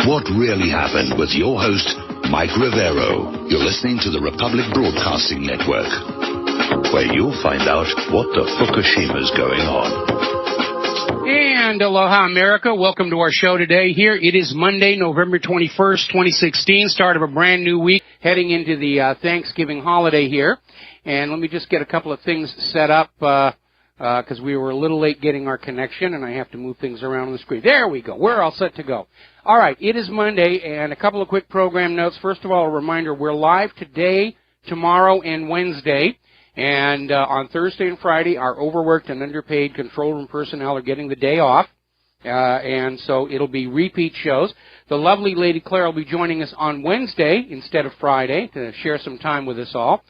What really happened with your host, Mike Rivero. You're listening to the Republic Broadcasting Network, where you'll find out what the Fukushima's going on. And aloha, America. Welcome to our show today. Here it is Monday, November 21st, 2016, start of a brand new week, heading into the Thanksgiving holiday here. And let me just get a couple of things set up, because we were a little late getting our connection, and I have to move things around on the screen. There we go. We're all set to go. All right, it is Monday, and a couple of quick program notes. First of all, a reminder, we're live today, tomorrow, and Wednesday. And on Thursday and Friday, our overworked and underpaid control room personnel are getting the day off. And so it'll be repeat shows. The lovely Lady Claire will be joining us on Wednesday instead of Friday to share some time with us all.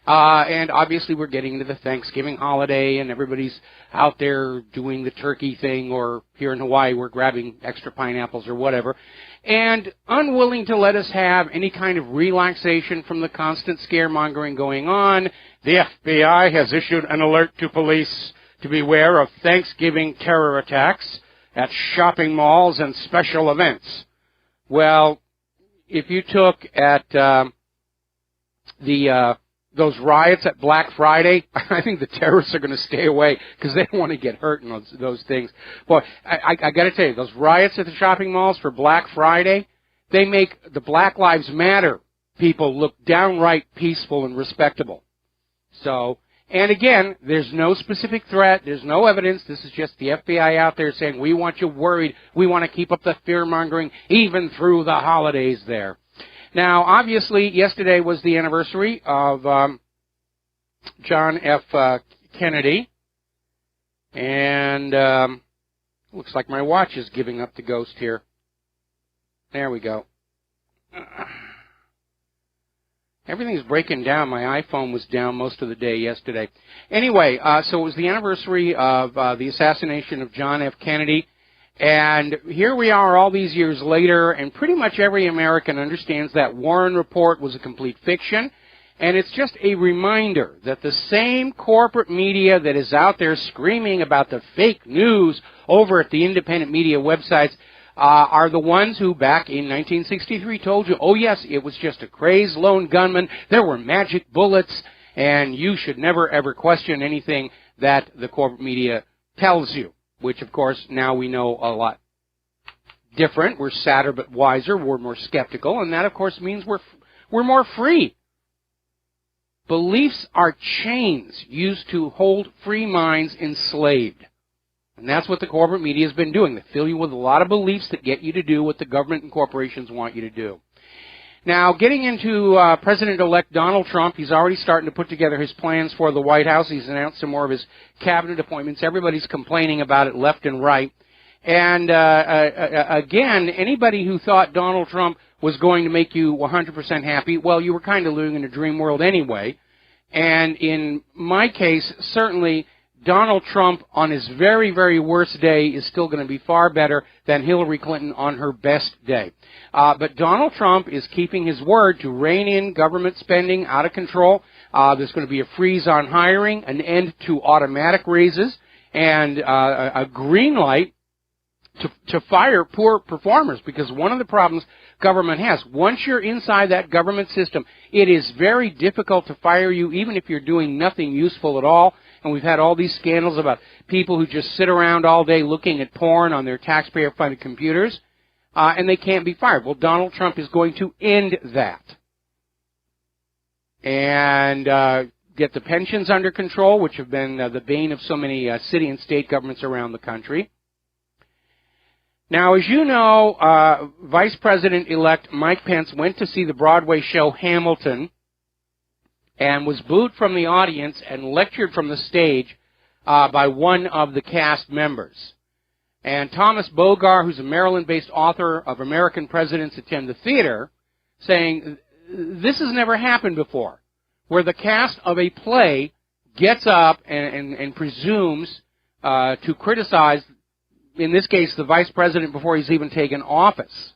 And obviously we're getting into the Thanksgiving holiday, and everybody's out there doing the turkey thing, or here in Hawaii we're grabbing extra pineapples or whatever, and unwilling to let us have any kind of relaxation from the constant scaremongering going on. The FBI has issued an alert to police to beware of Thanksgiving terror attacks at shopping malls and special events. Well, if you took at those riots at Black Friday, I think the terrorists are going to stay away because they don't want to get hurt in those things. Boy, I got to tell you, those riots at the shopping malls for Black Friday, they make the Black Lives Matter people look downright peaceful and respectable. So, and again, there's no specific threat. There's no evidence. This is just the FBI out there saying, we want you worried. We want to keep up the fear-mongering even through the holidays there. Now, obviously, yesterday was the anniversary of John F. Kennedy, and looks like my watch is giving up the ghost here. There we go. Everything's breaking down. My iPhone was down most of the day yesterday. Anyway, so it was the anniversary of the assassination of John F. Kennedy. And here we are all these years later, and pretty much every American understands that Warren report was a complete fiction. And it's just a reminder that the same corporate media that is out there screaming about the fake news over at the independent media websites are the ones who back in 1963 told you, oh yes, it was just a crazed lone gunman, there were magic bullets, and you should never ever question anything that the corporate media tells you. Which, of course, now we know a lot different. We're sadder but wiser. We're more skeptical. And that, of course, means we're more free. Beliefs are chains used to hold free minds enslaved. And that's what the corporate media has been doing. They fill you with a lot of beliefs that get you to do what the government and corporations want you to do. Now, getting into President-elect Donald Trump, he's already starting to put together his plans for the White House. He's announced some more of his cabinet appointments. Everybody's complaining about it left and right. And again, anybody who thought Donald Trump was going to make you 100% happy, well, you were kind of living in a dream world anyway. And in my case, certainly Donald Trump on his very, very worst day is still going to be far better than Hillary Clinton on her best day. But Donald Trump is keeping his word to rein in government spending out of control. There's going to be a freeze on hiring, an end to automatic raises, and a green light to fire poor performers, because one of the problems government has, once you're inside that government system, it is very difficult to fire you even if you're doing nothing useful at all. And we've had all these scandals about people who just sit around all day looking at porn on their taxpayer-funded computers, and they can't be fired. Well, Donald Trump is going to end that and get the pensions under control, which have been the bane of so many city and state governments around the country. Now, as you know, Vice President-elect Mike Pence went to see the Broadway show Hamilton and was booed from the audience and lectured from the stage by one of the cast members. And Thomas Bogar, who's a Maryland-based author of American Presidents Attend the Theater, saying, this has never happened before, where the cast of a play gets up and presumes to criticize, in this case, the vice president before he's even taken office.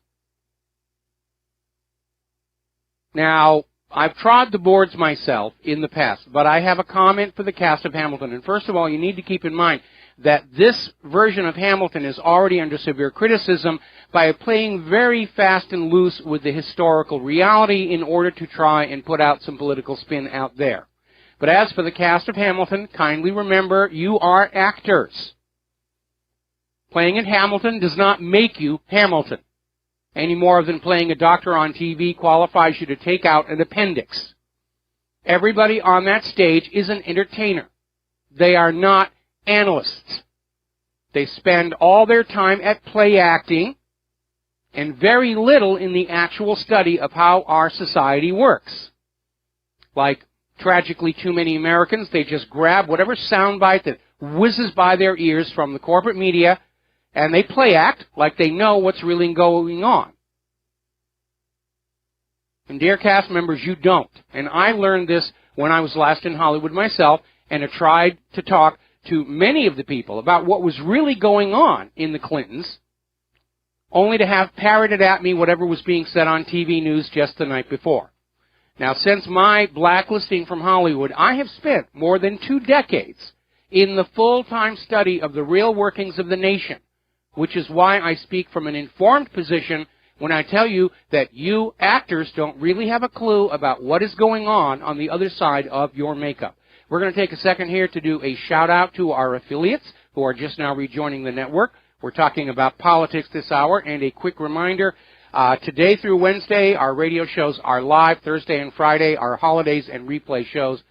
Now, I've trod the boards myself in the past, but I have a comment for the cast of Hamilton. And first of all, you need to keep in mind that this version of Hamilton is already under severe criticism by playing very fast and loose with the historical reality in order to try and put out some political spin out there. But as for the cast of Hamilton, kindly remember, you are actors. Playing in Hamilton does not make you Hamilton, any more than playing a doctor on TV qualifies you to take out an appendix. Everybody on that stage is an entertainer. They are not analysts. They spend all their time at play acting and very little in the actual study of how our society works. Like, tragically, too many Americans, they just grab whatever soundbite that whizzes by their ears from the corporate media, and they play act like they know what's really going on. And dear cast members, you don't. And I learned this when I was last in Hollywood myself, and I tried to talk to many of the people about what was really going on in the Clintons, only to have parroted at me whatever was being said on TV news just the night before. Now, since my blacklisting from Hollywood, I have spent more than 2 decades in the full-time study of the real workings of the nation, which is why I speak from an informed position when I tell you that you actors don't really have a clue about what is going on the other side of your makeup. We're going to take a second here to do a shout-out to our affiliates who are just now rejoining the network. We're talking about politics this hour, and a quick reminder, today through Wednesday, our radio shows are live. Thursday and Friday are holidays and replay shows,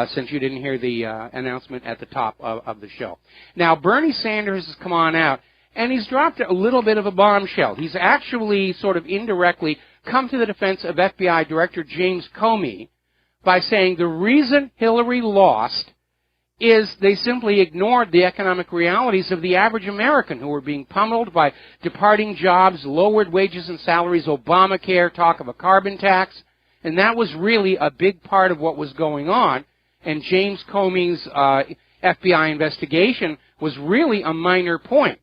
since you didn't hear the announcement at the top of the show. Now, Bernie Sanders has come on out, and he's dropped a little bit of a bombshell. He's actually sort of indirectly come to the defense of FBI Director James Comey by saying the reason Hillary lost is they simply ignored the economic realities of the average American who were being pummeled by departing jobs, lowered wages and salaries, Obamacare, talk of a carbon tax, and that was really a big part of what was going on. And James Comey's FBI investigation was really a minor point.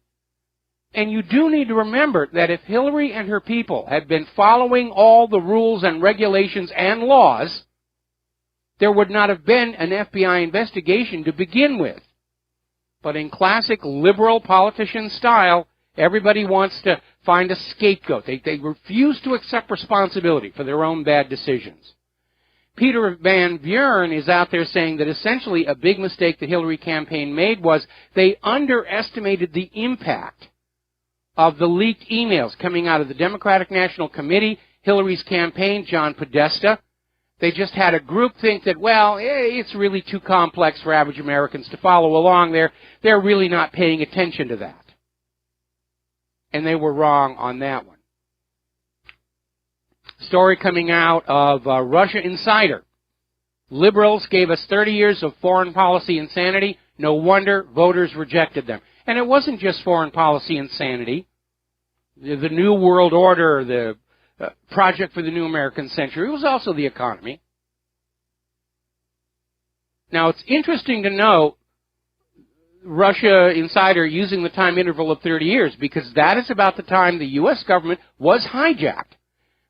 And you do need to remember that if Hillary and her people had been following all the rules and regulations and laws, there would not have been an FBI investigation to begin with. But in classic liberal politician style, everybody wants to find a scapegoat. They refuse to accept responsibility for their own bad decisions. Peter Van Buren is out there saying that essentially a big mistake the Hillary campaign made was they underestimated the impact of the leaked emails coming out of the Democratic National Committee, Hillary's campaign, John Podesta. They just had a group think that, well, it's really too complex for average Americans to follow along. They're really not paying attention to that. And they were wrong on that one. Story coming out of Russia Insider. Liberals gave us 30 years of foreign policy insanity. No wonder voters rejected them. And it wasn't just foreign policy insanity. The New World Order, the Project for the New American Century. It was also the economy. Now, it's interesting to note Russia Insider using the time interval of 30 years because that is about the time the U.S. government was hijacked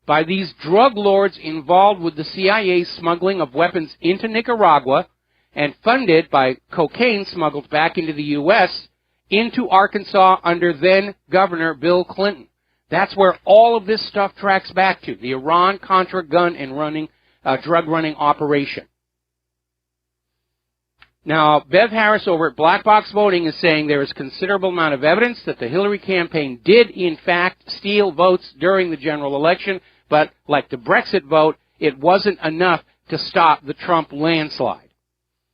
by these drug lords involved with the CIA's smuggling of weapons into Nicaragua and funded by cocaine smuggled back into the U.S. into Arkansas under then-Governor Bill Clinton. That's where all of this stuff tracks back to, the Iran-Contra gun and drug running operation. Now, Bev Harris over at Black Box Voting is saying there is considerable amount of evidence that the Hillary campaign did, in fact, steal votes during the general election, but like the Brexit vote, it wasn't enough to stop the Trump landslide.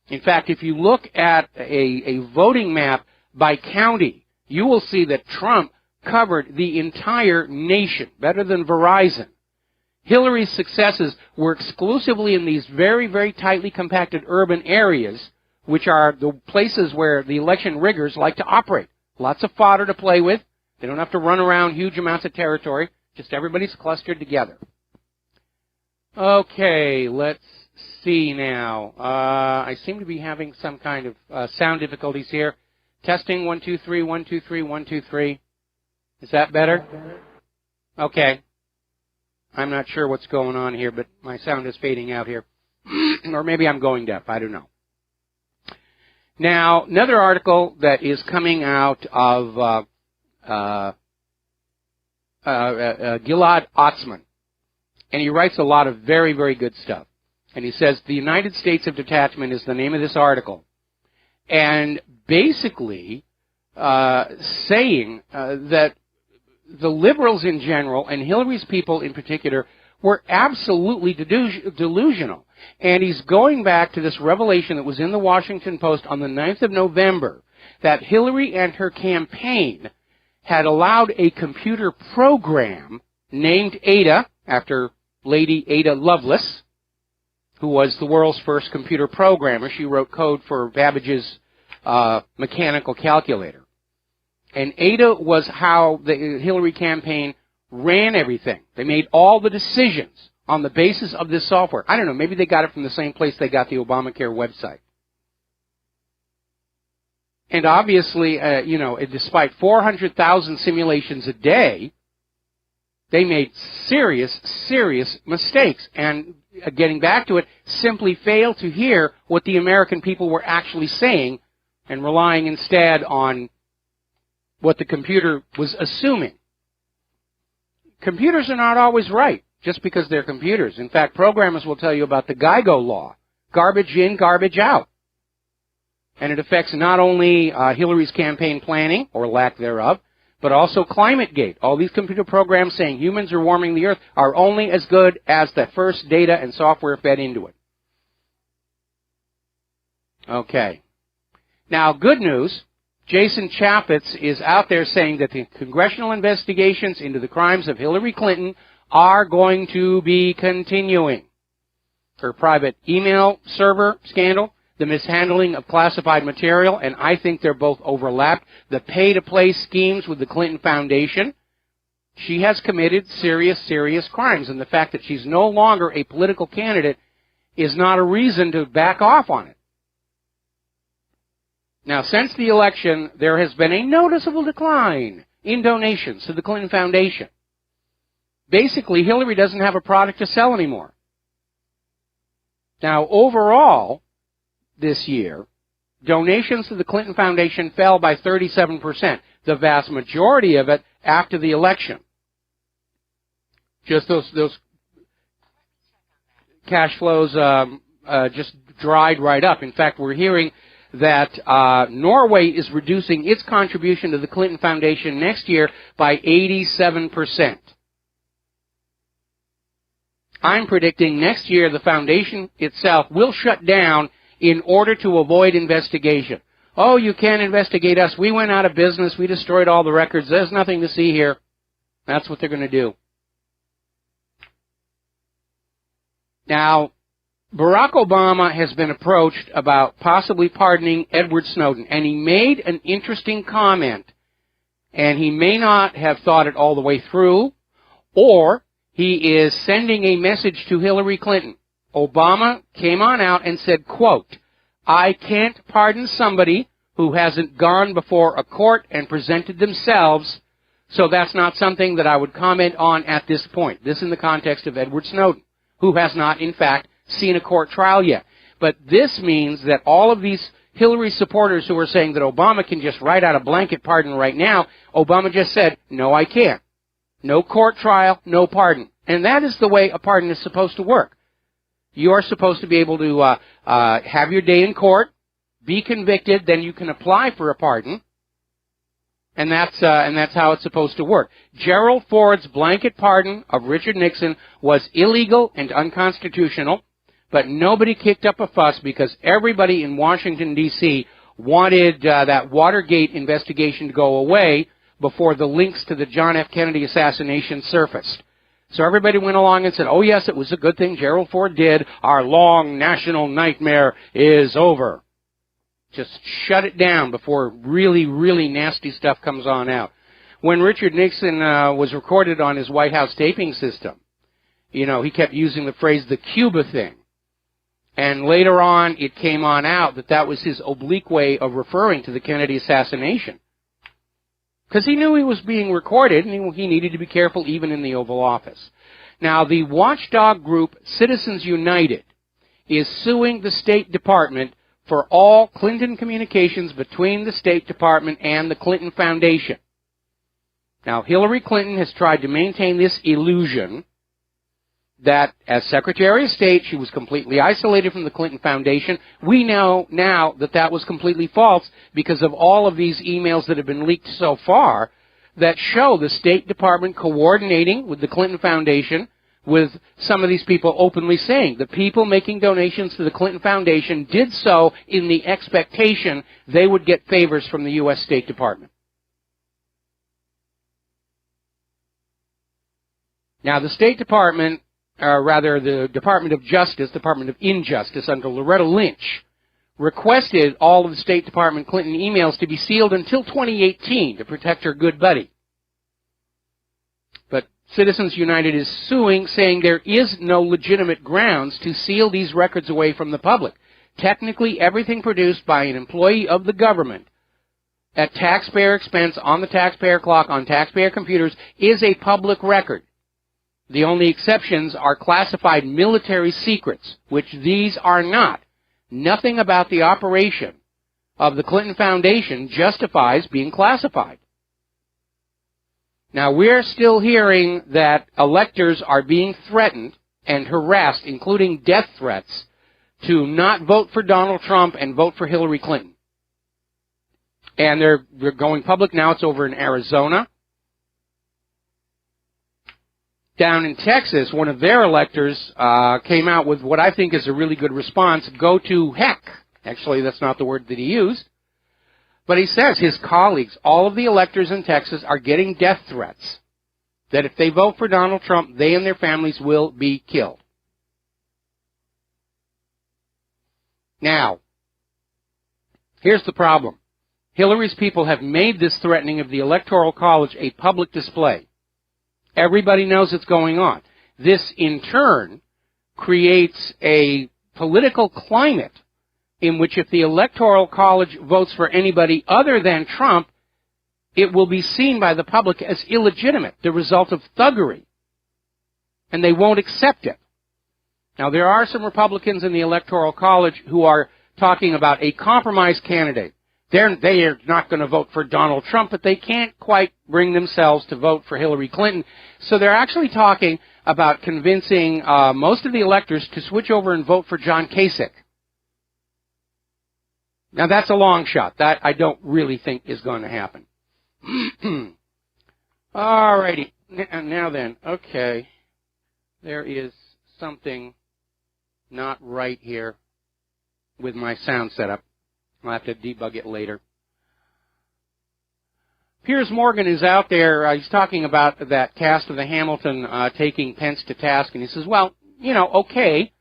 In fact, if you look at a voting map by county, you will see that Trump covered the entire nation, better than Verizon. Hillary's successes were exclusively in these very, very tightly compacted urban areas, which are the places where the election riggers like to operate. Lots of fodder to play with. They don't have to run around huge amounts of territory. Just everybody's clustered together. Okay, let's see now. I seem to be having some kind of sound difficulties here. Testing, 1, 2, 3, 1, 2, 3, 1, 2, 3. Is that better? Okay. I'm not sure what's going on here, but my sound is fading out here. Or maybe I'm going deaf. I don't know. Now, another article that is coming out of Gilad Atzmon, and he writes a lot of very, very good stuff. And he says, The United States of Detachment is the name of this article. And basically saying that the liberals in general, and Hillary's people in particular, were absolutely delusional. And he's going back to this revelation that was in the Washington Post on the 9th of November, that Hillary and her campaign had allowed a computer program named Ada, after Lady Ada Lovelace, who was the world's first computer programmer. She wrote code for Babbage's mechanical calculator. And Ada was how the Hillary campaign ran everything. They made all the decisions on the basis of this software. I don't know, maybe they got it from the same place they got the Obamacare website. And obviously, despite 400,000 simulations a day, they made serious, serious mistakes. And getting back to it, simply failed to hear what the American people were actually saying and relying instead on what the computer was assuming. Computers are not always right, just because they're computers. In fact, programmers will tell you about the GIGO law, garbage in, garbage out. And it affects not only Hillary's campaign planning, or lack thereof, but also ClimateGate. All these computer programs saying humans are warming the earth are only as good as the first data and software fed into it. Okay. Now, good news. Jason Chaffetz is out there saying that the congressional investigations into the crimes of Hillary Clinton are going to be continuing. Her private email server scandal, the mishandling of classified material, and I think they're both overlapped, the pay-to-play schemes with the Clinton Foundation. She has committed serious, serious crimes, and the fact that she's no longer a political candidate is not a reason to back off on it. Now, since the election, there has been a noticeable decline in donations to the Clinton Foundation. Basically, Hillary doesn't have a product to sell anymore. Now, overall, this year, donations to the Clinton Foundation fell by 37%, the vast majority of it after the election. Just those cash flows just dried right up. In fact, we're hearing that Norway is reducing its contribution to the Clinton Foundation next year by 87%. I'm predicting next year the foundation itself will shut down in order to avoid investigation. Oh, you can't investigate us. We went out of business. We destroyed all the records. There's nothing to see here. That's what they're going to do. Now, Barack Obama has been approached about possibly pardoning Edward Snowden, and he made an interesting comment, and he may not have thought it all the way through, or he is sending a message to Hillary Clinton. Obama came on out and said, quote, I can't pardon somebody who hasn't gone before a court and presented themselves, so that's not something that I would comment on at this point. This in the context of Edward Snowden, who has not, in fact, seen a court trial yet. But this means that all of these Hillary supporters who are saying that Obama can just write out a blanket pardon right now, Obama just said, no, I can't. No court trial, no pardon. And that is the way a pardon is supposed to work. You are supposed to be able to have your day in court, be convicted, then you can apply for a pardon. And that's how it's supposed to work. Gerald Ford's blanket pardon of Richard Nixon was illegal and unconstitutional, but nobody kicked up a fuss because everybody in Washington, D.C. wanted that Watergate investigation to go away before the links to the John F. Kennedy assassination surfaced. So everybody went along and said, oh, yes, it was a good thing Gerald Ford did. Our long national nightmare is over. Just shut it down before really, really nasty stuff comes on out. When Richard Nixon was recorded on his White House taping system, he kept using the phrase the Cuba thing. And later on, it came on out that that was his oblique way of referring to the Kennedy assassination. Because he knew he was being recorded, and he needed to be careful even in the Oval Office. Now, the watchdog group Citizens United is suing the State Department for all Clinton communications between the State Department and the Clinton Foundation. Now, Hillary Clinton has tried to maintain this illusion that as Secretary of State, she was completely isolated from the Clinton Foundation. We know now that that was completely false because of all of these emails that have been leaked so far that show the State Department coordinating with the Clinton Foundation, with some of these people openly saying the people making donations to the Clinton Foundation did so in the expectation they would get favors from the U.S. State Department. Now, the State Department, the Department of Justice, Department of Injustice under Loretta Lynch, requested all of the State Department Clinton emails to be sealed until 2018 to protect her good buddy. But Citizens United is suing, saying there is no legitimate grounds to seal these records away from the public. Technically, everything produced by an employee of the government at taxpayer expense on the taxpayer clock on taxpayer computers is a public record. The only exceptions are classified military secrets, which these are not. Nothing about the operation of the Clinton Foundation justifies being classified. Now, we're still hearing that electors are being threatened and harassed, including death threats, to not vote for Donald Trump and vote for Hillary Clinton. And they're going public now. It's over in Arizona. Down in Texas, one of their electors came out with what I think is a really good response, go to heck. Actually, that's not the word that he used. But he says his colleagues, all of the electors in Texas, are getting death threats, that if they vote for Donald Trump, they and their families will be killed. Now, here's the problem. Hillary's people have made this threatening of the Electoral College a public display. Everybody knows it's going on. This, in turn, creates a political climate in which if the Electoral College votes for anybody other than Trump, it will be seen by the public as illegitimate, the result of thuggery, and they won't accept it. Now, there are some Republicans in the Electoral College who are talking about a compromise candidate. They are not going to vote for Donald Trump, but they can't quite bring themselves to vote for Hillary Clinton. So they're actually talking about convincing most of the electors to switch over and vote for John Kasich. Now, that's a long shot. That I don't really think is going to happen. All righty. Now then, okay. There is something not right here with my sound setup. I'll have to debug it later. Piers Morgan is out there. He's talking about that cast of the Hamilton taking Pence to task, and he says, well, okay,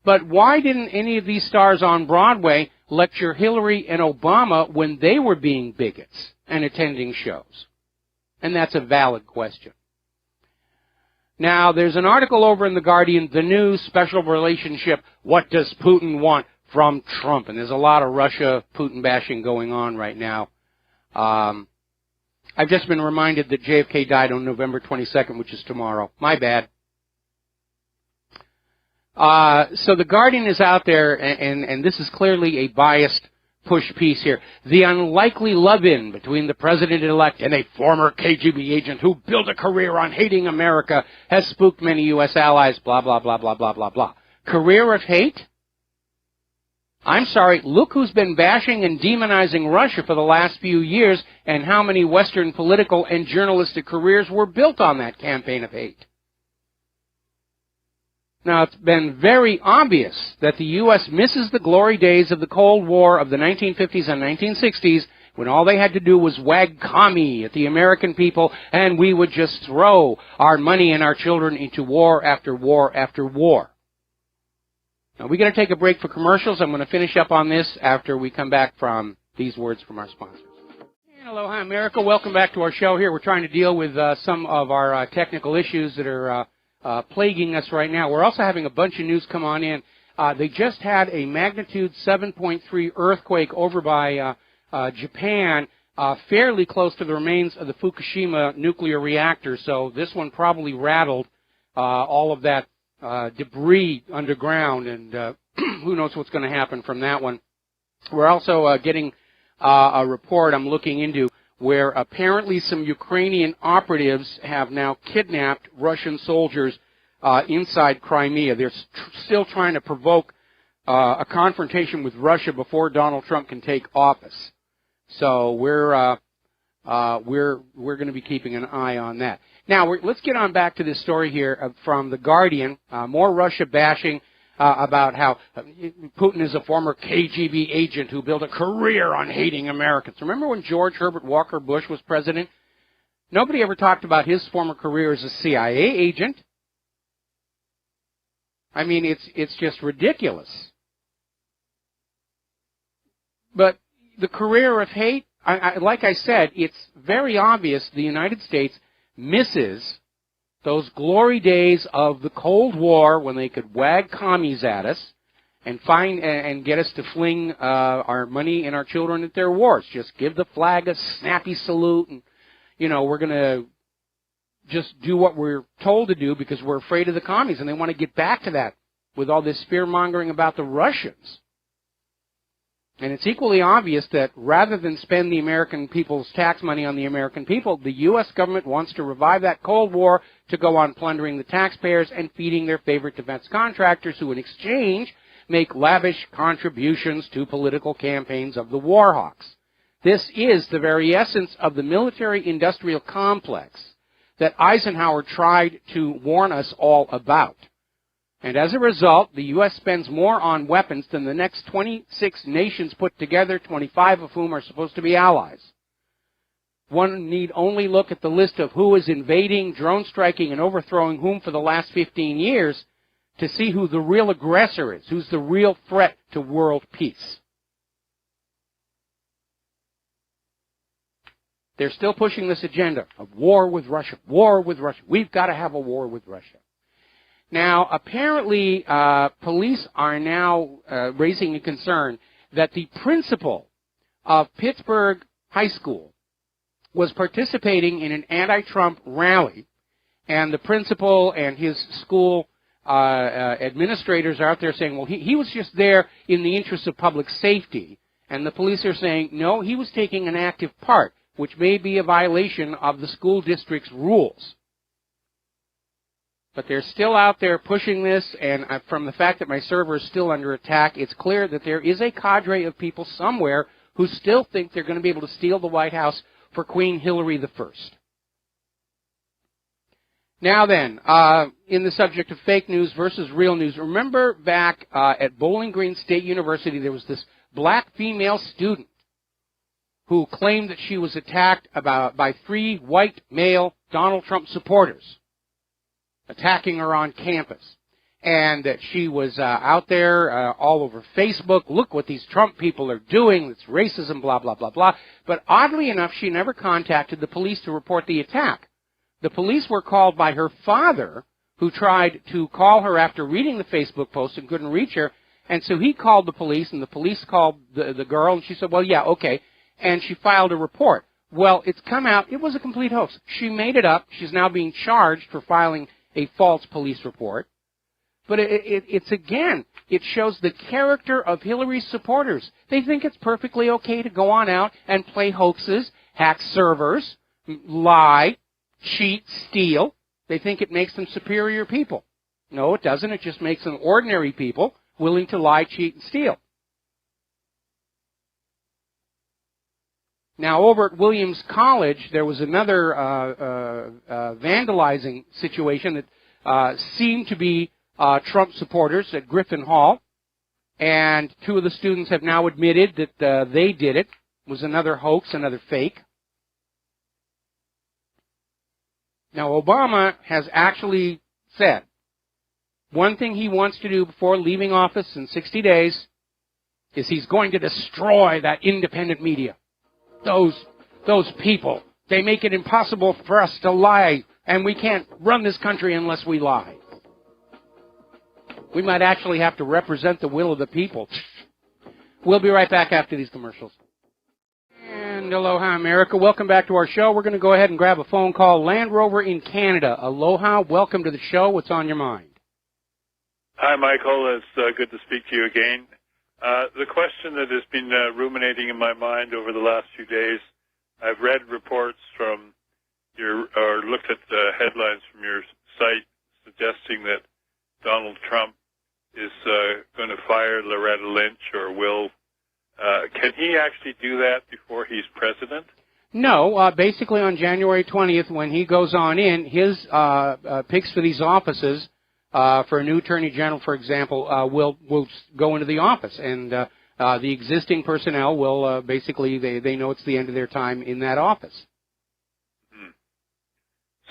but why didn't any of these stars on Broadway lecture Hillary and Obama when they were being bigots and attending shows? And that's a valid question. Now, there's an article over in The Guardian, The New Special Relationship, What Does Putin Want from Trump? And there's a lot of Russia-Putin bashing going on right now. I've just been reminded that JFK died on November 22nd, which is tomorrow. My bad. So The Guardian is out there, and this is clearly a biased push piece here. The unlikely love-in between the president-elect and a former KGB agent who built a career on hating America has spooked many U.S. allies, blah, blah, blah, blah, blah, blah, blah. Career of hate? I'm sorry, look who's been bashing and demonizing Russia for the last few years and how many Western political and journalistic careers were built on that campaign of hate. Now, it's been very obvious that the U.S. misses the glory days of the Cold War of the 1950s and 1960s when all they had to do was wag commie at the American people and we would just throw our money and our children into war after war after war. Now, we're going to take a break for commercials. I'm going to finish up on this after we come back from these words from our sponsors. And aloha, America. Welcome back to our show here. We're trying to deal with some of our technical issues that are plaguing us right now. We're also having a bunch of news come on in. They just had a magnitude 7.3 earthquake over by Japan, fairly close to the remains of the Fukushima nuclear reactor. So this one probably rattled all of that debris underground, and who knows what's going to happen from that one. We're also getting a report I'm looking into where apparently some Ukrainian operatives have now kidnapped Russian soldiers inside Crimea. They're still trying to provoke a confrontation with Russia before Donald Trump can take office. So we're going to be keeping an eye on that. Now, let's get on back to this story here from The Guardian. More Russia bashing about how Putin is a former KGB agent who built a career on hating Americans. Remember when George Herbert Walker Bush was president? Nobody ever talked about his former career as a CIA agent. I mean, it's just ridiculous. But the career of hate, like I said, it's very obvious the United States misses those glory days of the Cold War when they could wag commies at us and get us to fling our money and our children at their wars. Just give the flag a snappy salute, and we're going to just do what we're told to do because we're afraid of the commies, and they want to get back to that with all this fear-mongering about the Russians. And it's equally obvious that rather than spend the American people's tax money on the American people, the U.S. government wants to revive that Cold War to go on plundering the taxpayers and feeding their favorite defense contractors who, in exchange, make lavish contributions to political campaigns of the war hawks. This is the very essence of the military-industrial complex that Eisenhower tried to warn us all about. And as a result, the U.S. spends more on weapons than the next 26 nations put together, 25 of whom are supposed to be allies. One need only look at the list of who is invading, drone striking, and overthrowing whom for the last 15 years to see who the real aggressor is, who's the real threat to world peace. They're still pushing this agenda of war with Russia, war with Russia. We've got to have a war with Russia. Now, apparently, police are now raising a concern that the principal of Pittsburgh High School was participating in an anti-Trump rally, and the principal and his school administrators are out there saying, well, he was just there in the interest of public safety, and the police are saying, no, he was taking an active part, which may be a violation of the school district's rules. But they're still out there pushing this, and from the fact that my server is still under attack, it's clear that there is a cadre of people somewhere who still think they're going to be able to steal the White House for Queen Hillary I. Now then, in the subject of fake news versus real news, remember back at Bowling Green State University, there was this black female student who claimed that she was attacked by 3 white male Donald Trump supporters, attacking her on campus, and that she was out there all over Facebook. Look what these Trump people are doing. It's racism, blah, blah, blah, blah. But oddly enough, she never contacted the police to report the attack. The police were called by her father, who tried to call her after reading the Facebook post and couldn't reach her. And so he called the police, and the police called the girl, and she said, well, yeah, okay. And she filed a report. Well, it's come out, it was a complete hoax. She made it up. She's now being charged for filing a false police report. But it's again, it shows the character of Hillary's supporters. They think it's perfectly okay to go on out and play hoaxes, hack servers, lie, cheat, steal. They think it makes them superior people. No, it doesn't. It just makes them ordinary people willing to lie, cheat, and steal. Now, over at Williams College, there was another vandalizing situation that seemed to be Trump supporters at Griffin Hall, and 2 of the students have now admitted that they did it. It was another hoax, another fake. Now, Obama has actually said one thing he wants to do before leaving office in 60 days is he's going to destroy that independent media. Those people, they make it impossible for us to lie, and we can't run this country unless we lie. We might actually have to represent the will of the people. We'll be right back after these commercials. And aloha, America. Welcome back to our show. We're going to go ahead and grab a phone call. Land Rover in Canada. Aloha. Welcome to the show. What's on your mind? Hi, Michael. It's good to speak to you again. The question that has been ruminating in my mind over the last few days, I've read reports from or looked at the headlines from your site suggesting that Donald Trump is going to fire Loretta Lynch or will. Can he actually do that before he's president? No, basically on January 20th, when he goes on in, his picks for these offices, for a new attorney general, for example, will go into the office, and the existing personnel will basically they know it's the end of their time in that office.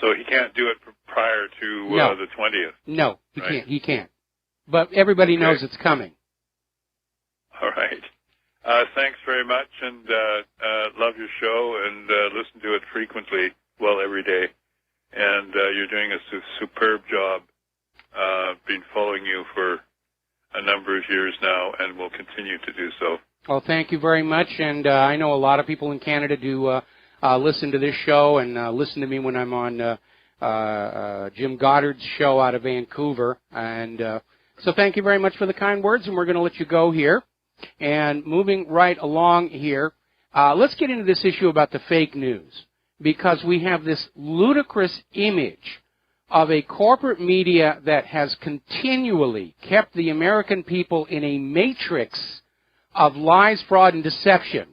So he can't do it prior to the 20th? No, he can't. He can't. But everybody knows it's coming. All right. Thanks very much, and love your show, and listen to it frequently, well, every day. And you're doing a superb job. Been following you for a number of years now, and will continue to do so. Well, thank you very much, and I know a lot of people in Canada do listen to this show and listen to me when I'm on Jim Goddard's show out of Vancouver. And so thank you very much for the kind words, and we're going to let you go here. And moving right along here, let's get into this issue about the fake news, because we have this ludicrous image of a corporate media that has continually kept the American people in a matrix of lies, fraud, and deception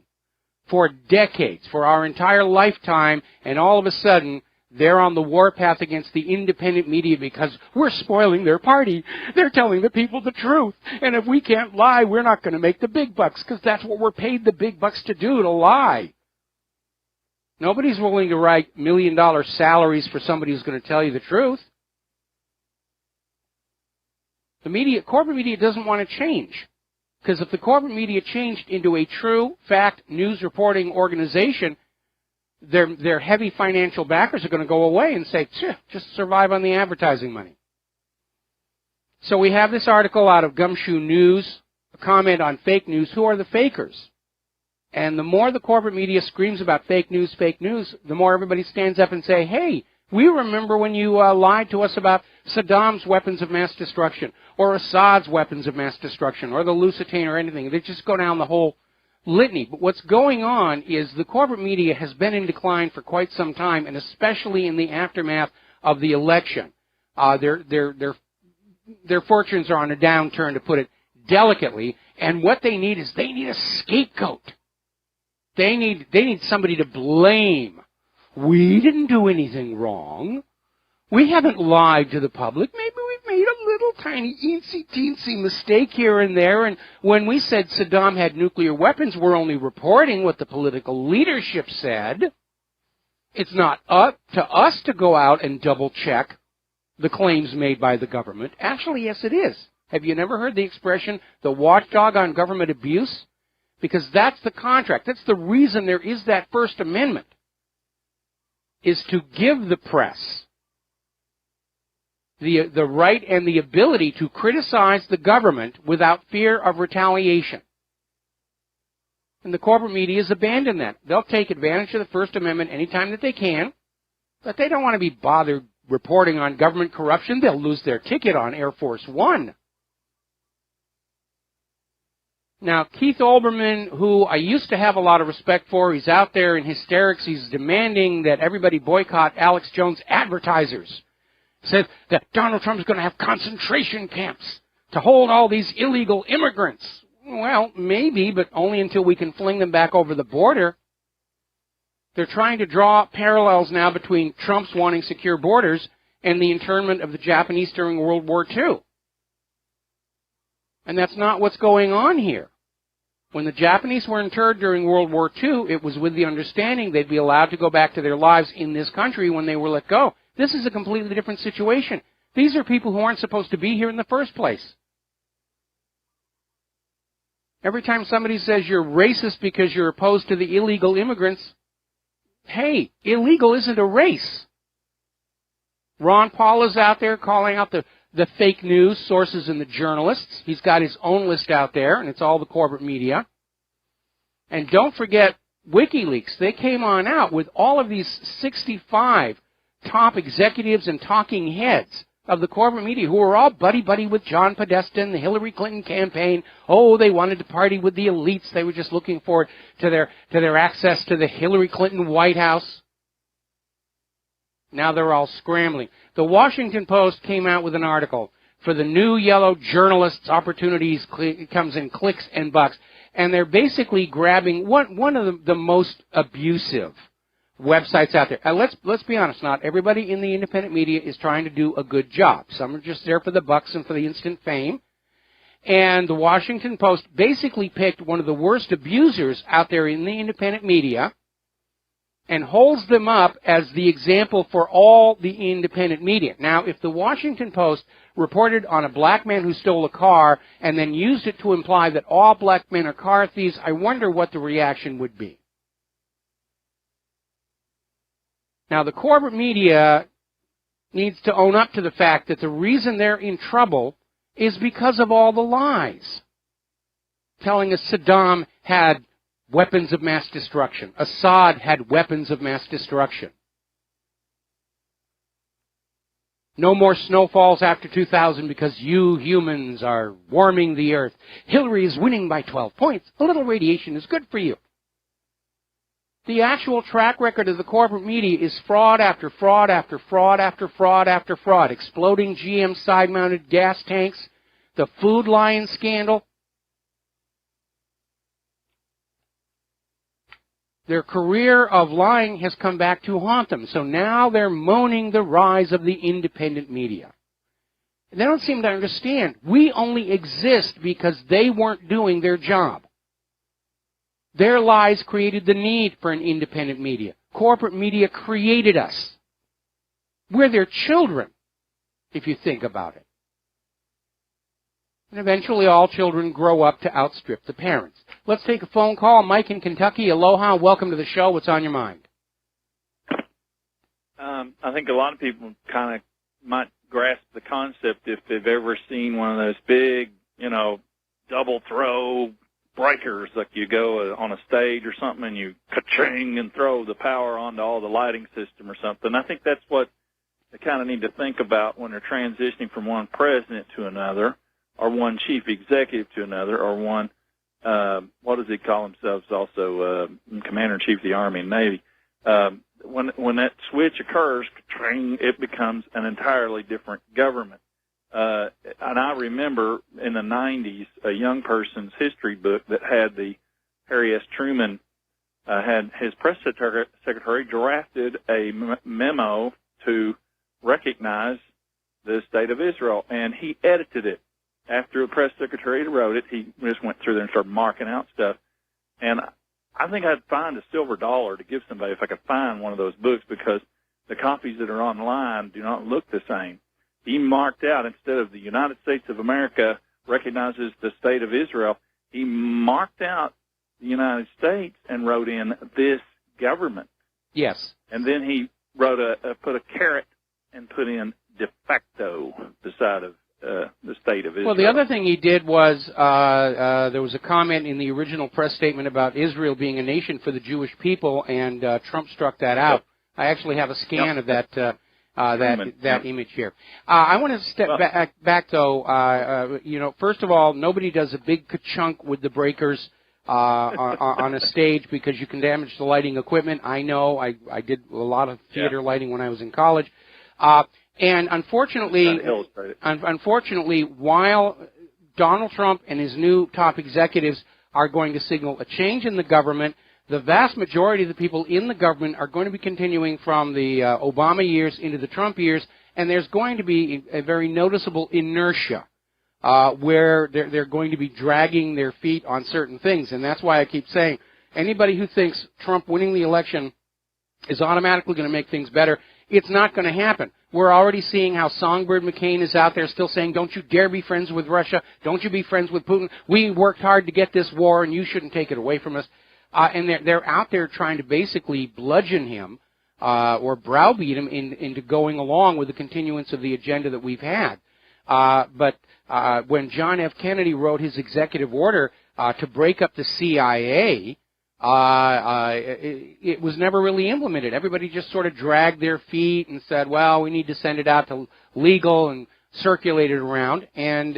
for decades, for our entire lifetime, and all of a sudden, they're on the warpath against the independent media because we're spoiling their party. They're telling the people the truth. And if we can't lie, we're not going to make the big bucks, because that's what we're paid the big bucks to do, to lie. Nobody's willing to write $1 million salaries for somebody who's going to tell you the truth. The media, corporate media, doesn't want to change. Because if the corporate media changed into a true fact news reporting organization, their heavy financial backers are going to go away and say, just survive on the advertising money. So we have this article out of Gumshoe News, a comment on fake news. Who are the fakers? And the more the corporate media screams about fake news, the more everybody stands up and say, hey, we remember when you lied to us about Saddam's weapons of mass destruction, or Assad's weapons of mass destruction, or the Lusitania, or anything. They just go down the whole litany. But what's going on is the corporate media has been in decline for quite some time, and especially in the aftermath of the election. Their fortunes are on a downturn, to put it delicately, and what they need is they need a scapegoat. They need somebody to blame. We didn't do anything wrong. We haven't lied to the public. Maybe we've made a little tiny eensy-teensy mistake here and there, and when we said Saddam had nuclear weapons, we're only reporting what the political leadership said. It's not up to us to go out and double-check the claims made by the government. Actually, yes, it is. Have you never heard the expression, the watchdog on government abuse? Because that's the contract. That's the reason there is that First Amendment, is to give the press the right and the ability to criticize the government without fear of retaliation. And the corporate media has abandoned that. They'll take advantage of the First Amendment anytime that they can, but they don't want to be bothered reporting on government corruption. They'll lose their ticket on Air Force One. Now, Keith Olbermann, who I used to have a lot of respect for, he's out there in hysterics. He's demanding that everybody boycott Alex Jones advertisers. Said that Donald Trump's going to have concentration camps to hold all these illegal immigrants. Well, maybe, but only until we can fling them back over the border. They're trying to draw parallels now between Trump's wanting secure borders and the internment of the Japanese during World War II. And that's not what's going on here. When the Japanese were interred during World War II, it was with the understanding they'd be allowed to go back to their lives in this country when they were let go. This is a completely different situation. These are people who aren't supposed to be here in the first place. Every time somebody says you're racist because you're opposed to the illegal immigrants, hey, illegal isn't a race. Ron Paul is out there calling out the fake news sources and the journalists. He's got his own list out there, and it's all the corporate media. And don't forget WikiLeaks. They came on out with all of these 65 top executives and talking heads of the corporate media who were all buddy-buddy with John Podesta and the Hillary Clinton campaign. Oh, they wanted to party with the elites. They were just looking forward to their access to the Hillary Clinton White House. Now they're all scrambling. The Washington Post came out with an article for the new yellow journalists' opportunities. It comes in clicks and bucks. And they're basically grabbing one of the most abusive websites out there. Let's be honest, not everybody in the independent media is trying to do a good job. Some are just there for the bucks and for the instant fame. And the Washington Post basically picked one of the worst abusers out there in the independent media and holds them up as the example for all the independent media. Now, if the Washington Post reported on a black man who stole a car and then used it to imply that all black men are car thieves, I wonder what the reaction would be. Now, the corporate media needs to own up to the fact that the reason they're in trouble is because of all the lies. Telling us Saddam had weapons of mass destruction. Assad had weapons of mass destruction. No more snowfalls after 2000 because you humans are warming the earth. Hillary is winning by 12 points. A little radiation is good for you. The actual track record of the corporate media is fraud after fraud after fraud after fraud after fraud. Exploding GM side-mounted gas tanks, the Food Lion scandal. Their career of lying has come back to haunt them. So now they're moaning the rise of the independent media. They don't seem to understand. We only exist because they weren't doing their job. Their lies created the need for an independent media. Corporate media created us. We're their children, if you think about it. And eventually all children grow up to outstrip the parents. Let's take a phone call. Mike in Kentucky, aloha. Welcome to the show. What's on your mind? I think a lot of people kind of might grasp the concept if they've ever seen one of those big, double throw breakers, like you go on a stage or something and you ka-ching and throw the power onto all the lighting system or something. I think that's what they kind of need to think about when they're transitioning from one president to another, or one chief executive to another, or one, what does he call themselves also, Commander-in-Chief of the Army and Navy. When that switch occurs, it becomes an entirely different government. And I remember in the 90s a young person's history book that had Harry S. Truman had his press secretary drafted a memo to recognize the state of Israel, and he edited it. After the press secretary wrote it, he just went through there and started marking out stuff. And I think I'd find a silver dollar to give somebody if I could find one of those books, because the copies that are online do not look the same. He marked out, instead of the United States of America recognizes the state of Israel, he marked out the United States and wrote in this government. Yes. And then he wrote put a caret and put in de facto beside of the state of Israel. Well, the other thing he did was there was a comment in the original press statement about Israel being a nation for the Jewish people, and Trump struck that out. I actually have a scan of that image here. I want to step back though. First of all, nobody does a big ka-chunk with the breakers on a stage because you can damage the lighting equipment. I know. I did a lot of theater lighting when I was in college. And unfortunately, while Donald Trump and his new top executives are going to signal a change in the government, the vast majority of the people in the government are going to be continuing from the Obama years into the Trump years, and there's going to be a very noticeable inertia where they're going to be dragging their feet on certain things. And that's why I keep saying, anybody who thinks Trump winning the election is automatically going to make things better, it's not going to happen. We're already seeing how Songbird McCain is out there still saying, don't you dare be friends with Russia. Don't you be friends with Putin. We worked hard to get this war, and you shouldn't take it away from us. And they're out there trying to basically bludgeon him or browbeat him into going along with the continuance of the agenda that we've had. But when John F. Kennedy wrote his executive order to break up the CIA, it was never really implemented. Everybody just sort of dragged their feet and said, well, we need to send it out to legal and circulate it around. And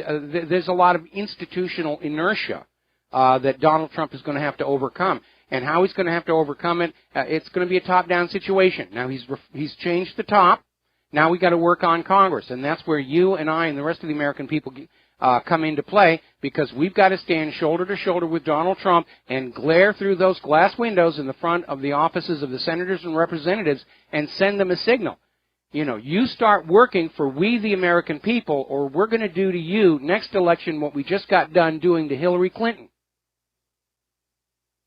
there's a lot of institutional inertia that Donald Trump is going to have to overcome. And how he's going to have to overcome it, it's going to be a top-down situation. Now, he's changed the top. Now we got to work on Congress. And that's where you and I and the rest of the American people come into play, because we've got to stand shoulder to shoulder with Donald Trump and glare through those glass windows in the front of the offices of the senators and representatives and send them a signal. You know, you start working for we the American people, or we're going to do to you next election what we just got done doing to Hillary Clinton.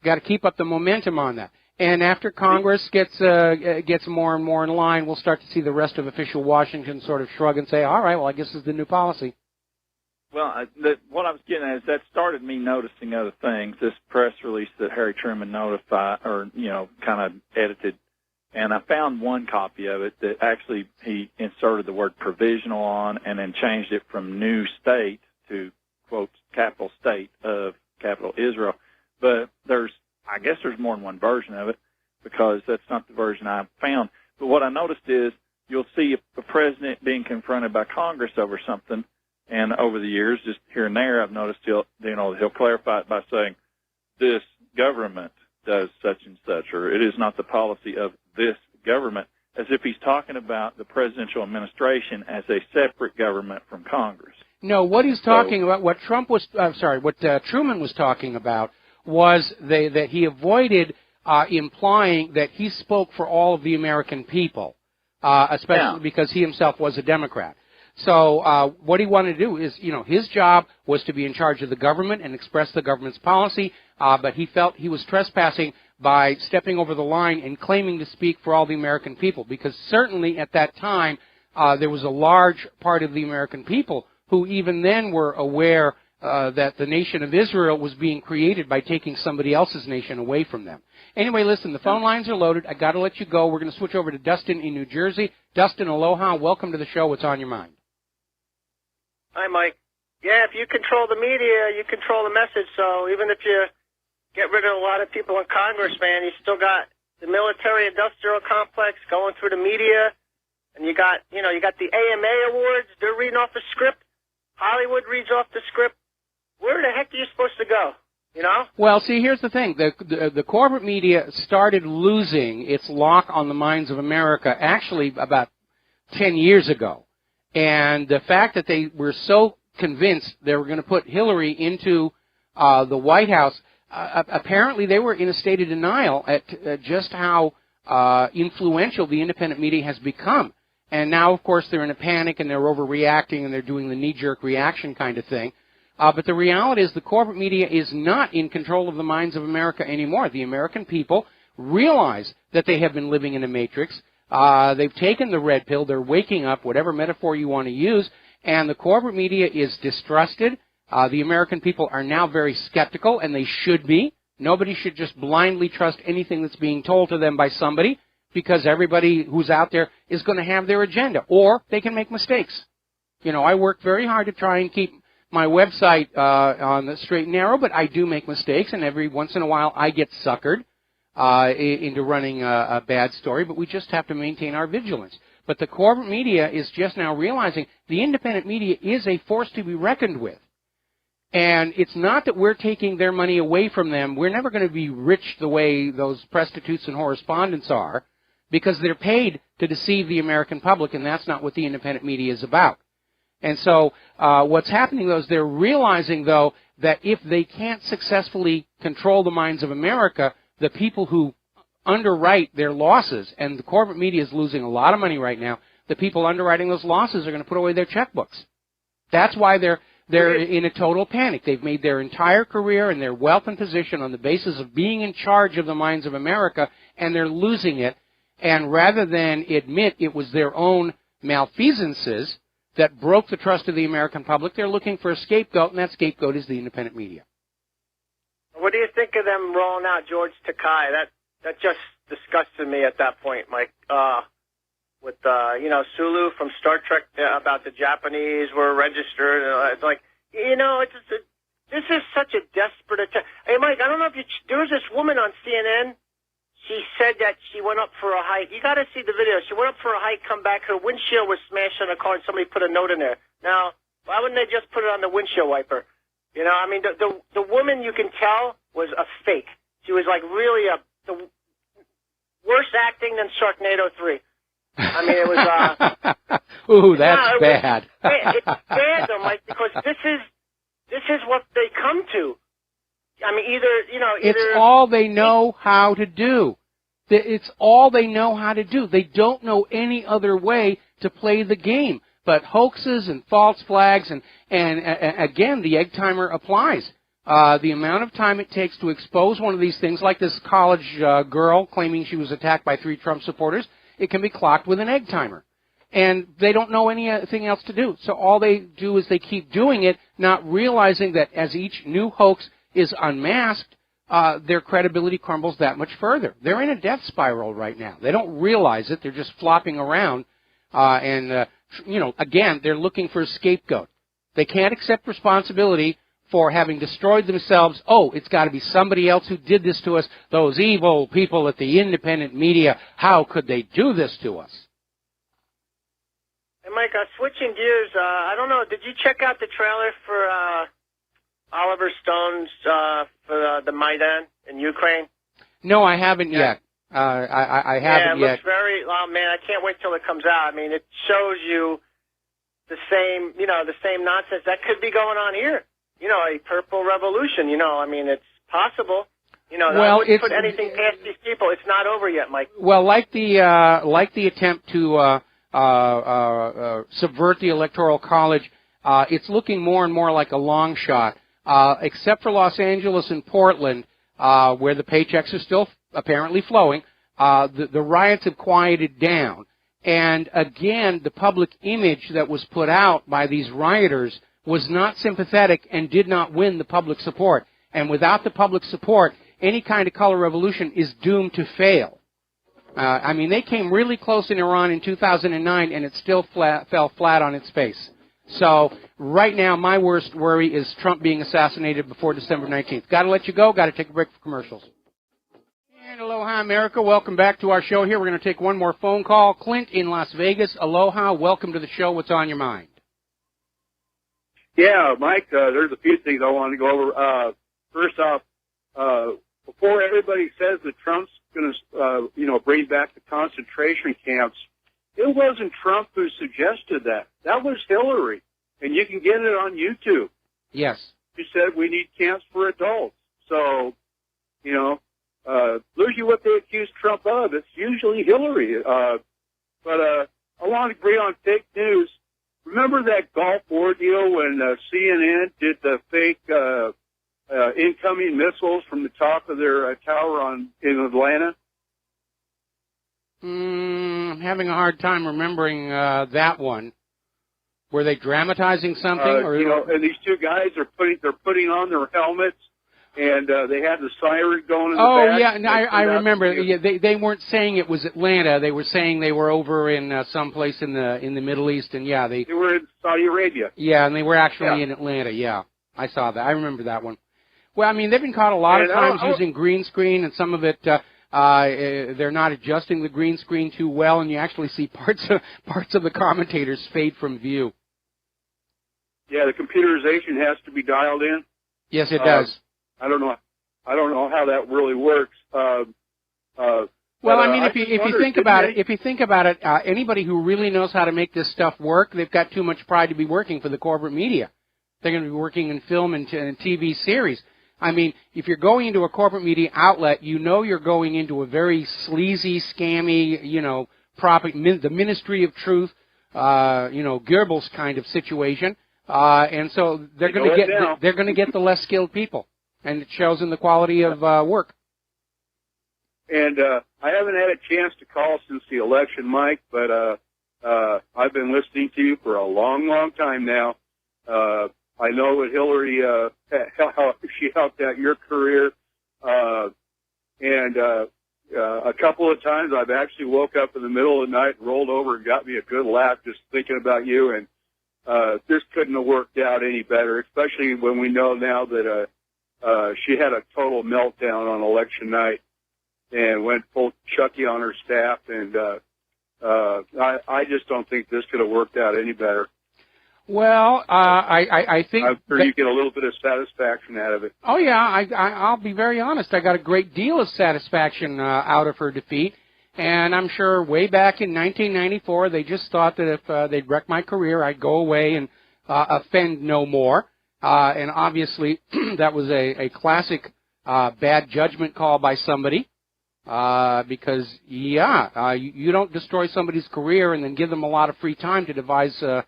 Got to keep up the momentum on that. And after Congress gets more and more in line, we'll start to see the rest of official Washington sort of shrug and say, all right, well, I guess this is the new policy. Well, what I was getting at is that started me noticing other things. This press release that Harry Truman notified, or, kind of edited, and I found one copy of it that actually he inserted the word provisional on and then changed it from new state to, quote, capital state of capital Israel. But I guess there's more than one version of it, because that's not the version I found. But what I noticed is you'll see a president being confronted by Congress over something, and over the years, just here and there, I've noticed he'll clarify it by saying, this government does such and such, or it is not the policy of this government, as if he's talking about the presidential administration as a separate government from Congress. No, what he's talking about, what Truman was talking about, was that he avoided implying that he spoke for all of the American people, especially because he himself was a Democrat. So what he wanted to do is, his job was to be in charge of the government and express the government's policy, but he felt he was trespassing by stepping over the line and claiming to speak for all the American people, because certainly at that time there was a large part of the American people who even then were aware that the nation of Israel was being created by taking somebody else's nation away from them. Anyway, listen, the phone lines are loaded. I got to let you go. We're going to switch over to Dustin in New Jersey. Dustin, aloha. Welcome to the show. What's on your mind? Hi, Mike. Yeah, if you control the media, you control the message. So even if you get rid of a lot of people in Congress, man, you still got the military-industrial complex going through the media, and you got the AMA awards. They're reading off the script. Hollywood reads off the script. Where the heck are you supposed to go? Well, see, here's the thing. The corporate media started losing its lock on the minds of America actually about 10 years ago. And the fact that they were so convinced they were going to put Hillary into the White House, apparently they were in a state of denial at just how influential the independent media has become. And now, of course, they're in a panic and they're overreacting and they're doing the knee-jerk reaction kind of thing. But the reality is the corporate media is not in control of the minds of America anymore. The American people realize that they have been living in a matrix. They've taken the red pill. They're waking up, whatever metaphor you want to use, and the corporate media is distrusted. The American people are now very skeptical, and they should be. Nobody should just blindly trust anything that's being told to them by somebody, because everybody who's out there is going to have their agenda, or they can make mistakes. I work very hard to try and keep my website on the straight and narrow, but I do make mistakes, and every once in a while I get suckered into running a bad story, but we just have to maintain our vigilance. But the corporate media is just now realizing the independent media is a force to be reckoned with. And it's not that we're taking their money away from them. We're never going to be rich the way those prostitutes and correspondents are, because they're paid to deceive the American public, and that's not what the independent media is about. And so what's happening, though, is they're realizing, though, that if they can't successfully control the minds of America, the people who underwrite their losses, and the corporate media is losing a lot of money right now, the people underwriting those losses are going to put away their checkbooks. That's why they're in a total panic. They've made their entire career and their wealth and position on the basis of being in charge of the minds of America, and they're losing it. And rather than admit it was their own malfeasances that broke the trust of the American public, they're looking for a scapegoat, and that scapegoat is the independent media. What do you think of them rolling out George Takei? That just disgusted me at that point, Mike. With Sulu from Star Trek about the Japanese were registered. It's like, it's just This is such a desperate attempt. Hey, Mike, I don't know if there was this woman on CNN. She said that she went up for a hike. You got to see the video. She went up for a hike, come back. Her windshield was smashed on her car, and somebody put a note in there. Now, why wouldn't they just put it on the windshield wiper? You know, I mean, the woman, you can tell, was a fake. She was like really the worse acting than Sharknado 3. I mean, it was. Ooh, that's bad. It's bad though, Mike, because this is what they come to. I mean, it's all they know how to do. It's all they know how to do. They don't know any other way to play the game. But hoaxes and false flags, and again, the egg timer applies. The amount of time it takes to expose one of these things, like this college girl claiming she was attacked by 3 Trump supporters, it can be clocked with an egg timer. And they don't know anything else to do. So all they do is they keep doing it, not realizing that as each new hoax is unmasked, their credibility crumbles that much further. They're in a death spiral right now. They don't realize it. They're just flopping around. Again, they're looking for a scapegoat. They can't accept responsibility for having destroyed themselves. Oh, it's got to be somebody else who did this to us. Those evil people at the independent media. How could they do this to us? Hey, Mike, switching gears, I don't know, did you check out the trailer for Oliver Stone's for the Maidan in Ukraine? No, I haven't yet. I haven't yet. Yeah, it looks very, oh man, I can't wait till it comes out. I mean, it shows you the same nonsense that could be going on here. A purple revolution, I mean, it's possible. I wouldn't put anything past these people. It's not over yet, Mike. Well, like the attempt to subvert the Electoral College, it's looking more and more like a long shot, except for Los Angeles and Portland, where the paychecks are still apparently flowing. The riots have quieted down. And again, the public image that was put out by these rioters was not sympathetic and did not win the public support. And without the public support, any kind of color revolution is doomed to fail. I mean, they came really close in Iran in 2009, and it still fell flat on its face. So right now, my worst worry is Trump being assassinated before December 19th. Got to let you go. Got to take a break for commercials. And aloha, America. Welcome back to our show here. We're going to take one more phone call. Clint in Las Vegas. Aloha. Welcome to the show. What's on your mind? Yeah, Mike, there's a few things I wanted to go over. First off, before everybody says that Trump's going to, bring back the concentration camps, it wasn't Trump who suggested that. That was Hillary, and you can get it on YouTube. Yes. She said we need camps for adults. So, usually what they accuse Trump of, it's usually Hillary. But I want to agree on fake news. Remember that Gulf War deal when CNN did the fake incoming missiles from the top of their tower in Atlanta? I'm having a hard time remembering that one. Were they dramatizing something? And these two guys are putting on their helmets, and they had the siren going in the back. Oh, yeah, and I remember. Yeah, they weren't saying it was Atlanta. They were saying they were over in someplace in the Middle East, and yeah, they were in Saudi Arabia. Yeah, and they were actually in Atlanta. Yeah, I saw that. I remember that one. Well, I mean, they've been caught a lot of times using green screen, and some of it they're not adjusting the green screen too well, and you actually see parts of the commentators fade from view. Yeah, the computerization has to be dialed in. Yes, it does. I don't know how that really works. Well, I mean, if you think about it, anybody who really knows how to make this stuff work, they've got too much pride to be working for the corporate media. They're going to be working in film and TV series. I mean, if you're going into a corporate media outlet, you're going into a very sleazy, scammy, the Ministry of Truth, Goebbels kind of situation. And so they're going to get the less skilled people, and it shows in the quality of work. And I haven't had a chance to call since the election, Mike, but I've been listening to you for a long, long time now. I know what Hillary, how she helped out your career, and a couple of times I've actually woke up in the middle of the night, rolled over, and got me a good laugh just thinking about you. And this couldn't have worked out any better, especially when we know now that she had a total meltdown on election night and went full Chucky on her staff. And I just don't think this could have worked out any better. Well, I think I'm sure you get a little bit of satisfaction out of it. Oh, yeah, I'll be very honest. I got a great deal of satisfaction out of her defeat. And I'm sure way back in 1994, they just thought that if they'd wreck my career, I'd go away and offend no more. And obviously, that was a classic bad judgment call by somebody. Because, you don't destroy somebody's career and then give them a lot of free time to devise a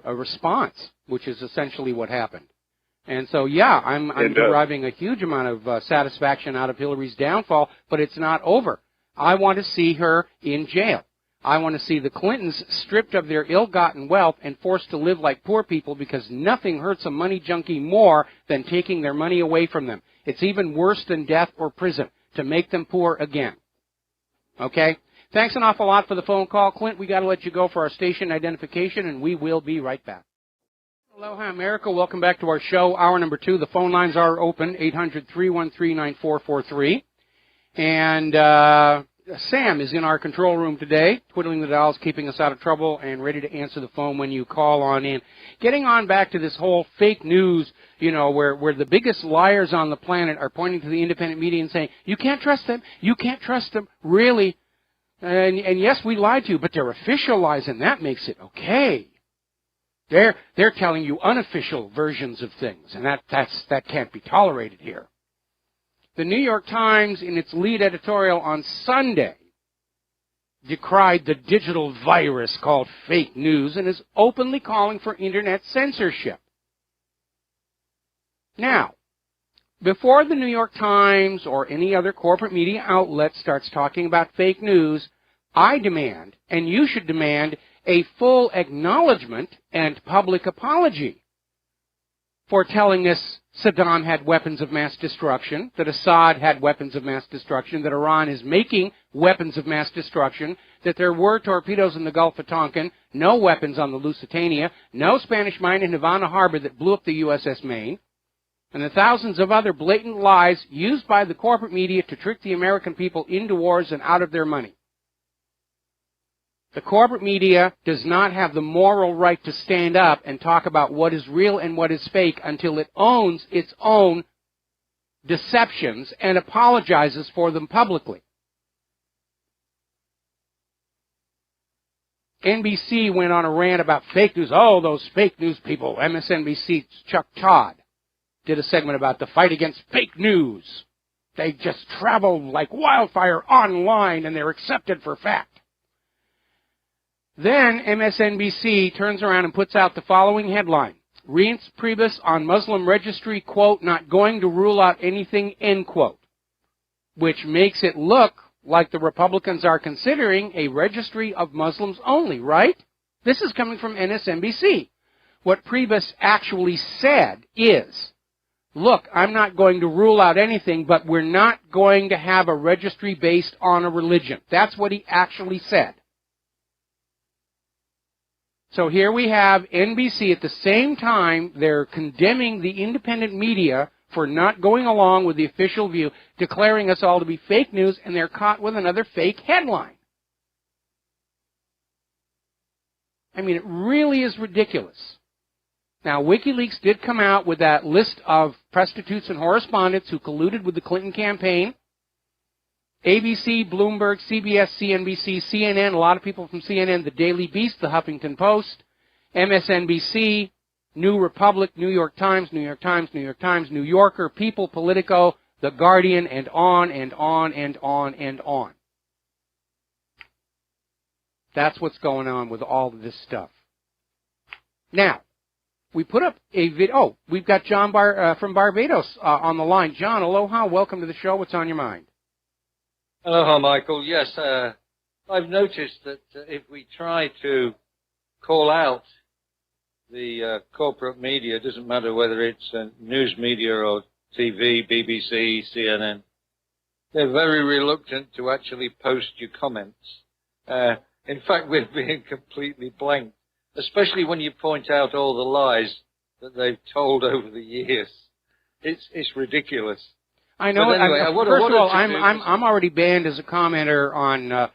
response, which is essentially what happened. And so, I'm deriving a huge amount of satisfaction out of Hillary's downfall, but it's not over. I want to see her in jail. I want to see the Clintons stripped of their ill-gotten wealth and forced to live like poor people, because nothing hurts a money junkie more than taking their money away from them. It's even worse than death or prison, to make them poor again. Okay? Thanks an awful lot for the phone call, Clint. We got to let you go for our station identification, and we will be right back. Aloha, America. Welcome back to our show, hour number 2. The phone lines are open, 800-313-9443. And Sam is in our control room today, twiddling the dials, keeping us out of trouble, and ready to answer the phone when you call on in. Getting on back to this whole fake news, where the biggest liars on the planet are pointing to the independent media and saying, you can't trust them, you can't trust them, really. And yes, we lied to you, but they're official lies, and that makes it okay. They're telling you unofficial versions of things, and that can't be tolerated here. The New York Times, in its lead editorial on Sunday, decried the digital virus called fake news and is openly calling for internet censorship. Now, before the New York Times or any other corporate media outlet starts talking about fake news, I demand, and you should demand, a full acknowledgement and public apology for telling us Saddam had weapons of mass destruction, that Assad had weapons of mass destruction, that Iran is making weapons of mass destruction, that there were torpedoes in the Gulf of Tonkin, no weapons on the Lusitania, no Spanish mine in Havana Harbor that blew up the USS Maine, and the thousands of other blatant lies used by the corporate media to trick the American people into wars and out of their money. The corporate media does not have the moral right to stand up and talk about what is real and what is fake until it owns its own deceptions and apologizes for them publicly. NBC went on a rant about fake news. Oh, those fake news people. MSNBC's Chuck Todd did a segment about the fight against fake news. They just travel like wildfire online and they're accepted for fact. Then MSNBC turns around and puts out the following headline. Reince Priebus on Muslim registry, quote, not going to rule out anything, end quote. Which makes it look like the Republicans are considering a registry of Muslims only, right? This is coming from MSNBC. What Priebus actually said is, look, I'm not going to rule out anything, but we're not going to have a registry based on a religion. That's what he actually said. So here we have NBC at the same time, they're condemning the independent media for not going along with the official view, declaring us all to be fake news, and they're caught with another fake headline. I mean, it really is ridiculous. Now, WikiLeaks did come out with that list of prostitutes and correspondents who colluded with the Clinton campaign. ABC, Bloomberg, CBS, CNBC, CNN, a lot of people from CNN, The Daily Beast, The Huffington Post, MSNBC, New Republic, New York Times, New York Times, New York Times, New Yorker, People, Politico, The Guardian, and on and on and on and on. That's what's going on with all of this stuff. Now, we put up a video. Oh, we've got John from Barbados on the line. John, aloha. Welcome to the show. What's on your mind? Aloha, Michael. Yes, I've noticed that if we try to call out the corporate media, it doesn't matter whether it's news media or TV, BBC, CNN, they're very reluctant to actually post your comments. In fact, we're being completely blanked. especially when you point out all the lies that they've told over the years. It's ridiculous. I know. But anyway, First of all, I'm already banned as a commenter on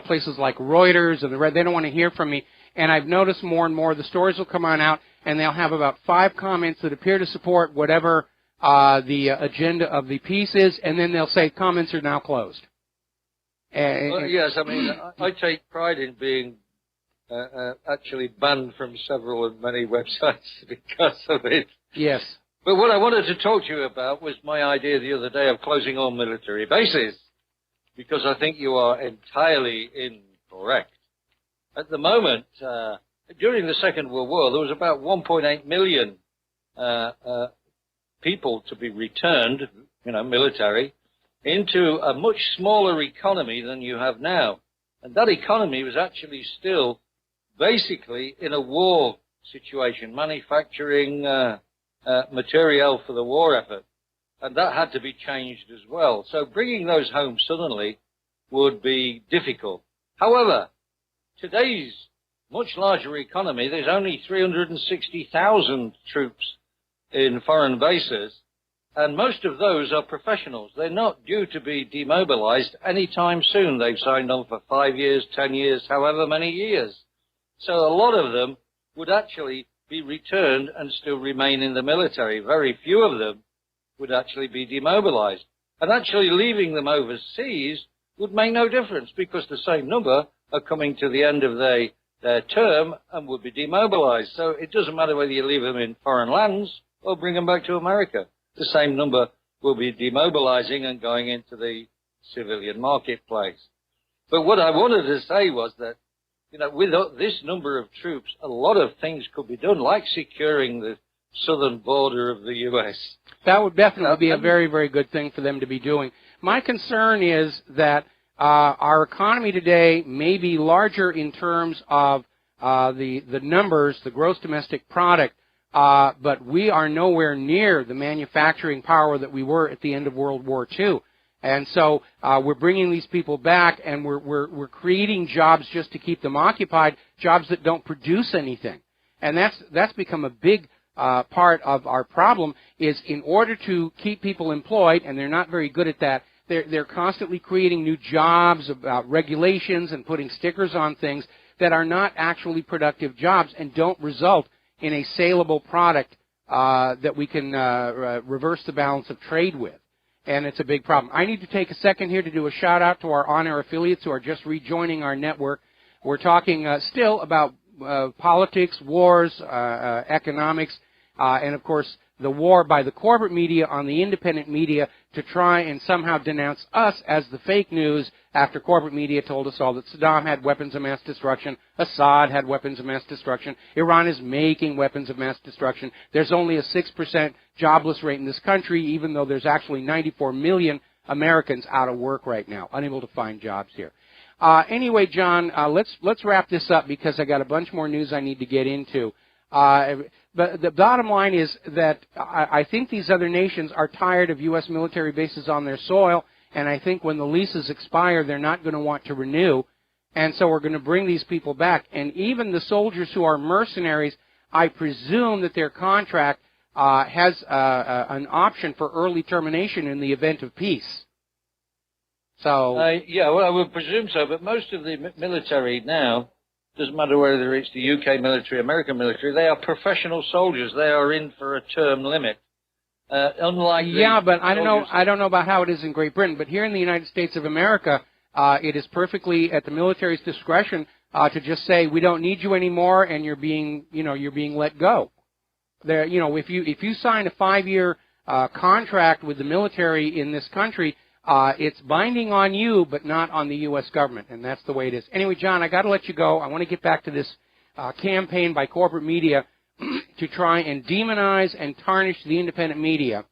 places like Reuters and the Red. They don't want to hear from me. And I've noticed more and more the stories will come on out, and they'll have about 5 comments that appear to support whatever the agenda of the piece is, and then they'll say comments are now closed. Well, yes, I mean, I take pride in being actually banned from several and many websites because of it. Yes. But what I wanted to talk to you about was my idea the other day of closing all military bases, because I think you are entirely incorrect. At the moment, during the Second World War, there was about 1.8 million people to be returned, military, into a much smaller economy than you have now. And that economy was actually still basically in a war situation, manufacturing material for the war effort. And that had to be changed as well. So bringing those home suddenly would be difficult. However, today's much larger economy, there's only 360,000 troops in foreign bases, and most of those are professionals. They're not due to be demobilized anytime soon. They've signed on for 5 years, 10 years, however many years. So a lot of them would actually be returned and still remain in the military. Very few of them would actually be demobilized. And actually leaving them overseas would make no difference, because the same number are coming to the end of their term and would be demobilized. So it doesn't matter whether you leave them in foreign lands or bring them back to America. The same number will be demobilizing and going into the civilian marketplace. But what I wanted to say was that, with this number of troops, a lot of things could be done, like securing the southern border of the U.S. That would definitely be a very, very good thing for them to be doing. My concern is that our economy today may be larger in terms of the numbers, the gross domestic product, but we are nowhere near the manufacturing power that we were at the end of World War II. And so we're bringing these people back, and we're creating jobs just to keep them occupied, jobs that don't produce anything. And that's become a big part of our problem, is in order to keep people employed, and they're not very good at that, they're constantly creating new jobs, about regulations, and putting stickers on things that are not actually productive jobs and don't result in a saleable product that we can reverse the balance of trade with. And it's a big problem. I need to take a second here to do a shout-out to our on-air affiliates who are just rejoining our network. We're talking still about politics, wars, economics, and, of course, the war by the corporate media on the independent media to try and somehow denounce us as the fake news after corporate media told us all that Saddam had weapons of mass destruction, Assad had weapons of mass destruction, Iran is making weapons of mass destruction. There's only a 6% jobless rate in this country, even though there's actually 94 million Americans out of work right now, unable to find jobs here. Anyway, John, let's wrap this up because I got a bunch more news I need to get into. But the bottom line is that I think these other nations are tired of U.S. military bases on their soil, and I think when the leases expire, they're not going to want to renew, and so we're going to bring these people back. And even the soldiers who are mercenaries, I presume that their contract has an option for early termination in the event of peace. So yeah, well, I would presume so, but most of the military now, doesn't matter whether it's the UK military, American military, they are professional soldiers. They are in for a term limit. Unlike but I don't know about how it is in Great Britain, but here in the United States of America, it is perfectly at the military's discretion to just say we don't need you anymore, and you're being let go. There, if you sign a 5-year contract with the military in this country, it's binding on you, but not on the U.S. government, and that's the way it is. Anyway, John, I got to let you go. I want to get back to this campaign by corporate media to try and demonize and tarnish the independent media.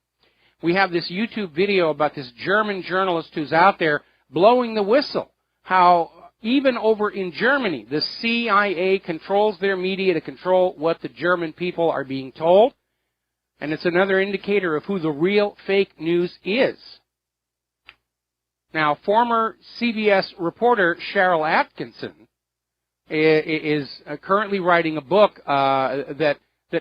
We have this YouTube video about this German journalist who's out there blowing the whistle, how even over in Germany, the CIA controls their media to control what the German people are being told, and it's another indicator of who the real fake news is. Now, former CBS reporter Cheryl Atkinson is currently writing a book that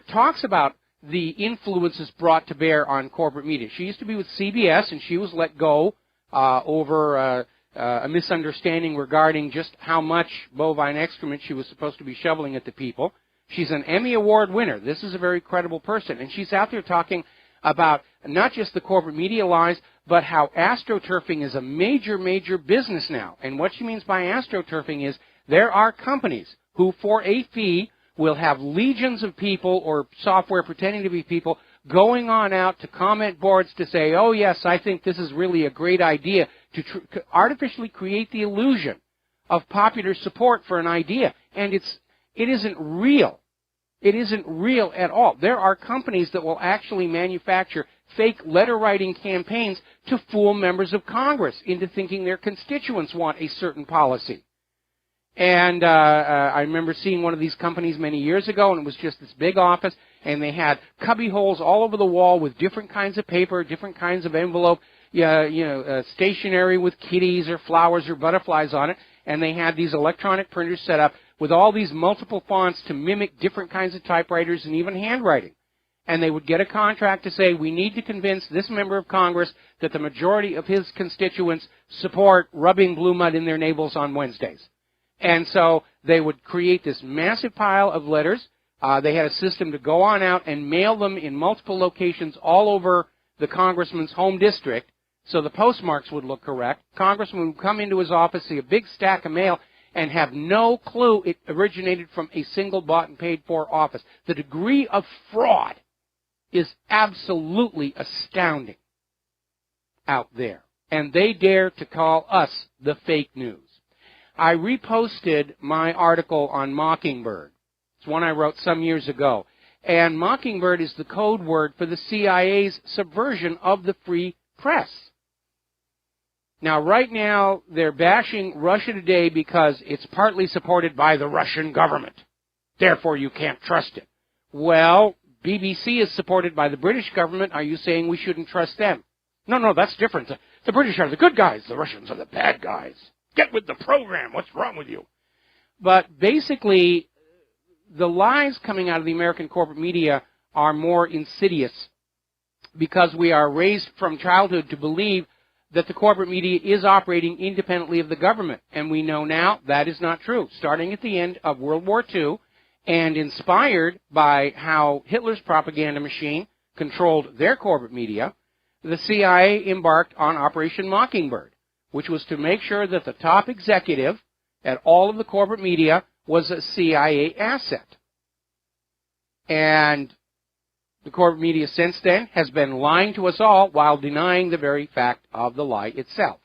talks about the influences brought to bear on corporate media. She used to be with CBS, and she was let go over a misunderstanding regarding just how much bovine excrement she was supposed to be shoveling at the people. She's an Emmy Award winner. This is a very credible person, and she's out there talking about not just the corporate media lies, but how astroturfing is a major, major business now. And what she means by astroturfing is there are companies who, for a fee, will have legions of people or software pretending to be people going on out to comment boards to say, oh, yes, I think this is really a great idea, to artificially create the illusion of popular support for an idea. And it isn't real. It isn't real at all. There are companies that will actually manufacture fake letter-writing campaigns to fool members of Congress into thinking their constituents want a certain policy. And I remember seeing one of these companies many years ago, and it was just this big office, and they had cubby holes all over the wall with different kinds of paper, different kinds of envelope, stationery with kitties or flowers or butterflies on it, and they had these electronic printers set up with all these multiple fonts to mimic different kinds of typewriters and even handwriting. And they would get a contract to say, we need to convince this member of Congress that the majority of his constituents support rubbing blue mud in their navels on Wednesdays. And so they would create this massive pile of letters. They had a system to go on out and mail them in multiple locations all over the congressman's home district, so the postmarks would look correct. Congressman would come into his office, see a big stack of mail, and have no clue it originated from a single bought and paid for office. The degree of fraud is absolutely astounding out there. And they dare to call us the fake news. I reposted my article on Mockingbird. It's one I wrote some years ago. And Mockingbird is the code word for the CIA's subversion of the free press. Now, right now, they're bashing Russia Today because it's partly supported by the Russian government. Therefore, you can't trust it. Well, BBC is supported by the British government. Are you saying we shouldn't trust them? No, that's different. The British are the good guys. The Russians are the bad guys. Get with the program. What's wrong with you? But basically, the lies coming out of the American corporate media are more insidious because we are raised from childhood to believe that the corporate media is operating independently of the government. And we know now that is not true. Starting at the end of World War II and inspired by how Hitler's propaganda machine controlled their corporate media, the CIA embarked on Operation Mockingbird, which was to make sure that the top executive at all of the corporate media was a CIA asset. And the corporate media since then has been lying to us all while denying the very fact of the lie itself.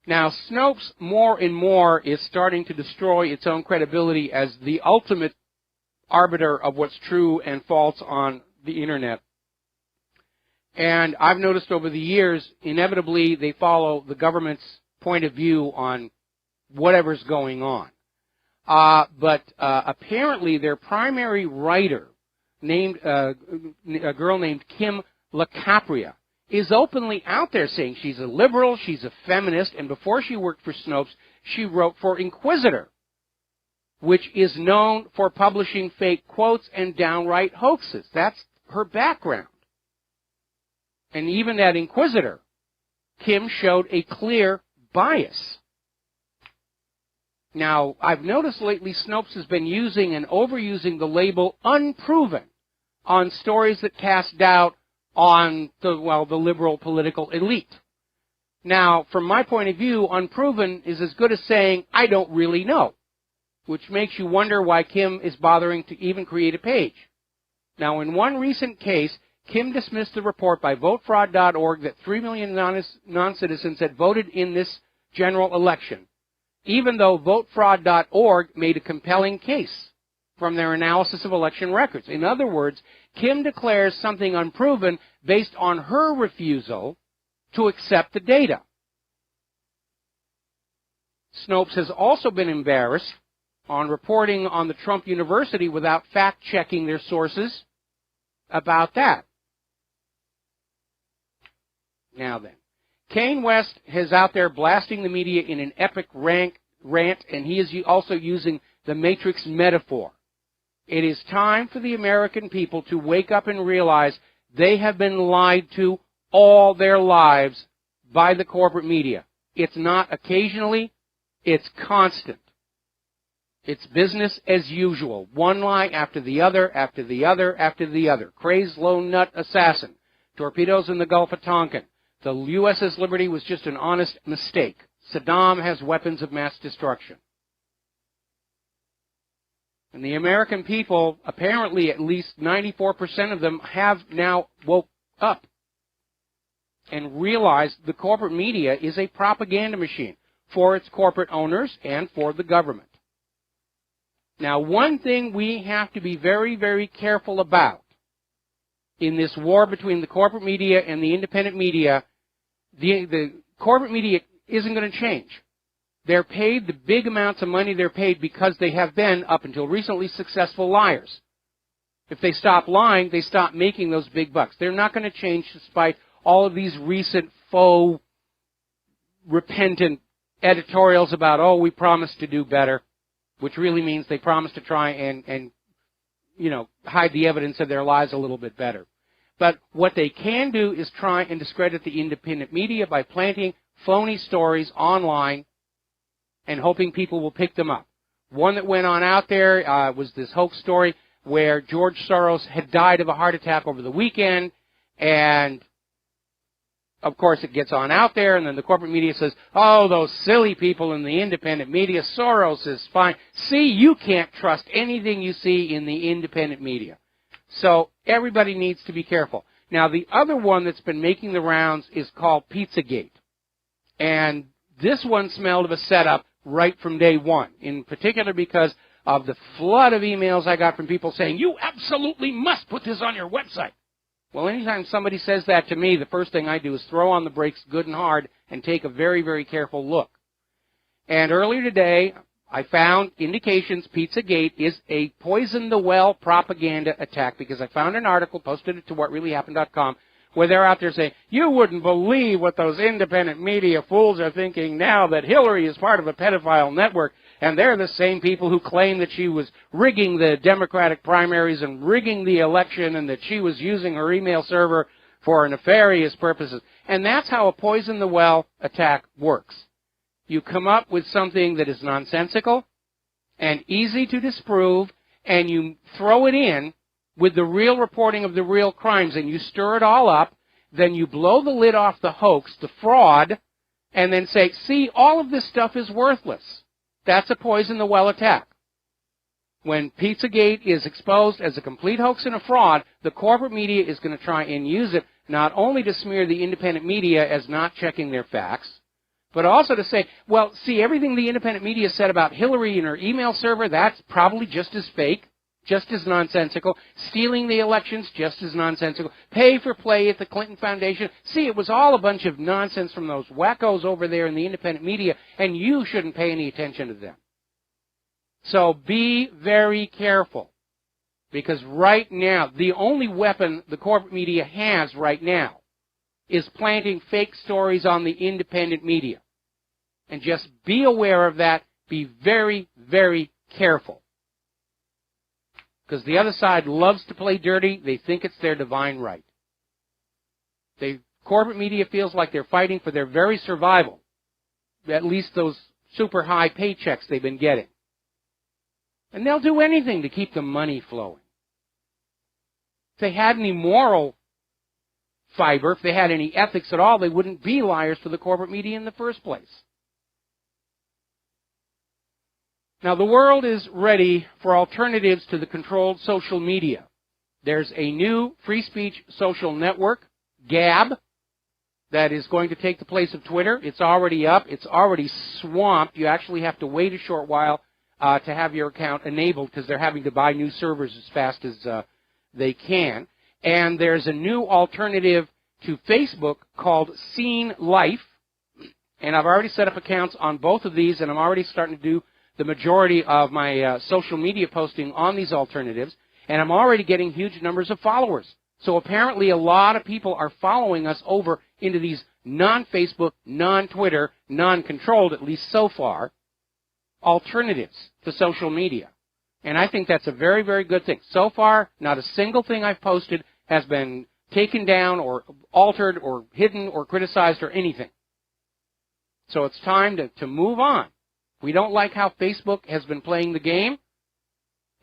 Now, Snopes more and more is starting to destroy its own credibility as the ultimate arbiter of what's true and false on the Internet. And I've noticed over the years, inevitably, they follow the government's point of view on whatever's going on. But apparently, their primary writer, a girl named Kim LaCapria, is openly out there saying she's a liberal, she's a feminist, and before she worked for Snopes, she wrote for Inquisitor, which is known for publishing fake quotes and downright hoaxes. That's her background. And even at Inquisitor, Kim showed a clear bias. Now, I've noticed lately Snopes has been using and overusing the label unproven on stories that cast doubt on the liberal political elite. Now, from my point of view, unproven is as good as saying, I don't really know, which makes you wonder why Kim is bothering to even create a page. Now, in one recent case, Kim dismissed the report by votefraud.org that 3 million non-citizens had voted in this general election, even though votefraud.org made a compelling case from their analysis of election records. In other words, Kim declares something unproven based on her refusal to accept the data. Snopes has also been embarrassed on reporting on the Trump University without fact-checking their sources about that. Now then, Kanye West is out there blasting the media in an epic rant rant, and he is also using the Matrix metaphor. It is time for the American people to wake up and realize they have been lied to all their lives by the corporate media. It's not occasionally, it's constant. It's business as usual. One lie after the other, after the other, after the other. Crazed lone nut assassin. Torpedoes in the Gulf of Tonkin. The USS Liberty was just an honest mistake. Saddam has weapons of mass destruction. And the American people, apparently at least 94% of them, have now woke up and realized the corporate media is a propaganda machine for its corporate owners and for the government. Now, one thing we have to be very, very careful about in this war between the corporate media and the independent media, the corporate media isn't going to change. They're paid the big amounts of money they're paid because they have been, up until recently, successful liars. If they stop lying, they stop making those big bucks. They're not going to change despite all of these recent faux repentant editorials about, oh, we promised to do better, which really means they promised to try and hide the evidence of their lies a little bit better. But what they can do is try and discredit the independent media by planting phony stories online and hoping people will pick them up. One that went on out there was this hoax story where George Soros had died of a heart attack over the weekend, and of course it gets on out there, and then the corporate media says, oh, those silly people in the independent media, Soros is fine. See, you can't trust anything you see in the independent media. So everybody needs to be careful. Now, the other one that's been making the rounds is called Pizzagate. And this one smelled of a setup right from day one, in particular because of the flood of emails I got from people saying, you absolutely must put this on your website. Well, anytime somebody says that to me, the first thing I do is throw on the brakes good and hard and take a very, very careful look. And earlier today, I found indications Pizzagate is a poison the well propaganda attack, because I found an article, posted it to whatreallyhappened.com, where they're out there saying, you wouldn't believe what those independent media fools are thinking now that Hillary is part of a pedophile network, and they're the same people who claim that she was rigging the Democratic primaries and rigging the election and that she was using her email server for nefarious purposes. And that's how a poison the well attack works. You come up with something that is nonsensical and easy to disprove, and you throw it in with the real reporting of the real crimes, and you stir it all up, then you blow the lid off the hoax, the fraud, and then say, see, all of this stuff is worthless. That's a poison the well attack. When Pizzagate is exposed as a complete hoax and a fraud, the corporate media is going to try and use it not only to smear the independent media as not checking their facts, but also to say, well, see, everything the independent media said about Hillary and her email server, that's probably just as fake, just as nonsensical. Stealing the elections, just as nonsensical. Pay for play at the Clinton Foundation. See, it was all a bunch of nonsense from those wackos over there in the independent media, and you shouldn't pay any attention to them. So be very careful, because right now, the only weapon the corporate media has right now is planting fake stories on the independent media. And just be aware of that. Be very, very careful. Because the other side loves to play dirty. They think it's their divine right. The corporate media feels like they're fighting for their very survival, at least those super high paychecks they've been getting. And they'll do anything to keep the money flowing. If they had any moral fiber, if they had any ethics at all, they wouldn't be liars for the corporate media in the first place. Now, the world is ready for alternatives to the controlled social media. There's a new free speech social network, Gab, that is going to take the place of Twitter. It's already up. It's already swamped. You actually have to wait a short while to have your account enabled, because they're having to buy new servers as fast as they can. And there's a new alternative to Facebook called Scene Life. And I've already set up accounts on both of these, and I'm already starting to do the majority of my social media posting on these alternatives, and I'm already getting huge numbers of followers. So apparently a lot of people are following us over into these non-Facebook, non-Twitter, non-controlled, at least so far, alternatives to social media. And I think that's a very, very good thing. So far, not a single thing I've posted has been taken down or altered or hidden or criticized or anything. So it's time to move on. We don't like how Facebook has been playing the game.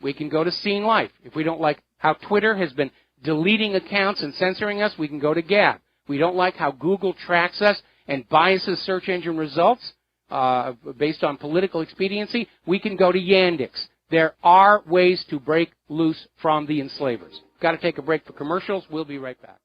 We can go to Scene Life. If we don't like how Twitter has been deleting accounts and censoring us, we can go to Gab. We don't like how Google tracks us and biases search engine results based on political expediency, we can go to Yandex. There are ways to break loose from the enslavers. Got to take a break for commercials. We'll be right back.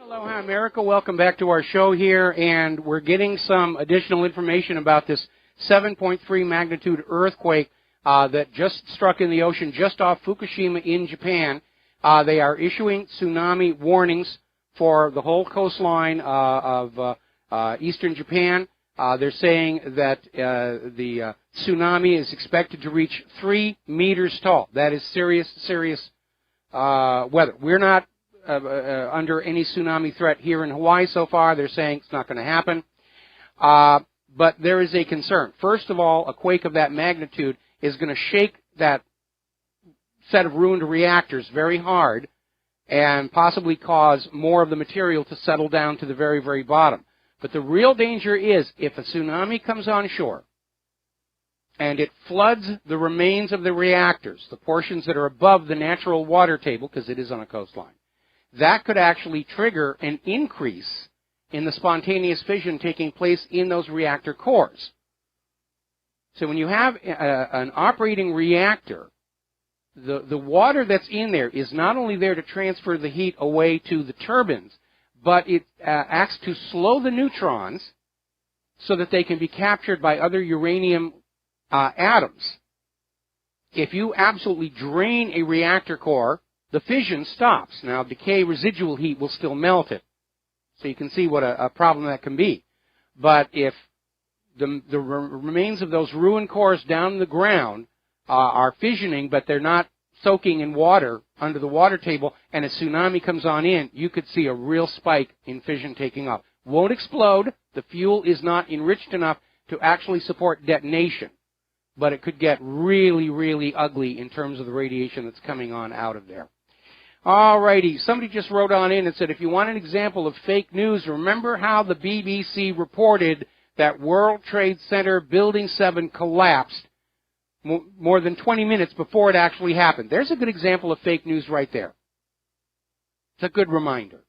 Aloha, America. Welcome back to our show here, and we're getting some additional information about this 7.3 magnitude earthquake that just struck in the ocean just off Fukushima in Japan. They are issuing tsunami warnings for the whole coastline of eastern Japan. They're saying that the tsunami is expected to reach 3 meters tall. That is serious, serious weather. We're not under any tsunami threat here in Hawaii so far. They're saying it's not going to happen. But there is a concern. First of all, a quake of that magnitude is going to shake that set of ruined reactors very hard and possibly cause more of the material to settle down to the very, very bottom. But the real danger is if a tsunami comes on shore and it floods the remains of the reactors, the portions that are above the natural water table, because it is on a coastline, that could actually trigger an increase in the spontaneous fission taking place in those reactor cores. So when you have an operating reactor, the water that's in there is not only there to transfer the heat away to the turbines, but it acts to slow the neutrons so that they can be captured by other uranium atoms. If you absolutely drain a reactor core, the fission stops. Now, decay residual heat will still melt it. So you can see what a problem that can be. But if the remains of those ruined cores down in the ground are fissioning, but they're not soaking in water under the water table, and a tsunami comes on in, you could see a real spike in fission taking off. Won't explode. The fuel is not enriched enough to actually support detonation. But it could get really, really ugly in terms of the radiation that's coming on out of there. All righty. Somebody just wrote on in and said, if you want an example of fake news, remember how the BBC reported that World Trade Center Building 7 collapsed more than 20 minutes before it actually happened. There's a good example of fake news right there. It's a good reminder.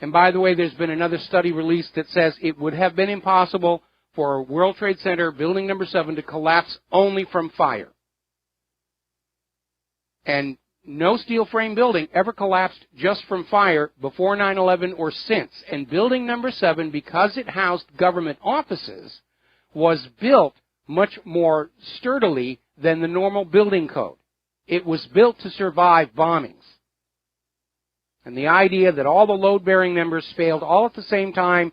And by the way, there's been another study released that says it would have been impossible for World Trade Center Building number 7 to collapse only from fire. And no steel frame building ever collapsed just from fire before 9/11 or since. And Building number 7, because it housed government offices, was built much more sturdily than the normal building code. It was built to survive bombings. And the idea that all the load-bearing members failed all at the same time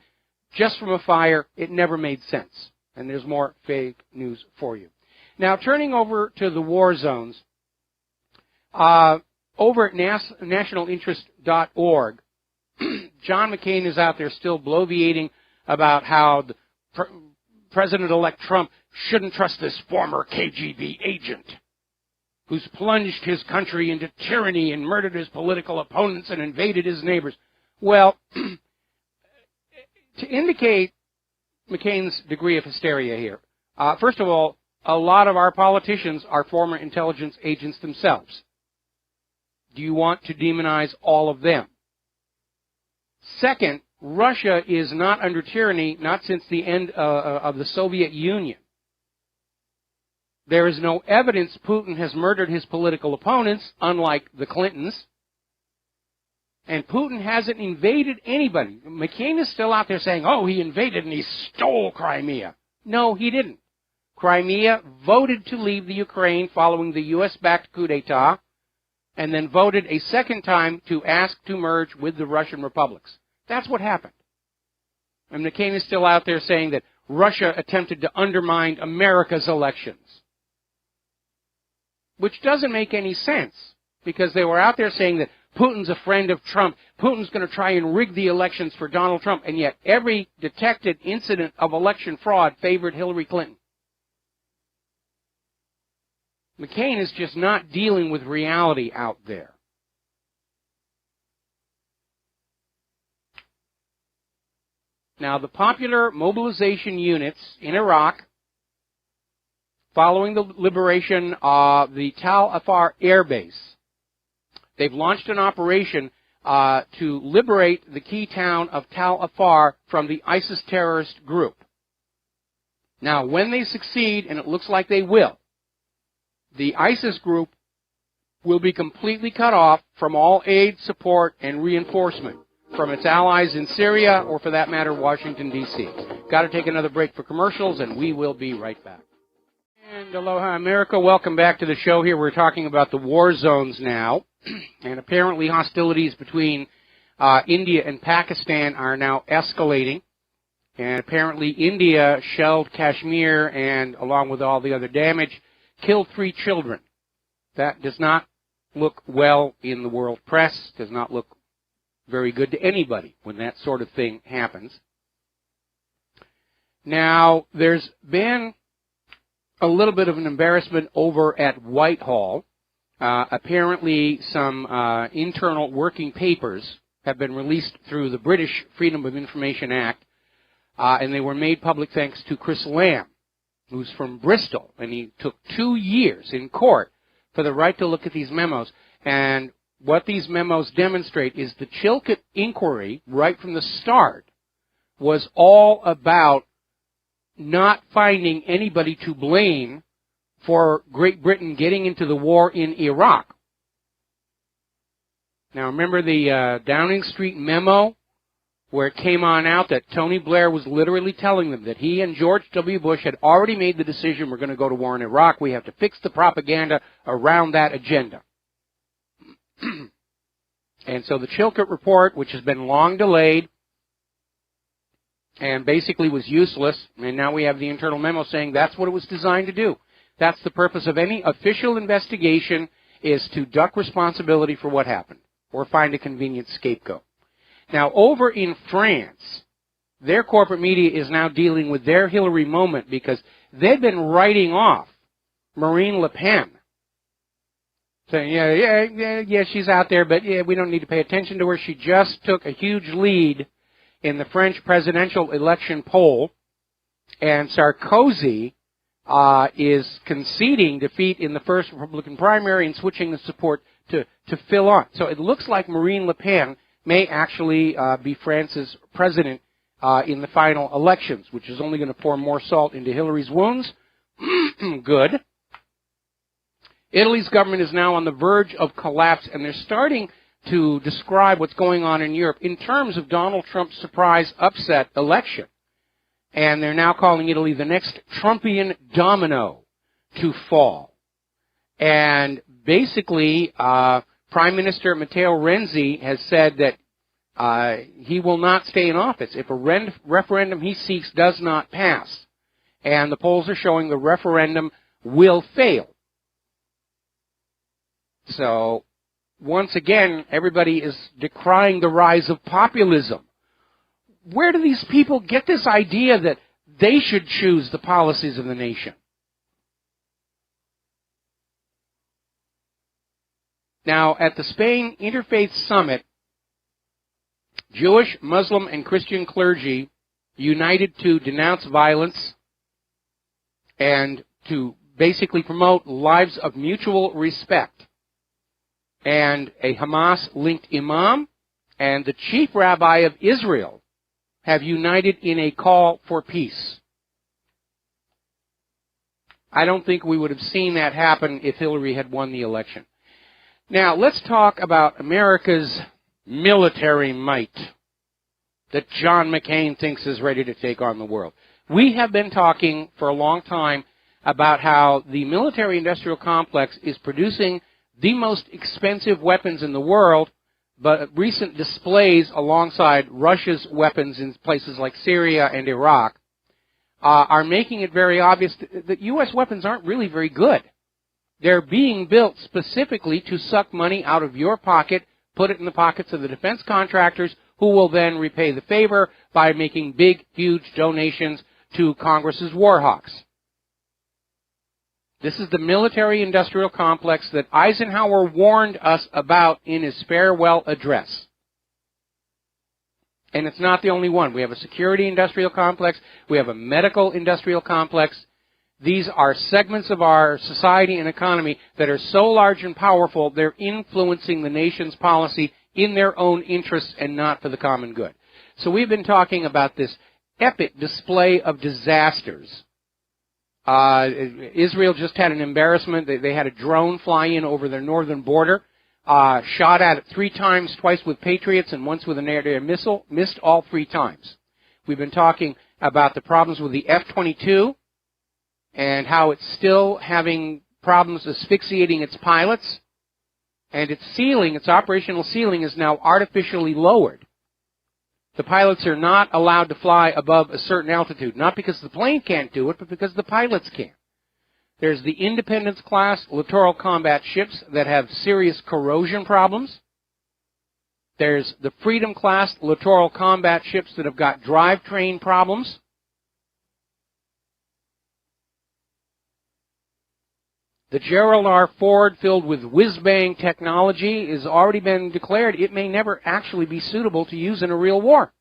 just from a fire, it never made sense. And there's more fake news for you. Now, turning over to the war zones, over at nationalinterest.org, John McCain is out there still bloviating about how President-elect Trump shouldn't trust this former KGB agent who's plunged his country into tyranny and murdered his political opponents and invaded his neighbors. Well, to indicate McCain's degree of hysteria here, first of all, a lot of our politicians are former intelligence agents themselves. Do you want to demonize all of them? Second, Russia is not under tyranny, not since the end of the Soviet Union. There is no evidence Putin has murdered his political opponents, unlike the Clintons. And Putin hasn't invaded anybody. McCain is still out there saying, oh, he invaded and he stole Crimea. No, he didn't. Crimea voted to leave the Ukraine following the U.S.-backed coup d'etat, and then voted a second time to ask to merge with the Russian republics. That's what happened. And McCain is still out there saying that Russia attempted to undermine America's elections, which doesn't make any sense, because they were out there saying that Putin's a friend of Trump. Putin's going to try and rig the elections for Donald Trump, and yet every detected incident of election fraud favored Hillary Clinton. McCain is just not dealing with reality out there. Now, the popular mobilization units in Iraq, following the liberation of the Tal Afar Air Base, they've launched an operation to liberate the key town of Tal Afar from the ISIS terrorist group. Now, when they succeed, and it looks like they will, the ISIS group will be completely cut off from all aid, support, and reinforcement from its allies in Syria, or for that matter, Washington, D.C. Got to take another break for commercials, and we will be right back. And aloha, America. Welcome back to the show here. We're talking about the war zones now, and apparently hostilities between India and Pakistan are now escalating. And apparently India shelled Kashmir and, along with all the other damage, killed 3 children. That does not look well in the world press, does not look very good to anybody when that sort of thing happens. Now, there's been a little bit of an embarrassment over at Whitehall. Apparently, some internal working papers have been released through the British Freedom of Information Act, and they were made public thanks to Chris Lamb, who's from Bristol, and he took 2 years in court for the right to look at these memos. And what these memos demonstrate is the Chilcot inquiry, right from the start, was all about not finding anybody to blame for Great Britain getting into the war in Iraq. Now, remember the Downing Street memo, where it came on out that Tony Blair was literally telling them that he and George W. Bush had already made the decision, we're going to go to war in Iraq. We have to fix the propaganda around that agenda. And so the Chilcot report, which has been long delayed and basically was useless, and now we have the internal memo saying that's what it was designed to do. That's the purpose of any official investigation, is to duck responsibility for what happened or find a convenient scapegoat. Now, over in France, their corporate media is now dealing with their Hillary moment because they've been writing off Marine Le Pen, saying, yeah, she's out there, but yeah, we don't need to pay attention to her. She just took a huge lead in the French presidential election poll, and Sarkozy is conceding defeat in the first Republican primary and switching the support to fill on. So it looks like Marine Le Pen may actually be France's president in the final elections, which is only going to pour more salt into Hillary's wounds. Good. Italy's government is now on the verge of collapse, and they're starting to describe what's going on in Europe in terms of Donald Trump's surprise upset election. And they're now calling Italy the next Trumpian domino to fall. And basically, Prime Minister Matteo Renzi has said that he will not stay in office if a referendum he seeks does not pass. And the polls are showing the referendum will fail. So, once again, everybody is decrying the rise of populism. Where do these people get this idea that they should choose the policies of the nation? Now, at the Spain Interfaith Summit, Jewish, Muslim, and Christian clergy united to denounce violence and to basically promote lives of mutual respect. And a Hamas-linked imam and the chief rabbi of Israel have united in a call for peace. I don't think we would have seen that happen if Hillary had won the election. Now, let's talk about America's military might that John McCain thinks is ready to take on the world. We have been talking for a long time about how the military-industrial complex is producing the most expensive weapons in the world, but recent displays alongside Russia's weapons in places like Syria and Iraq are making it very obvious that U.S. weapons aren't really very good. They're being built specifically to suck money out of your pocket, put it in the pockets of the defense contractors, who will then repay the favor by making big, huge donations to Congress's war hawks. This is the military-industrial complex that Eisenhower warned us about in his farewell address. And it's not the only one. We have a security-industrial complex. We have a medical-industrial complex. These are segments of our society and economy that are so large and powerful, they're influencing the nation's policy in their own interests and not for the common good. So we've been talking about this epic display of disasters. Israel just had an embarrassment. They had a drone fly in over their northern border, shot at it 3 times, twice with Patriots and once with an air-to-air missile, missed all 3 times. We've been talking about the problems with the F-22 and how it's still having problems asphyxiating its pilots, and its ceiling, its operational ceiling, is now artificially lowered. The pilots are not allowed to fly above a certain altitude, not because the plane can't do it, but because the pilots can't. There's the Independence-class littoral combat ships that have serious corrosion problems. There's the Freedom-class littoral combat ships that have got drivetrain problems. The Gerald R. Ford, filled with whiz-bang technology, has already been declared it may never actually be suitable to use in a real war.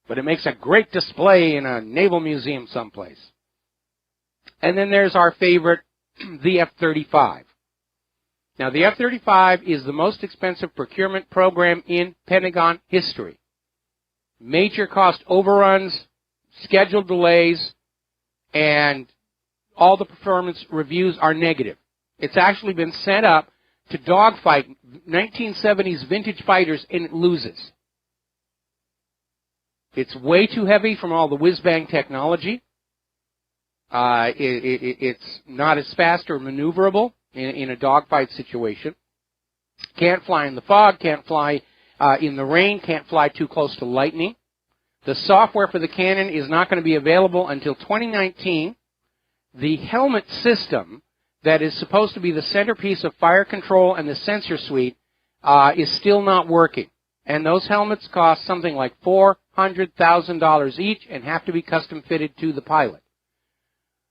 But it makes a great display in a naval museum someplace. And then there's our favorite, the F-35. Now, the F-35 is the most expensive procurement program in Pentagon history. Major cost overruns, schedule delays, and all the performance reviews are negative. It's actually been set up to dogfight 1970s vintage fighters, and it loses. It's way too heavy from all the whiz-bang technology. It's not as fast or maneuverable in a dogfight situation. Can't fly in the fog, can't fly in the rain, can't fly too close to lightning. The software for the cannon is not going to be available until 2019. The helmet system that is supposed to be the centerpiece of fire control and the sensor suite is still not working. And those helmets cost something like $400,000 each and have to be custom fitted to the pilot.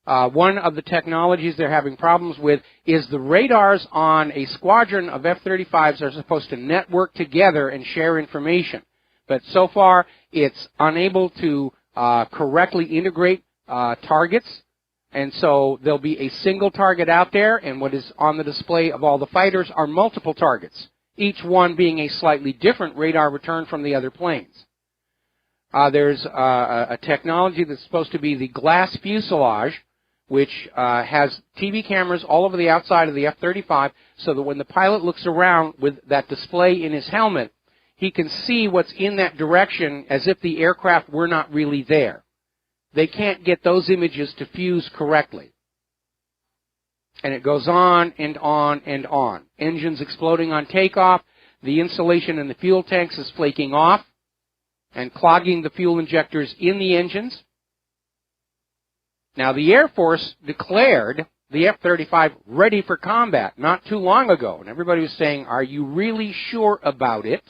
One of the technologies they're having problems with is the radars on a squadron of F-35s are supposed to network together and share information. But so far, it's unable to correctly integrate targets. And so there'll be a single target out there, and what is on the display of all the fighters are multiple targets, each one being a slightly different radar return from the other planes. There's a technology that's supposed to be the glass fuselage, which has TV cameras all over the outside of the F-35, so that when the pilot looks around with that display in his helmet, he can see what's in that direction as if the aircraft were not really there. They can't get those images to fuse correctly. And it goes on and on and on. Engines exploding on takeoff. The insulation in the fuel tanks is flaking off and clogging the fuel injectors in the engines. Now, the Air Force declared the F-35 ready for combat not too long ago. And everybody was saying, are you really sure about it?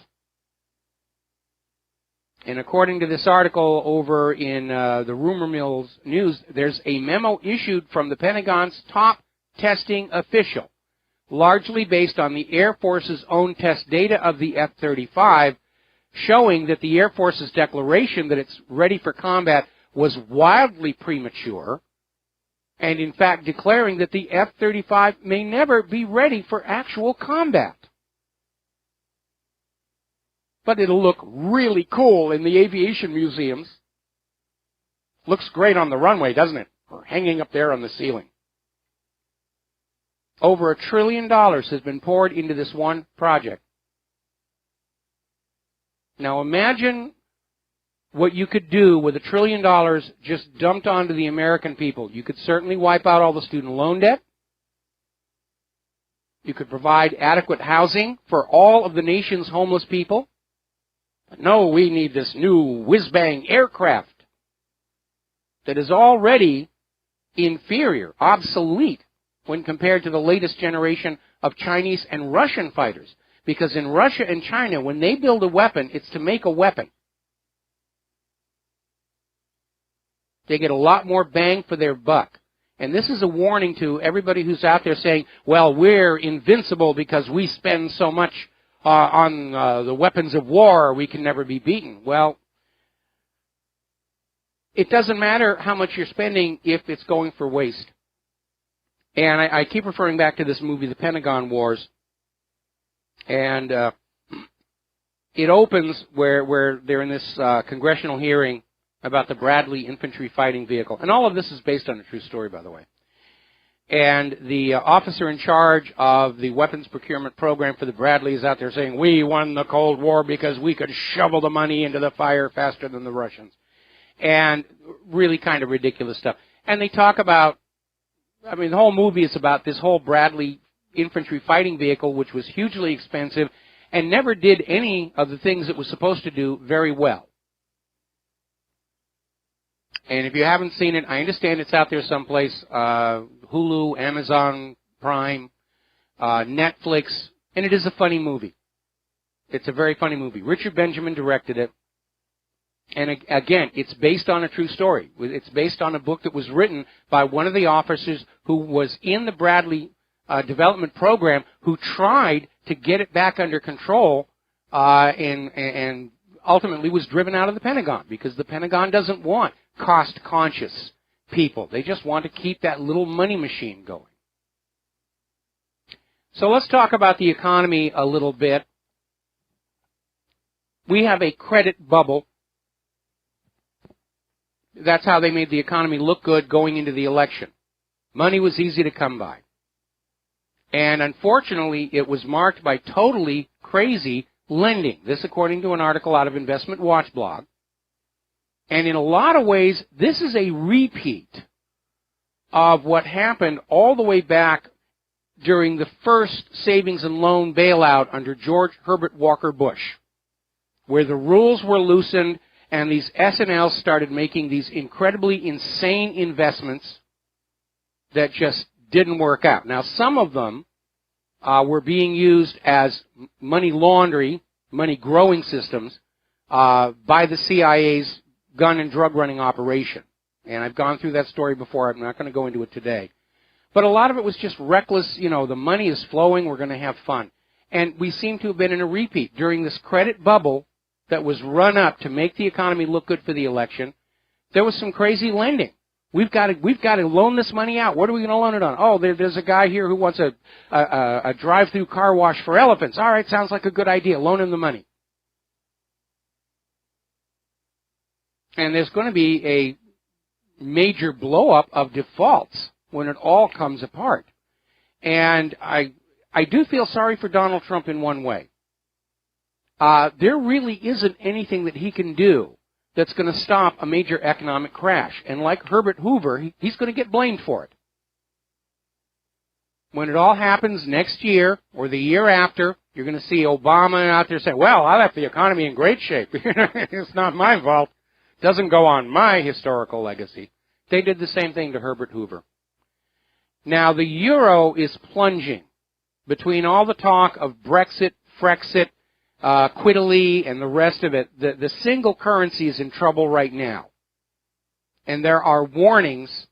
And according to this article over in the Rumor Mills News, there's a memo issued from the Pentagon's top testing official, largely based on the Air Force's own test data of the F-35, showing that the Air Force's declaration that it's ready for combat was wildly premature, and in fact declaring that the F-35 may never be ready for actual combat. But it'll look really cool in the aviation museums. Looks great on the runway, doesn't it? Or hanging up there on the ceiling. Over $1 trillion has been poured into this one project. Now imagine what you could do with $1 trillion just dumped onto the American people. You could certainly wipe out all the student loan debt. You could provide adequate housing for all of the nation's homeless people. But no, we need this new whiz-bang aircraft that is already inferior, obsolete, when compared to the latest generation of Chinese and Russian fighters. Because in Russia and China, when they build a weapon, it's to make a weapon. They get a lot more bang for their buck. And this is a warning to everybody who's out there saying, well, we're invincible because we spend so much on the weapons of war, we can never be beaten. Well, it doesn't matter how much you're spending if it's going for waste. And I keep referring back to this movie, The Pentagon Wars. And it opens where they're in this congressional hearing about the Bradley infantry fighting vehicle. And all of this is based on a true story, by the way. And the officer in charge of the weapons procurement program for the Bradley is out there saying, we won the Cold War because we could shovel the money into the fire faster than the Russians. And really kind of ridiculous stuff. And they talk about, I mean, the whole movie is about this whole Bradley infantry fighting vehicle, which was hugely expensive and never did any of the things it was supposed to do very well. And if you haven't seen it, I understand it's out there someplace, Hulu, Amazon Prime, Netflix, and it is a funny movie. It's a very funny movie. Richard Benjamin directed it. And again, it's based on a true story. It's based on a book that was written by one of the officers who was in the Bradley development program who tried to get it back under control and ultimately was driven out of the Pentagon because the Pentagon doesn't want cost-conscious people. They just want to keep that little money machine going. So let's talk about the economy a little bit. We have a credit bubble. That's how they made the economy look good going into the election. Money was easy to come by. And unfortunately, it was marked by totally crazy lending. This according to an article out of Investment Watch blog. And in a lot of ways, this is a repeat of what happened all the way back during the first savings and loan bailout under George Herbert Walker Bush, where the rules were loosened and these S&Ls started making these incredibly insane investments that just didn't work out. Now, some of them were being used as money laundry, money growing systems by the CIA's gun and drug running operation. And I've gone through that story before. I'm not going to go into it today. But a lot of it was just reckless, the money is flowing, we're going to have fun. And we seem to have been in a repeat. During this credit bubble that was run up to make the economy look good for the election, there was some crazy lending. We've got to loan this money out. What are we going to loan it on? Oh, there's a guy here who wants a drive-through car wash for elephants. All right, sounds like a good idea. Loan him the money. And there's going to be a major blow-up of defaults when it all comes apart. And I do feel sorry for Donald Trump in one way. There really isn't anything that he can do that's going to stop a major economic crash. And like Herbert Hoover, he's going to get blamed for it. When it all happens next year or the year after, you're going to see Obama out there saying, well, I left the economy in great shape. It's not my fault. Doesn't go on my historical legacy. They did the same thing to Herbert Hoover. Now, the euro is plunging between all the talk of Brexit, Frexit, Quiddly, and the rest of it. The single currency is in trouble right now. And there are warnings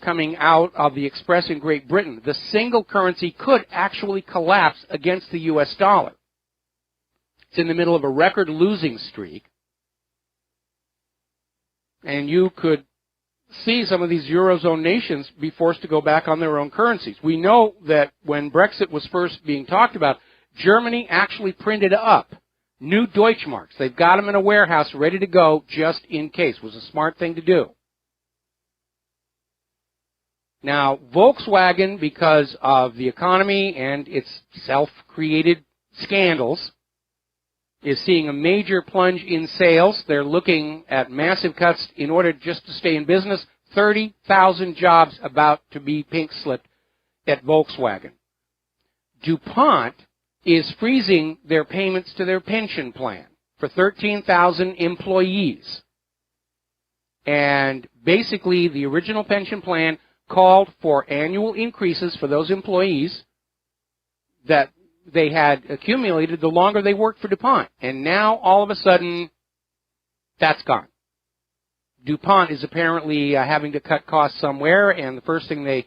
coming out of the Express in Great Britain. The single currency could actually collapse against the U.S. dollar. It's in the middle of a record losing streak. And you could see some of these Eurozone nations be forced to go back on their own currencies. We know that when Brexit was first being talked about, Germany actually printed up new Deutschmarks. They've got them in a warehouse ready to go just in case. It was a smart thing to do. Now, Volkswagen, because of the economy and its self-created scandals, is seeing a major plunge in sales. They're looking at massive cuts in order just to stay in business. 30,000 jobs about to be pink-slipped at Volkswagen. DuPont is freezing their payments to their pension plan for 13,000 employees. And basically, the original pension plan called for annual increases for those employees that they had accumulated the longer they worked for DuPont. And now, all of a sudden, that's gone. DuPont is apparently having to cut costs somewhere, and the first thing they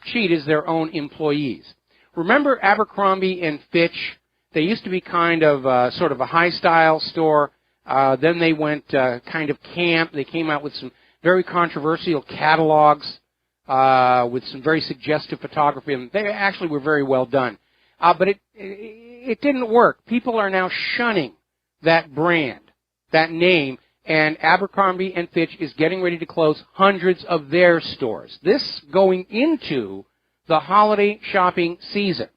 cheat is their own employees. Remember Abercrombie and Fitch? They used to be kind of sort of a high-style store. Then they went kind of camp. They came out with some very controversial catalogs with some very suggestive photography, and they actually were very well done. But it didn't work. People are now shunning that brand, that name, and Abercrombie and Fitch is getting ready to close hundreds of their stores. This going into the holiday shopping season.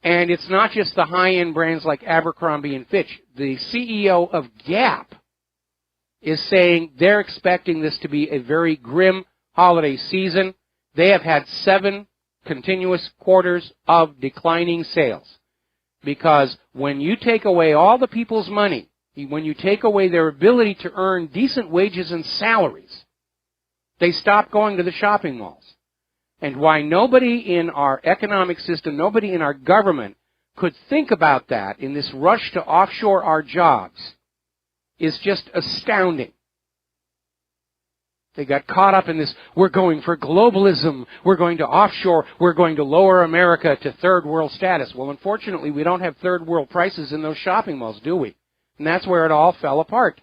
And it's not just the high-end brands like Abercrombie and Fitch. The CEO of Gap is saying they're expecting this to be a very grim holiday season. They have had 7 continuous quarters of declining sales. Because when you take away all the people's money, when you take away their ability to earn decent wages and salaries, they stop going to the shopping malls. And why nobody in our economic system, nobody in our government could think about that in this rush to offshore our jobs is just astounding. They got caught up in this, we're going for globalism, we're going to offshore, we're going to lower America to third world status. Well, unfortunately, we don't have third world prices in those shopping malls, do we? And that's where it all fell apart.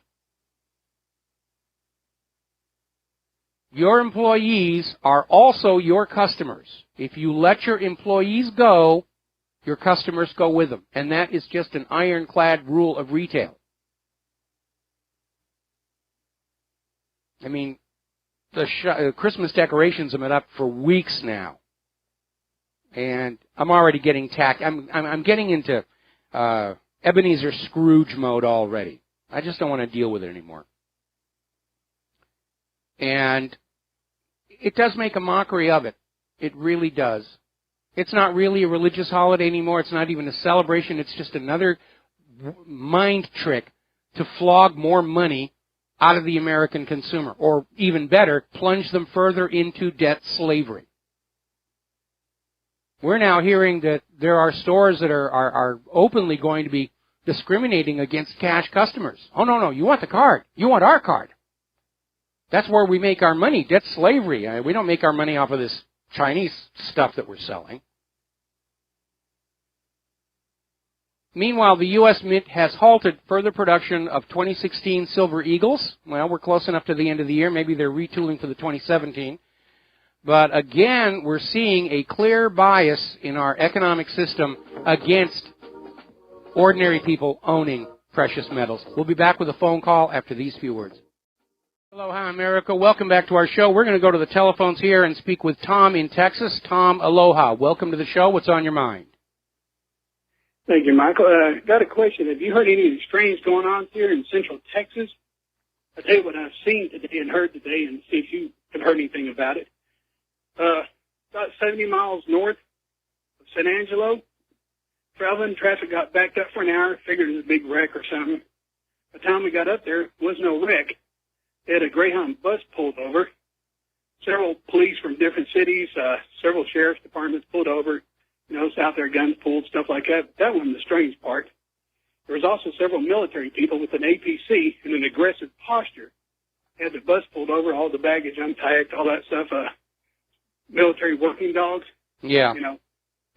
Your employees are also your customers. If you let your employees go, your customers go with them. And that is just an ironclad rule of retail. I mean, the Christmas decorations have been up for weeks now. And I'm already getting I'm getting into Ebenezer Scrooge mode already. I just don't want to deal with it anymore. And it does make a mockery of it. It really does. It's not really a religious holiday anymore. It's not even a celebration. It's just another mind trick to flog more money out of the American consumer. Or even better, plunge them further into debt slavery. We're now hearing that there are stores that are openly going to be discriminating against cash customers. Oh, no, you want the card. You want our card. That's where we make our money, debt slavery. We don't make our money off of this Chinese stuff that we're selling. Meanwhile, the U.S. Mint has halted further production of 2016 Silver Eagles. Well, we're close enough to the end of the year. Maybe they're retooling for the 2017. But again, we're seeing a clear bias in our economic system against ordinary people owning precious metals. We'll be back with a phone call after these few words. Aloha, America. Welcome back to our show. We're going to go to the telephones here and speak with Tom in Texas. Tom, aloha. Welcome to the show. What's on your mind? Thank you, Michael. Got a question. Have you heard any of the strange going on here in central Texas? I'll tell you what I've seen today and heard today and see if you have heard anything about it. About 70 miles north of San Angelo, traveling, traffic got backed up for an hour, figured it was a big wreck or something. By the time we got up there, there was no wreck. They had a Greyhound bus pulled over. Several police from different cities, several sheriff's departments pulled over. You know, out there, guns pulled, stuff like that. That wasn't the strange part. There was also several military people with an APC in an aggressive posture. They had the bus pulled over, all the baggage unpacked, all that stuff. Military working dogs. Yeah. You know,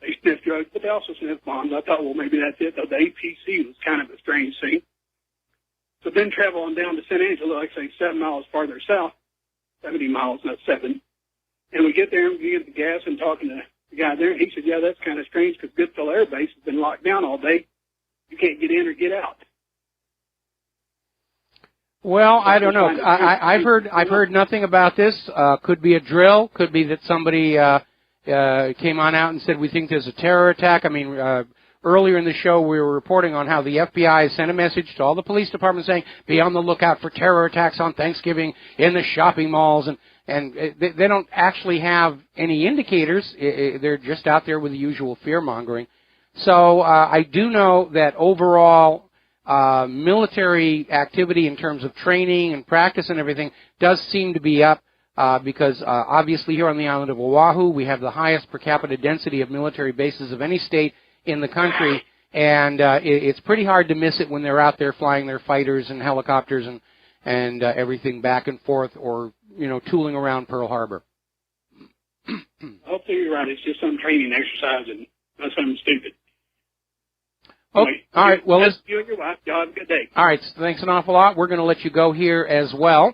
they sniffed drugs, but they also sniffed bombs. I thought, well, maybe that's it. Though the APC was kind of a strange scene. So then travel on down to San Angelo, like I say, 7 miles farther south, 70 miles, not 7. And we get there and we get the gas and talking to the guy there. And he said, yeah, that's kind of strange because Goodfellow Air Base has been locked down all day. You can't get in or get out. Well, I don't know. I've heard nothing about this. Could be a drill. Could be that somebody came on out and said we think there's a terror attack. I mean, earlier in the show we were reporting on how the FBI sent a message to all the police departments saying be on the lookout for terror attacks on Thanksgiving in the shopping malls, and they don't actually have any indicators. They're just out there with the usual fear mongering. So I do know that overall military activity in terms of training and practice and everything does seem to be up because obviously here on the island of Oahu we have the highest per capita density of military bases of any state in the country, and it's pretty hard to miss it when they're out there flying their fighters and helicopters and everything back and forth, or tooling around Pearl Harbor. Hopefully you're right. It's just some training exercise and not something stupid. Oh, Anyway, all right. Well, you and your wife. Y'all have a good day. All right. Thanks an awful lot. We're going to let you go here as well.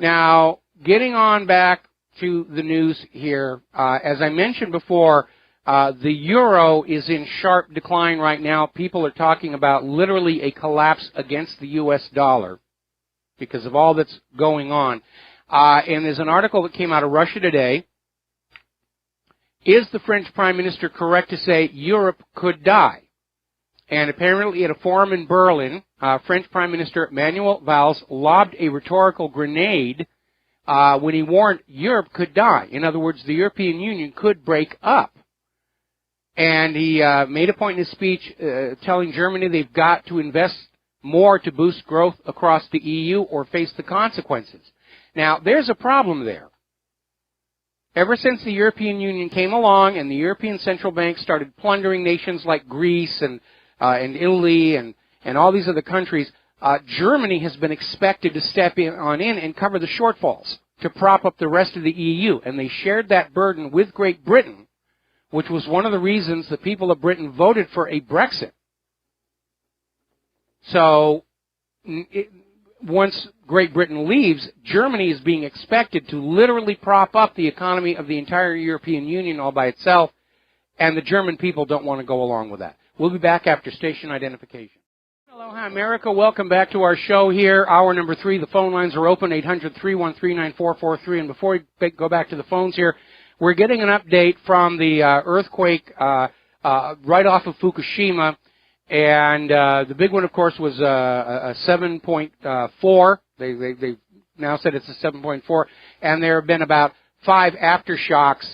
Now, getting on back to the news here, as I mentioned before, the euro is in sharp decline right now. People are talking about literally a collapse against the U.S. dollar because of all that's going on. And there's an article that came out of Russia today. Is the French Prime Minister correct to say Europe could die? And apparently at a forum in Berlin, French Prime Minister Manuel Valls lobbed a rhetorical grenade when he warned Europe could die. In other words, the European Union could break up. And he made a point in his speech telling Germany they've got to invest more to boost growth across the EU or face the consequences. Now, there's a problem there. Ever since the European Union came along and the European Central Bank started plundering nations like Greece and Italy and all these other countries, Germany has been expected to step in and cover the shortfalls to prop up the rest of the EU. And they shared that burden with Great Britain, which was one of the reasons the people of Britain voted for a Brexit. So once Great Britain leaves, Germany is being expected to literally prop up the economy of the entire European Union all by itself, and the German people don't want to go along with that. We'll be back after station identification. Aloha, America. Welcome back to our show here. Hour number 3. The phone lines are open, 800-313-9443. And before we go back to the phones here, we're getting an update from the earthquake right off of Fukushima. And the big one, of course, was a 7.4. They now said it's a 7.4. And there have been about 5 aftershocks,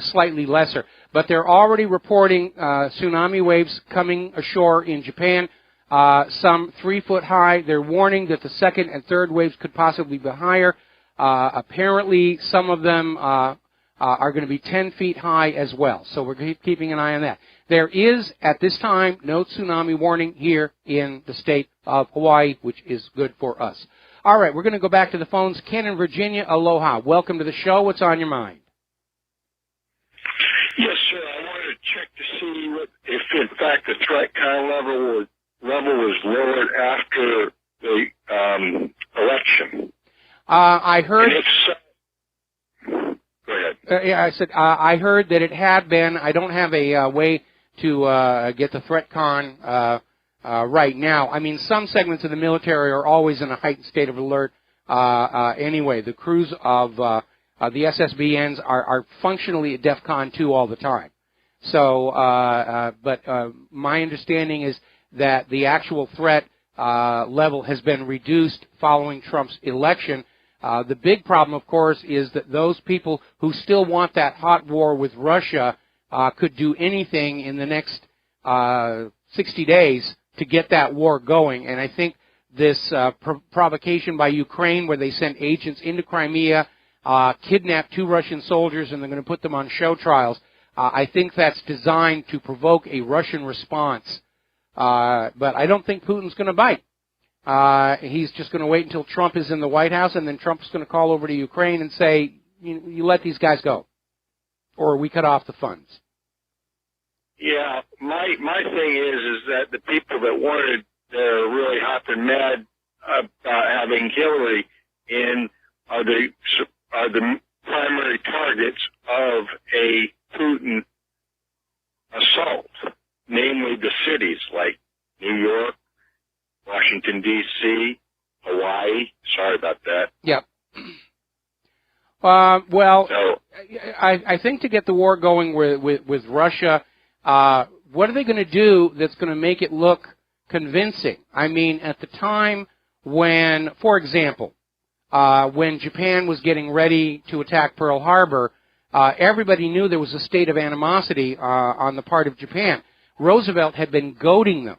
slightly lesser. But they're already reporting tsunami waves coming ashore in Japan, some 3 foot high. They're warning that the second and third waves could possibly be higher. Apparently, some of them are going to be 10 feet high as well. So we're keeping an eye on that. There is, at this time, no tsunami warning here in the state of Hawaii, which is good for us. All right, we're going to go back to the phones. Ken in Virginia, aloha. Welcome to the show. What's on your mind? Yes, sir. I wanted to check to see if, in fact, the threat con level was lowered after the election. I heard. And if so, go ahead. Yeah, I said I heard that it had been. I don't have a way to get the threat con right now. I mean, some segments of the military are always in a heightened state of alert. Anyway, the crews of the SSBNs are functionally at DEFCON 2 all the time. So, but my understanding is that the actual threat level has been reduced following Trump's election. The big problem, of course, is that those people who still want that hot war with Russia could do anything in the next 60 days to get that war going. And I think this provocation by Ukraine, where they sent agents into Crimea, kidnapped 2 Russian soldiers, and they're going to put them on show trials, I think that's designed to provoke a Russian response. But I don't think Putin's going to bite. He's just going to wait until Trump is in the White House, and then Trump's going to call over to Ukraine and say, you let these guys go, or we cut off the funds. Yeah, my thing is that the people that wanted, they're really hot and mad about having Hillary in are the primary targets of a Putin assault, namely the cities like New York, Washington, D.C., Hawaii. Sorry about that. Yep. Well, so, I think to get the war going with Russia, what are they going to do that's going to make it look convincing? I mean, at the time when, for example, when Japan was getting ready to attack Pearl Harbor, everybody knew there was a state of animosity on the part of Japan. Roosevelt had been goading them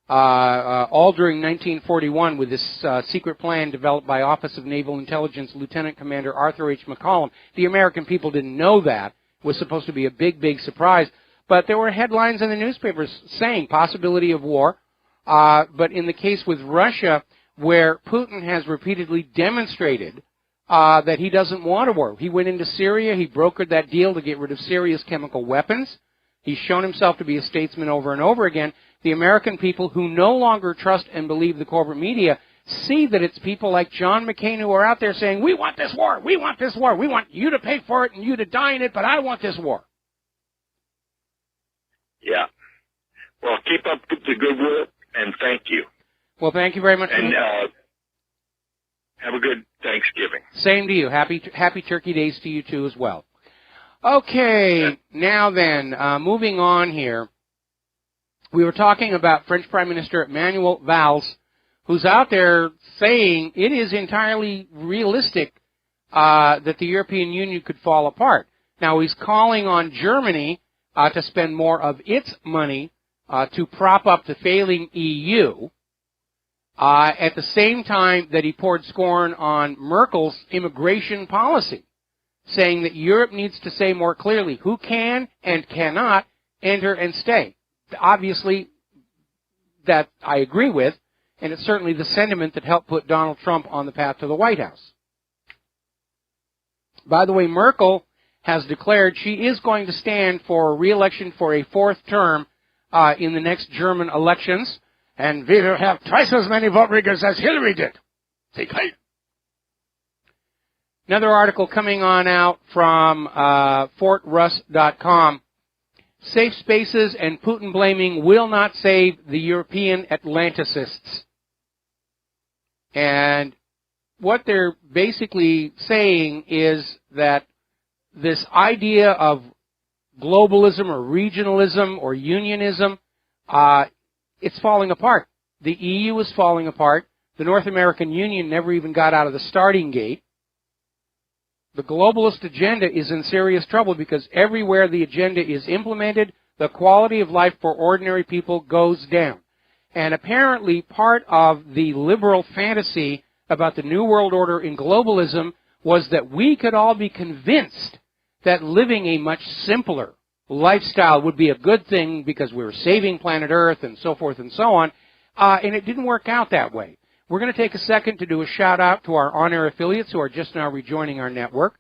all during 1941 with this secret plan developed by Office of Naval Intelligence Lieutenant Commander Arthur H. McCollum. The American people didn't know that. It was supposed to be a big, big surprise. But there were headlines in the newspapers saying possibility of war. But in the case with Russia, where Putin has repeatedly demonstrated that he doesn't want a war. He went into Syria. He brokered that deal to get rid of Syria's chemical weapons. He's shown himself to be a statesman over and over again. The American people who no longer trust and believe the corporate media see that it's people like John McCain who are out there saying, we want this war, we want this war, we want you to pay for it and you to die in it, but I want this war. Yeah. Well, keep up the good work, and thank you. Well, thank you very much. And have a good Thanksgiving. Same to you. Happy Turkey Days to you, too, as well. Okay, now then, moving on here. We were talking about French Prime Minister Manuel Valls, who's out there saying it is entirely realistic that the European Union could fall apart. Now, he's calling on Germany to spend more of its money to prop up the failing EU, at the same time that he poured scorn on Merkel's immigration policy, saying that Europe needs to say more clearly who can and cannot enter and stay. Obviously, that I agree with, and it's certainly the sentiment that helped put Donald Trump on the path to the White House. By the way, Merkel has declared she is going to stand for re-election for a fourth term in the next German elections, and we will have twice as many vote riggers as Hillary did. Take height. Another article coming on out from FortRuss.com. Safe spaces and Putin blaming will not save the European Atlanticists. And what they're basically saying is that this idea of globalism or regionalism or unionism, it's falling apart. The EU is falling apart. The North American Union never even got out of the starting gate. The globalist agenda is in serious trouble because everywhere the agenda is implemented, the quality of life for ordinary people goes down. And apparently part of the liberal fantasy about the New World Order in globalism was that we could all be convinced that living a much simpler lifestyle would be a good thing because we were saving planet Earth and so forth and so on. And it didn't work out that way. We're going to take a second to do a shout-out to our on-air affiliates who are just now rejoining our network.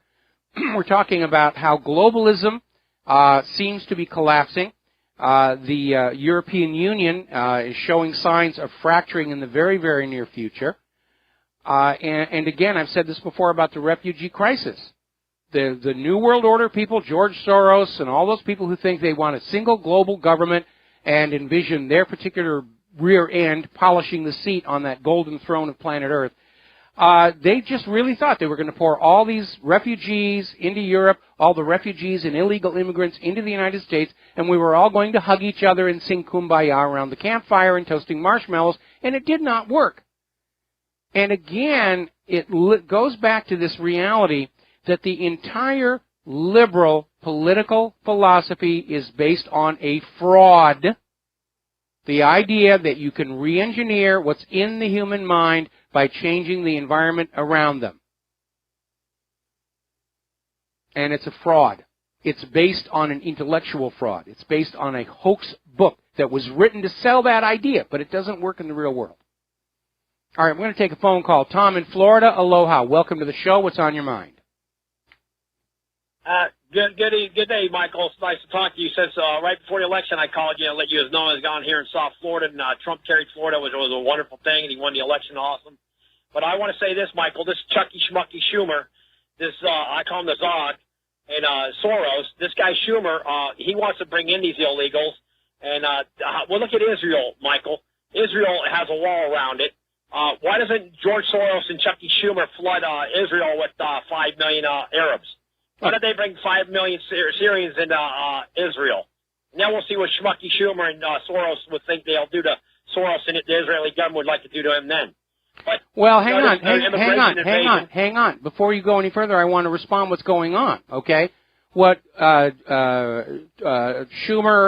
We're talking about how globalism seems to be collapsing. The European Union is showing signs of fracturing in the very, very near future. And again, I've said this before about the refugee crisis. The New World Order people, George Soros and all those people who think they want a single global government and envision their particular rear end polishing the seat on that golden throne of planet Earth, they just really thought they were going to pour all these refugees into Europe, all the refugees and illegal immigrants into the United States, and we were all going to hug each other and sing Kumbaya around the campfire and toasting marshmallows, and it did not work. And again, it goes back to this reality that the entire liberal political philosophy is based on a fraud. The idea that you can re-engineer what's in the human mind by changing the environment around them. And it's a fraud. It's based on an intellectual fraud. It's based on a hoax book that was written to sell that idea, but it doesn't work in the real world. All right, we're going to take a phone call. Tom in Florida, aloha. Welcome to the show. What's on your mind? Good day, Michael. It's nice to talk to you. Since right before the election, I called you and let you know I was gone here in South Florida, and Trump carried Florida, which was a wonderful thing, and he won the election. Awesome. But I want to say this, Michael. This Chucky Schmucky Schumer, this I call him the Zog, and Soros. This guy Schumer, he wants to bring in these illegals, and well, look at Israel, Michael. Israel has a wall around it. Why doesn't George Soros and Chucky Schumer flood Israel with 5 million Arabs? Why don't they bring 5 million Syrians into Israel? And then we'll see what Schmucky Schumer and Soros would think they'll do to Soros and the Israeli government would like to do to him then. But, well, hang on. Before you go any further, I want to respond what's going on, okay? What Schumer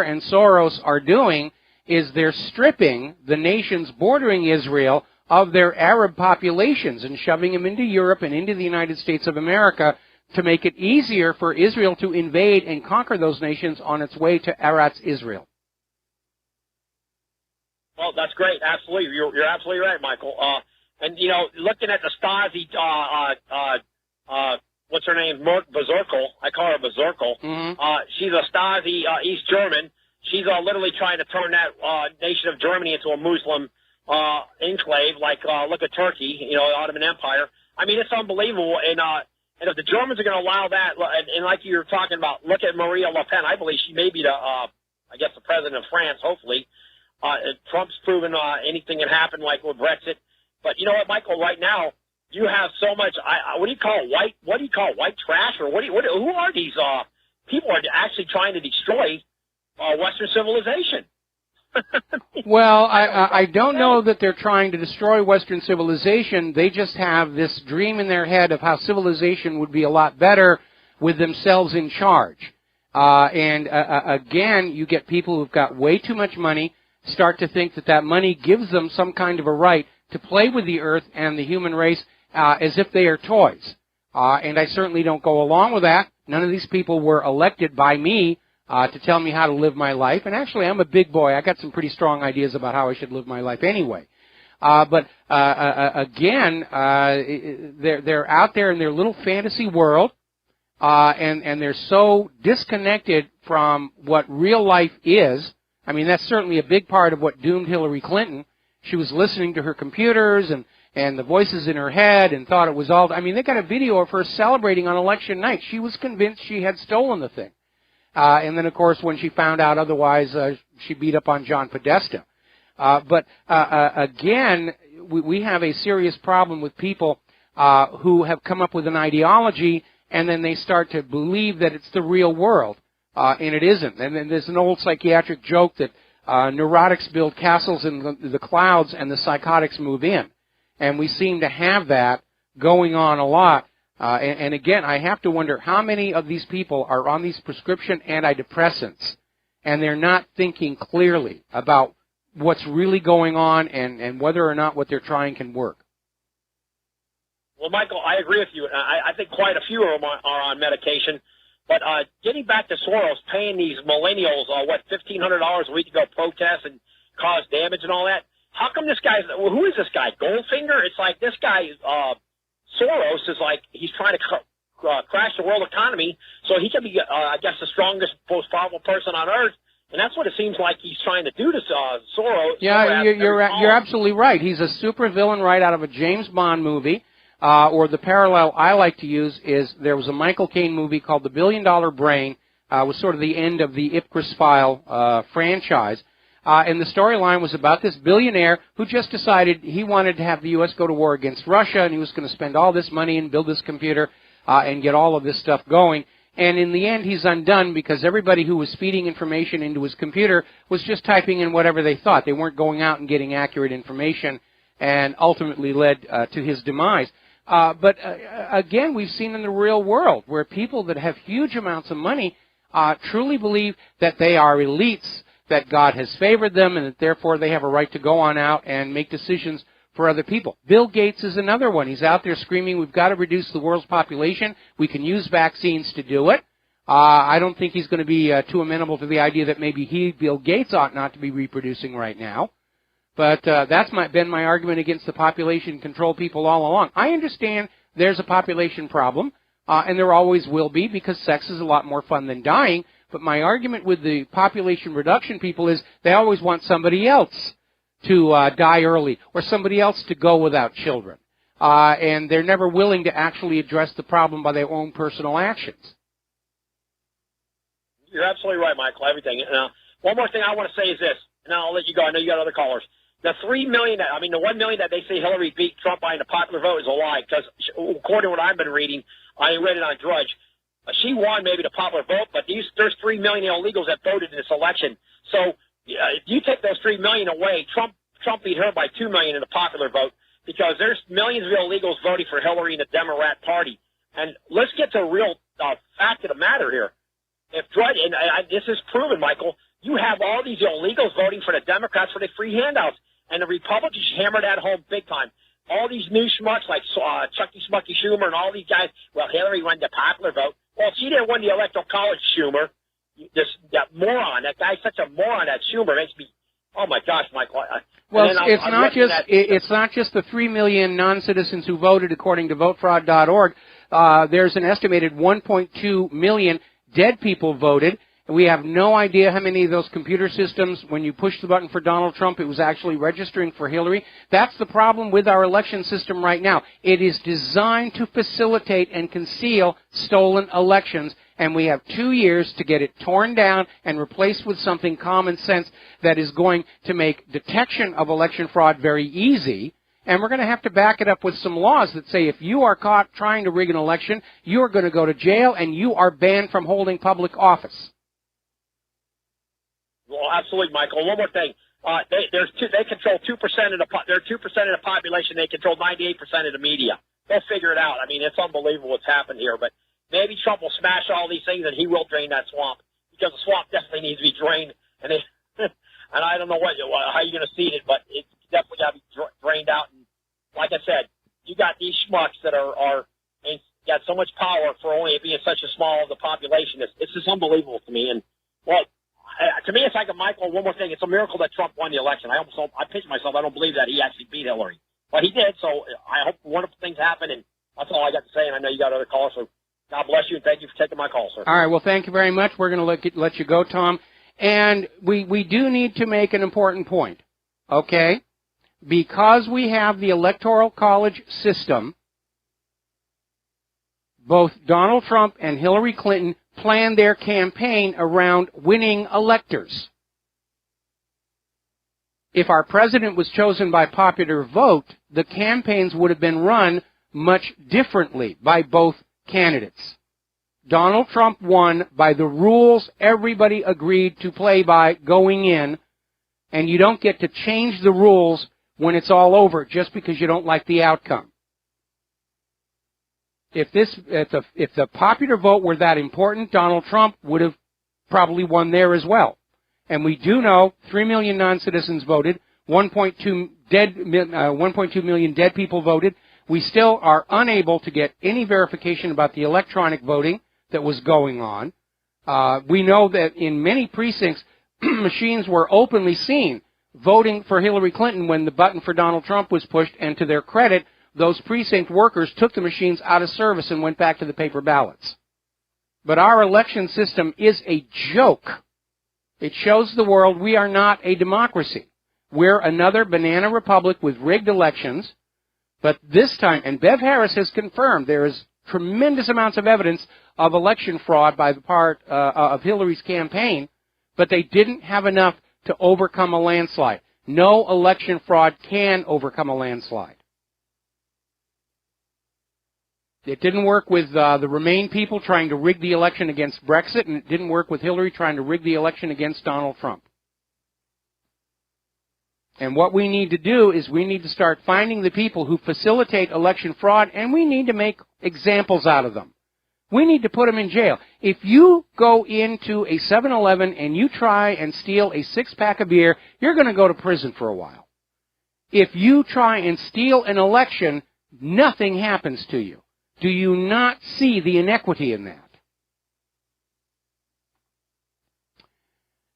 and Soros are doing is they're stripping the nations bordering Israel of their Arab populations and shoving them into Europe and into the United States of America to make it easier for Israel to invade and conquer those nations on its way to Eretz Israel. Well, that's great. Absolutely. You're absolutely right, Michael. And, you know, looking at the Stasi, what's her name? Bazurkel. I call her Bazurkel. Mm-hmm. She's a Stasi, East German. She's literally trying to turn that nation of Germany into a Muslim enclave, like look at Turkey, you know, Ottoman Empire. I mean, it's unbelievable. And if the Germans are going to allow that, and like you were talking about, look at Marie Le Pen. I believe she may be the, I guess, the president of France, hopefully. Trump's proven anything can happen, like with Brexit. But you know what, Michael? Right now, you have so much. What do you call it, white? What do you call it, white trash? Or who are these people? Are actually trying to destroy Western civilization? Well, I don't know that they're trying to destroy Western civilization. They just have this dream in their head of how civilization would be a lot better with themselves in charge. Again, you get people who've got way too much money start to think that that money gives them some kind of a right to play with the earth and the human race as if they are toys. And I certainly don't go along with that. None of these people were elected by me to tell me how to live my life. And actually, I'm a big boy. I got some pretty strong ideas about how I should live my life anyway. Again, they're out there in their little fantasy world, and they're so disconnected from what real life is. I mean, that's certainly a big part of what doomed Hillary Clinton. She was listening to her computers and the voices in her head and thought it was all. I mean, they got a video of her celebrating on election night. She was convinced she had stolen the thing. And then, of course, when she found out otherwise, she beat up on John Podesta. Again, we have a serious problem with people who have come up with an ideology, and then they start to believe that it's the real world, and it isn't. And then there's an old psychiatric joke that neurotics build castles in the clouds, and the psychotics move in. And we seem to have that going on a lot. And again, I have to wonder how many of these people are on these prescription antidepressants, and they're not thinking clearly about what's really going on and whether or not what they're trying can work. Well, Michael, I agree with you. I think quite a few of them are on medication. But getting back to Soros paying these millennials, $1,500 a week to go protest and cause damage and all that, how come this guy's, well, who is this guy, Goldfinger? It's like this guy, Soros is like, he's trying to crash the world economy so he can be, I guess, the strongest, most powerful person on earth. And that's what it seems like he's trying to do to Soros. Yeah, you're absolutely right. He's a supervillain right out of a James Bond movie. Or the parallel I like to use is there was a Michael Caine movie called The $1 Billion Brain. Was sort of the end of the Ipcris File franchise. And the storyline was about this billionaire who just decided he wanted to have the U.S. go to war against Russia, and he was going to spend all this money and build this computer and get all of this stuff going. And in the end, he's undone because everybody who was feeding information into his computer was just typing in whatever they thought. They weren't going out and getting accurate information, and ultimately led to his demise. But again, we've seen in the real world where people that have huge amounts of money truly believe that they are elites, that God has favored them, and that therefore they have a right to go on out and make decisions for other people. Bill Gates is another one. He's out there screaming, we've got to reduce the world's population. We can use vaccines to do it. I don't think he's going to be too amenable to the idea that maybe Bill Gates, ought not to be reproducing right now. But that's been my argument against the population control people all along. I understand there's a population problem, and there always will be because sex is a lot more fun than dying. But my argument with the population reduction people is they always want somebody else to die early or somebody else to go without children. And they're never willing to actually address the problem by their own personal actions. You're absolutely right, Michael, everything. One more thing I want to say is this, and I'll let you go. I know you got other callers. The 3 million, the 1 million that they say Hillary beat Trump by in the popular vote is a lie because according to what I've been reading, I read it on Drudge, she won maybe the popular vote, but there's 3 million illegals that voted in this election. So if you take those 3 million away, Trump beat her by 2 million in the popular vote because there's millions of illegals voting for Hillary and the Democrat Party. And let's get to the real fact of the matter here. If Drudge, and this is proven, Michael, you have all these illegals voting for the Democrats for the free handouts. And the Republicans hammered that home big time. All these new schmucks like Chucky Smucky Schumer and all these guys, well, Hillary won the popular vote. Well, she didn't win the Electoral College, Schumer. That moron, that guy's such a moron, that Schumer, makes me Oh my gosh, Michael. Well, it's not just the 3 million non-citizens who voted according to votefraud.org. There's an estimated 1.2 million dead people voted. We have no idea how many of those computer systems, when you push the button for Donald Trump, it was actually registering for Hillary. That's the problem with our election system right now. It is designed to facilitate and conceal stolen elections, and we have 2 years to get it torn down and replaced with something common sense that is going to make detection of election fraud very easy. And we're going to have to back it up with some laws that say if you are caught trying to rig an election, you are going to go to jail and you are banned from holding public office. Well, absolutely, Michael. One more thing. They control 2% of they're 2% of the population. They control 98% of the media. They'll figure it out. I mean, it's unbelievable what's happened here. But maybe Trump will smash all these things and he will drain that swamp, because the swamp definitely needs to be drained. And and I don't know how you're going to seed it, but it's definitely got to be drained out. And like I said, you got these schmucks that are got so much power for only being such a small of the population. It's just unbelievable to me. And well. To me, it's like Michael, one more thing. It's a miracle that Trump won the election. I pinch myself. I don't believe that he actually beat Hillary. But he did, so I hope wonderful things happen, and that's all I got to say, and I know you got other calls, so God bless you, and thank you for taking my call, sir. All right, well, thank you very much. We're going to let you go, Tom. And we do need to make an important point, okay? Because we have the Electoral College system, both Donald Trump and Hillary Clinton planned their campaign around winning electors. If our president was chosen by popular vote, the campaigns would have been run much differently by both candidates. Donald Trump won by the rules everybody agreed to play by going in, and you don't get to change the rules when it's all over just because you don't like the outcome. If the popular vote were that important, Donald Trump would have probably won there as well. And we do know 3 million non-citizens voted, 1.2 million dead people voted. We still are unable to get any verification about the electronic voting that was going on. We know that in many precincts, machines were openly seen voting for Hillary Clinton when the button for Donald Trump was pushed, and to their credit, those precinct workers took the machines out of service and went back to the paper ballots. But our election system is a joke. It shows the world we are not a democracy. We're another banana republic with rigged elections. But this time, and Bev Harris has confirmed, there is tremendous amounts of evidence of election fraud by the part of Hillary's campaign, but they didn't have enough to overcome a landslide. No election fraud can overcome a landslide. It didn't work with the Remain people trying to rig the election against Brexit, and it didn't work with Hillary trying to rig the election against Donald Trump. And what we need to do is we need to start finding the people who facilitate election fraud, and we need to make examples out of them. We need to put them in jail. If you go into a 7-Eleven and you try and steal a 6-pack of beer, you're going to go to prison for a while. If you try and steal an election, nothing happens to you. Do you not see the inequity in that?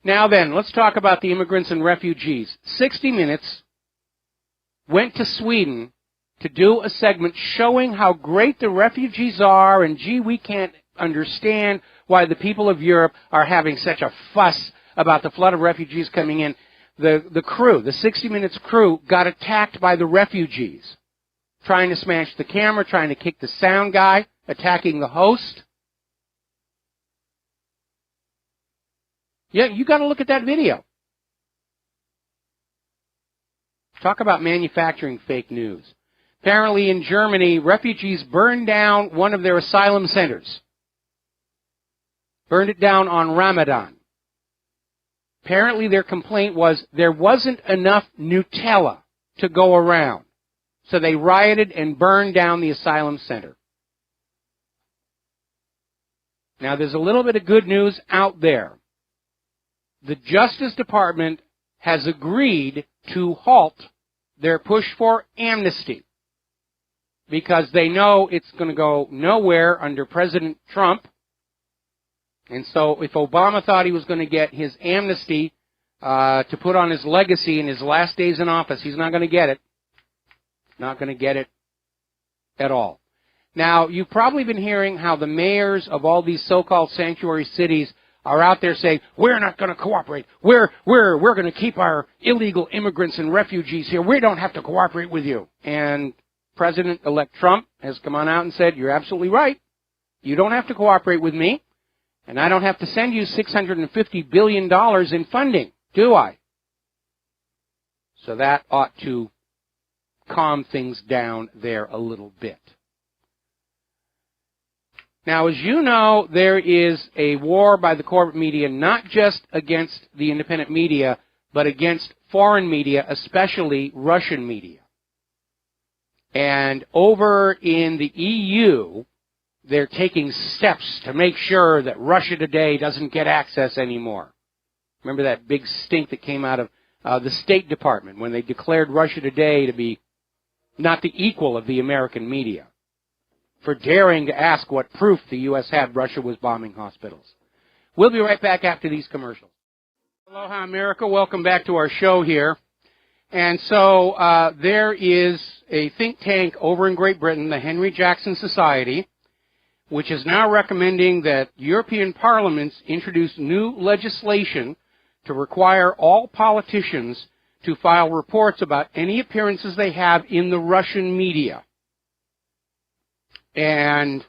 Now then, let's talk about the immigrants and refugees. 60 Minutes went to Sweden to do a segment showing how great the refugees are, and gee, we can't understand why the people of Europe are having such a fuss about the flood of refugees coming in. The crew, the 60 Minutes crew, got attacked by the refugees, trying to smash the camera, trying to kick the sound guy, attacking the host. Yeah, you got to look at that video. Talk about manufacturing fake news. Apparently in Germany, refugees burned down one of their asylum centers. Burned it down on Ramadan. Apparently their complaint was there wasn't enough Nutella to go around. So they rioted and burned down the asylum center. Now there's a little bit of good news out there. The Justice Department has agreed to halt their push for amnesty because they know it's going to go nowhere under President Trump. And so if Obama thought he was going to get his amnesty to put on his legacy in his last days in office. He's not going to get it. Not going to get it at all. Now, you've probably been hearing how the mayors of all these so-called sanctuary cities are out there saying, we're not going to cooperate. We're going to keep our illegal immigrants and refugees here. We don't have to cooperate with you. And President-elect Trump has come on out and said, you're absolutely right. You don't have to cooperate with me, and I don't have to send you $650 billion in funding, do I? So that ought to calm things down there a little bit. Now, as you know, there is a war by the corporate media, not just against the independent media, but against foreign media, especially Russian media. And over in the EU, they're taking steps to make sure that Russia Today doesn't get access anymore. Remember that big stink that came out of the State Department when they declared Russia Today to be not the equal of the American media, for daring to ask what proof the U.S. had Russia was bombing hospitals. We'll be right back after these commercials. Aloha, America. Welcome back to our show here. And so there is a think tank over in Great Britain, the Henry Jackson Society, which is now recommending that European parliaments introduce new legislation to require all politicians to file reports about any appearances they have in the Russian media. And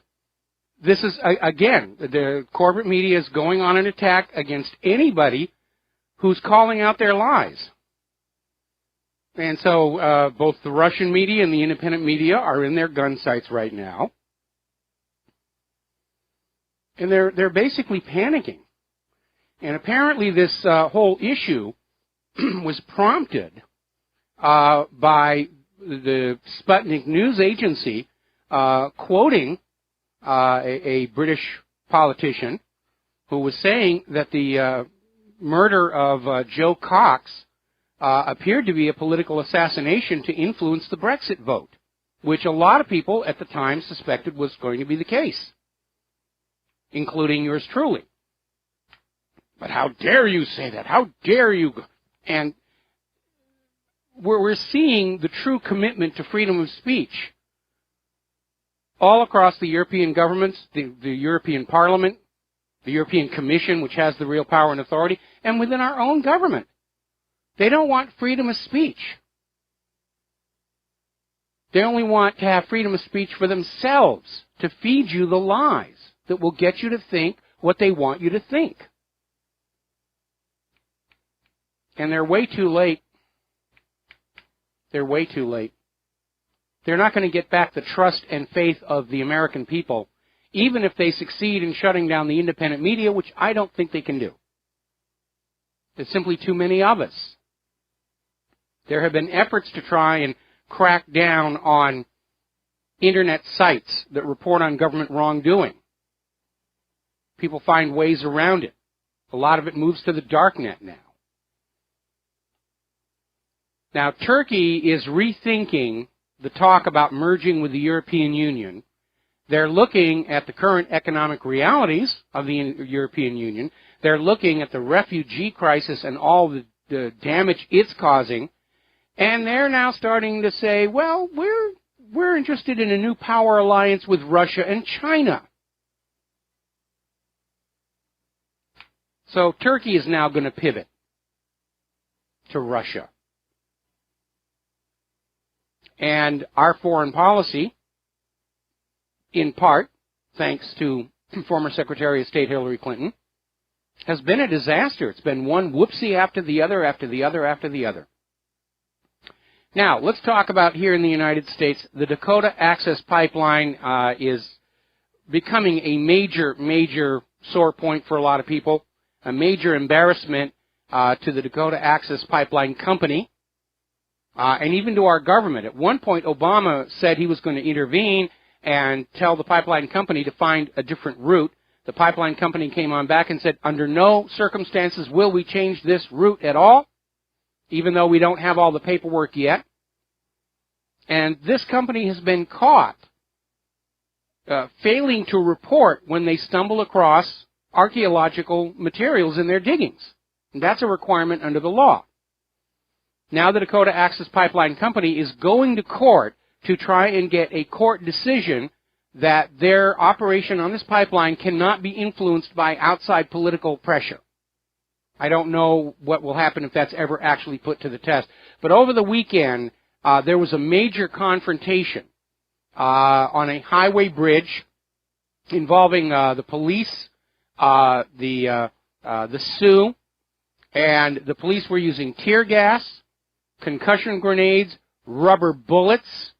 this is, again, the corporate media is going on an attack against anybody who's calling out their lies. And so both the Russian media and the independent media are in their gun sights right now. And they're basically panicking. And apparently this whole issue was prompted by the Sputnik news agency quoting a British politician who was saying that the murder of Joe Cox appeared to be a political assassination to influence the Brexit vote, which a lot of people at the time suspected was going to be the case, including yours truly. But how dare you say that? How dare you? And we're seeing the true commitment to freedom of speech all across the European governments, the European Parliament, the European Commission, which has the real power and authority, and within our own government. They don't want freedom of speech. They only want to have freedom of speech for themselves, to feed you the lies that will get you to think what they want you to think. And they're way too late. They're way too late. They're not going to get back the trust and faith of the American people, even if they succeed in shutting down the independent media, which I don't think they can do. There's simply too many of us. There have been efforts to try and crack down on internet sites that report on government wrongdoing. People find ways around it. A lot of it moves to the darknet now. Now, Turkey is rethinking the talk about merging with the European Union. They're looking at the current economic realities of the European Union. They're looking at the refugee crisis and all the damage it's causing. And they're now starting to say, well, we're interested in a new power alliance with Russia and China. So Turkey is now going to pivot to Russia. And our foreign policy, in part, thanks to former Secretary of State Hillary Clinton, has been a disaster. It's been one whoopsie after the other, after the other, after the other. Now, let's talk about here in the United States. The Dakota Access Pipeline is becoming a major sore point for a lot of people, a major embarrassment to the Dakota Access Pipeline Company, and even to our government. At one point, Obama said he was going to intervene and tell the pipeline company to find a different route. The pipeline company came on back and said, under no circumstances will we change this route at all, even though we don't have all the paperwork yet. And this company has been caught failing to report when they stumble across archaeological materials in their diggings. And that's a requirement under the law. Now the Dakota Access Pipeline Company is going to court to try and get a court decision that their operation on this pipeline cannot be influenced by outside political pressure. I don't know what will happen if that's ever actually put to the test. But over the weekend, there was a major confrontation on a highway bridge involving the police, the Sioux, and the police were using tear gas, concussion grenades, rubber bullets.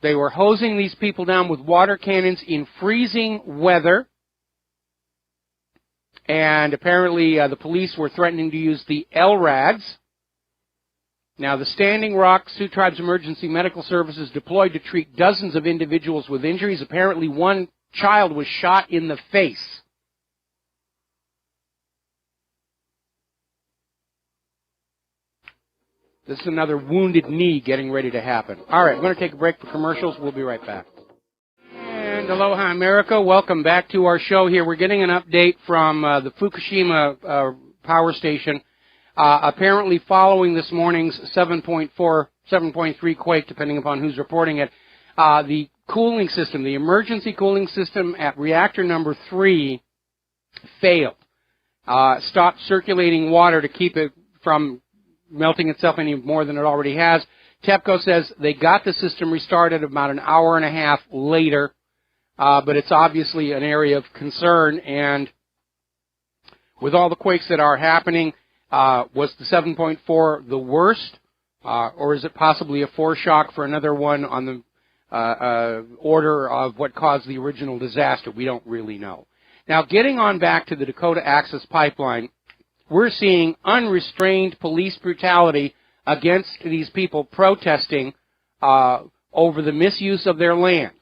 They were hosing these people down with water cannons in freezing weather. And apparently the police were threatening to use the LRADs. Now, the Standing Rock Sioux Tribe's Emergency Medical Services deployed to treat dozens of individuals with injuries. Apparently, one child was shot in the face. This is another wounded knee getting ready to happen. All right, we're going to take a break for commercials. We'll be right back. And aloha, America. Welcome back to our show here. We're getting an update from the Fukushima power station. Apparently following this morning's 7.4, 7.3 quake, depending upon who's reporting it, the cooling system, the emergency cooling system at reactor number 3 failed. Stopped circulating water to keep it from melting itself any more than it already has. TEPCO says they got the system restarted about an hour and a half later, but it's obviously an area of concern. And with all the quakes that are happening, was the 7.4 the worst, or is it possibly a foreshock for another one on the order of what caused the original disaster? We don't really know. Now, getting on back to the Dakota Access Pipeline, we're seeing unrestrained police brutality against these people protesting over the misuse of their land.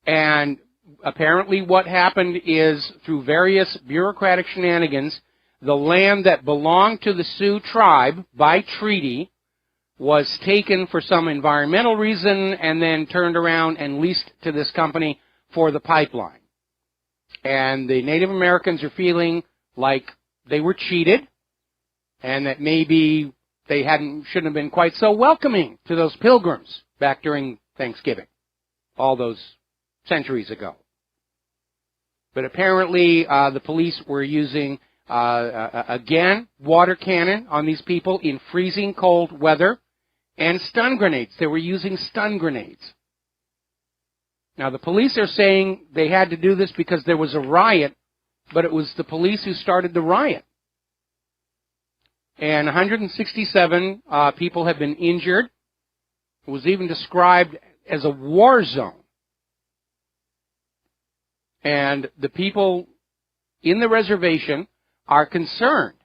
And apparently what happened is, through various bureaucratic shenanigans, the land that belonged to the Sioux tribe by treaty was taken for some environmental reason and then turned around and leased to this company for the pipeline. And the Native Americans are feeling like they were cheated and that maybe they shouldn't have been quite so welcoming to those pilgrims back during Thanksgiving, all those centuries ago. But apparently the police were using, again, water cannon on these people in freezing cold weather and stun grenades. They were using stun grenades. Now, the police are saying they had to do this because there was a riot, but it was the police who started the riot. And 167 people have been injured. It was even described as a war zone. And the people in the reservation are concerned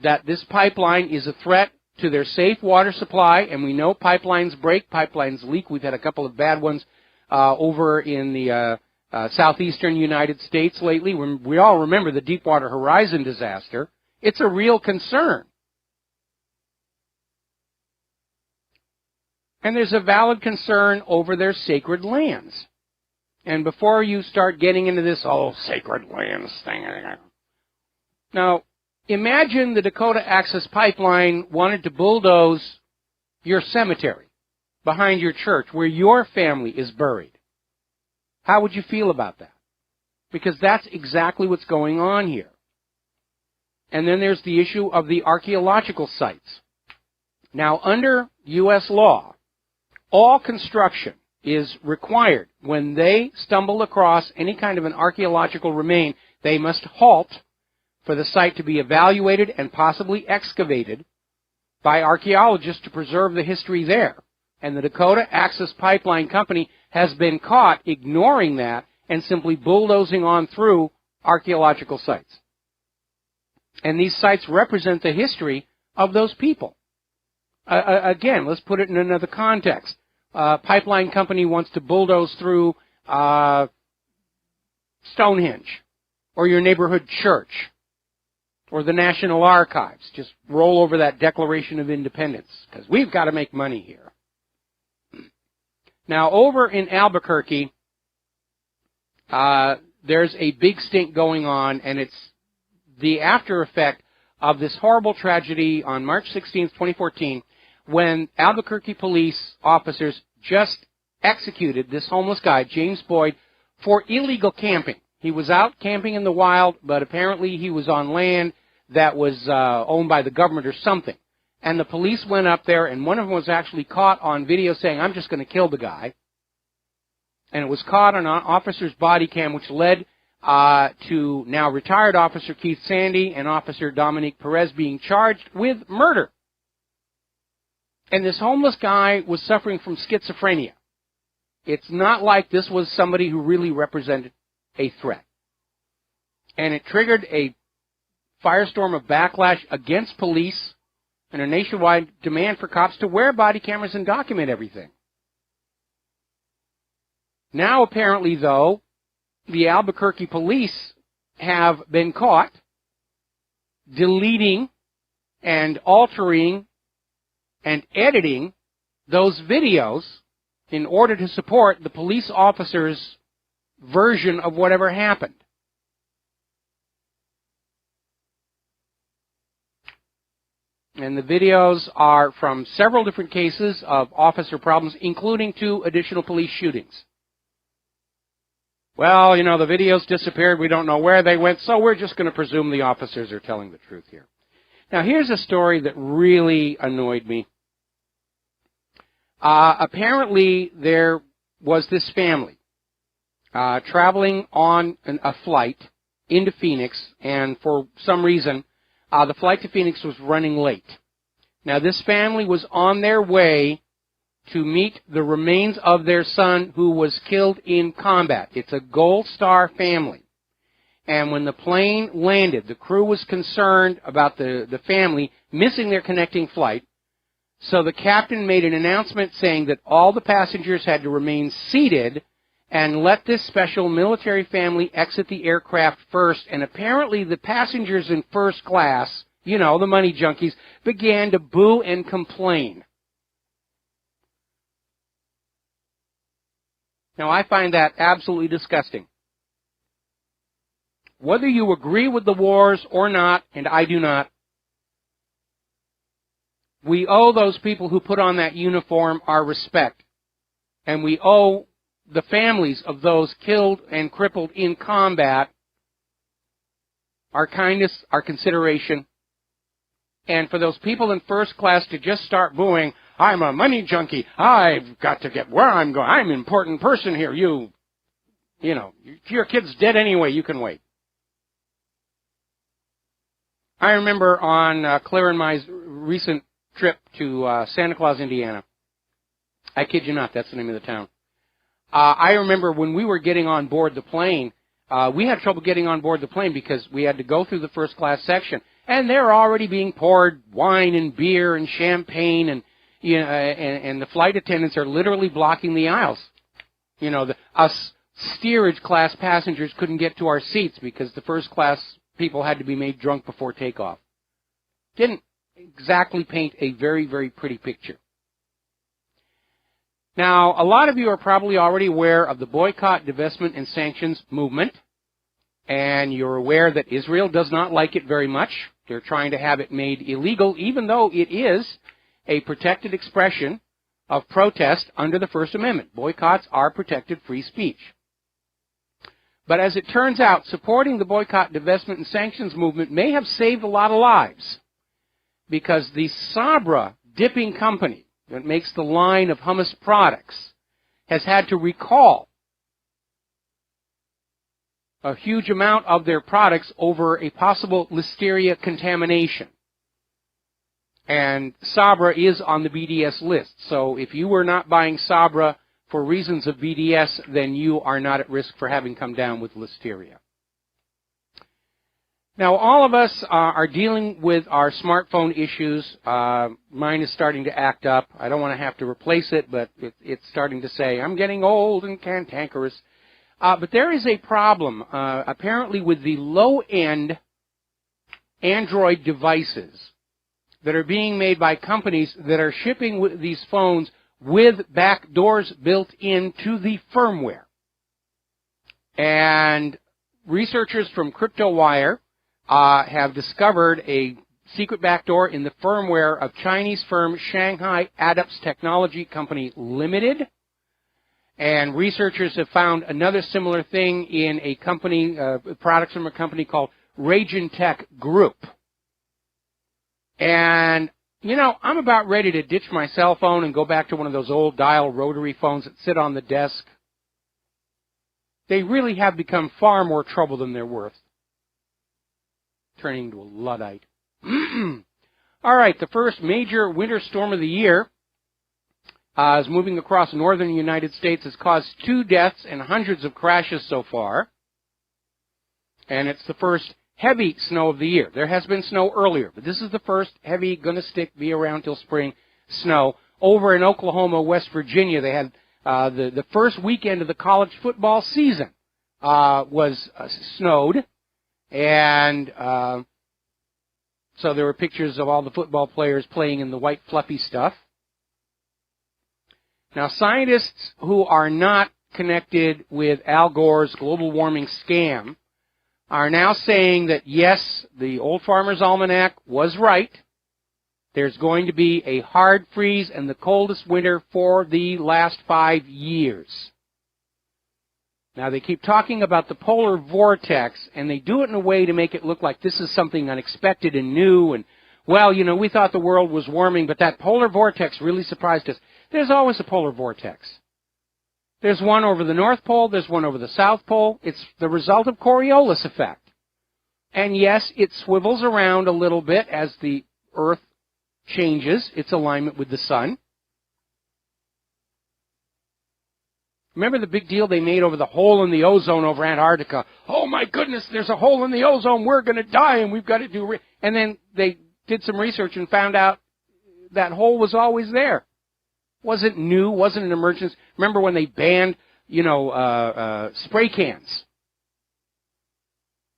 that this pipeline is a threat to their safe water supply, and we know pipelines break, pipelines leak. We've had a couple of bad ones over in the southeastern United States lately. We all remember the Deepwater Horizon disaster. It's a real concern. And there's a valid concern over their sacred lands. And before you start getting into this, sacred lands thing. Now, imagine the Dakota Access Pipeline wanted to bulldoze your cemetery behind your church where your family is buried. How would you feel about that? Because that's exactly what's going on here. And then there's the issue of the archaeological sites. Now, under U.S. law, all construction is required. When they stumble across any kind of an archaeological remain, they must halt for the site to be evaluated and possibly excavated by archaeologists to preserve the history there. And the Dakota Access Pipeline Company has been caught ignoring that and simply bulldozing on through archaeological sites. And these sites represent the history of those people. Again, let's put it in another context. Pipeline company wants to bulldoze through Stonehenge or your neighborhood church or the National Archives. Just roll over that Declaration of Independence because we've got to make money here. Now, over in Albuquerque, there's a big stink going on, and it's the after effect of this horrible tragedy on March 16th, 2014, when Albuquerque police officers just executed this homeless guy, James Boyd, for illegal camping. He was out camping in the wild, but apparently he was on land that was owned by the government or something. And the police went up there, and one of them was actually caught on video saying, "I'm just going to kill the guy." And it was caught on an officer's body cam, which led to now retired Officer Keith Sandy and Officer Dominique Perez being charged with murder. And this homeless guy was suffering from schizophrenia. It's not like this was somebody who really represented a threat. And it triggered a firestorm of backlash against police and a nationwide demand for cops to wear body cameras and document everything. Now, apparently, though, the Albuquerque police have been caught deleting and altering and editing those videos in order to support the police officer's version of whatever happened. And the videos are from several different cases of officer problems, including 2 additional police shootings. Well, you know, the videos disappeared. We don't know where they went, so we're just going to presume the officers are telling the truth here. Now, here's a story that really annoyed me. Apparently, there was this family traveling on a flight into Phoenix, and for some reason, the flight to Phoenix was running late. Now, this family was on their way to meet the remains of their son who was killed in combat. It's a Gold Star family. And when the plane landed, the crew was concerned about the family missing their connecting flight. So the captain made an announcement saying that all the passengers had to remain seated and let this special military family exit the aircraft first. And apparently the passengers in first class, you know, the money junkies, began to boo and complain. Now, I find that absolutely disgusting. Whether you agree with the wars or not, and I do not, we owe those people who put on that uniform our respect. And we owe the families of those killed and crippled in combat our kindness, our consideration. And for those people in first class to just start booing, "I'm a money junkie. I've got to get where I'm going. I'm an important person here. You know, your kid's dead anyway. You can wait." I remember on Claire and my recent trip to Santa Claus, Indiana. I kid you not, that's the name of the town. I remember when we were getting on board the plane, we had trouble getting on board the plane because we had to go through the first class section, and they're already being poured wine and beer and champagne, and you know, and the flight attendants are literally blocking the aisles. You know, us steerage class passengers couldn't get to our seats because the first class people had to be made drunk before takeoff. Didn't exactly paint a very, very pretty picture. Now, a lot of you are probably already aware of the boycott, divestment, and sanctions movement, and you're aware that Israel does not like it very much. They're trying to have it made illegal, even though it is a protected expression of protest under the First Amendment. Boycotts are protected free speech. But as it turns out, supporting the boycott, divestment, and sanctions movement may have saved a lot of lives, because the Sabra dipping company that makes the line of hummus products has had to recall a huge amount of their products over a possible listeria contamination. And Sabra is on the BDS list. So if you were not buying Sabra for reasons of BDS, then you are not at risk for having come down with listeria. Now, all of us are dealing with our smartphone issues. Mine is starting to act up. I don't want to have to replace it, but it's starting to say, I'm getting old and cantankerous. But there is a problem, apparently, with the low-end Android devices that are being made by companies that are shipping these phones with back doors built into the firmware. And researchers from CryptoWire have discovered a secret backdoor in the firmware of Chinese firm Shanghai Adapts Technology Company Limited. And researchers have found another similar thing in a company, products from a company called Regentech Group. And, you know, I'm about ready to ditch my cell phone and go back to one of those old dial rotary phones that sit on the desk. They really have become far more trouble than they're worth. Turning into a Luddite. All right, the first major winter storm of the year is moving across northern United States. Has caused 2 deaths and hundreds of crashes so far. And it's the first heavy snow of the year. There has been snow earlier, but this is the first heavy, gonna stick, be around till spring snow. Over in Oklahoma, West Virginia, they had the first weekend of the college football season was snowed. And so there were pictures of all the football players playing in the white fluffy stuff. Now, scientists who are not connected with Al Gore's global warming scam are now saying that, yes, the Old Farmer's Almanac was right. There's going to be a hard freeze and the coldest winter for the last 5 years. Now, they keep talking about the polar vortex, and they do it in a way to make it look like this is something unexpected and new. And, well, you know, we thought the world was warming, but that polar vortex really surprised us. There's always a polar vortex. There's one over the North Pole. There's one over the South Pole. It's the result of Coriolis effect. And, yes, it swivels around a little bit as the Earth changes its alignment with the sun. Remember the big deal they made over the hole in the ozone over Antarctica? Oh, my goodness, there's a hole in the ozone. We're going to die, and we've got to do... And then they did some research and found out that hole was always there. Wasn't new, wasn't an emergency. Remember when they banned, spray cans?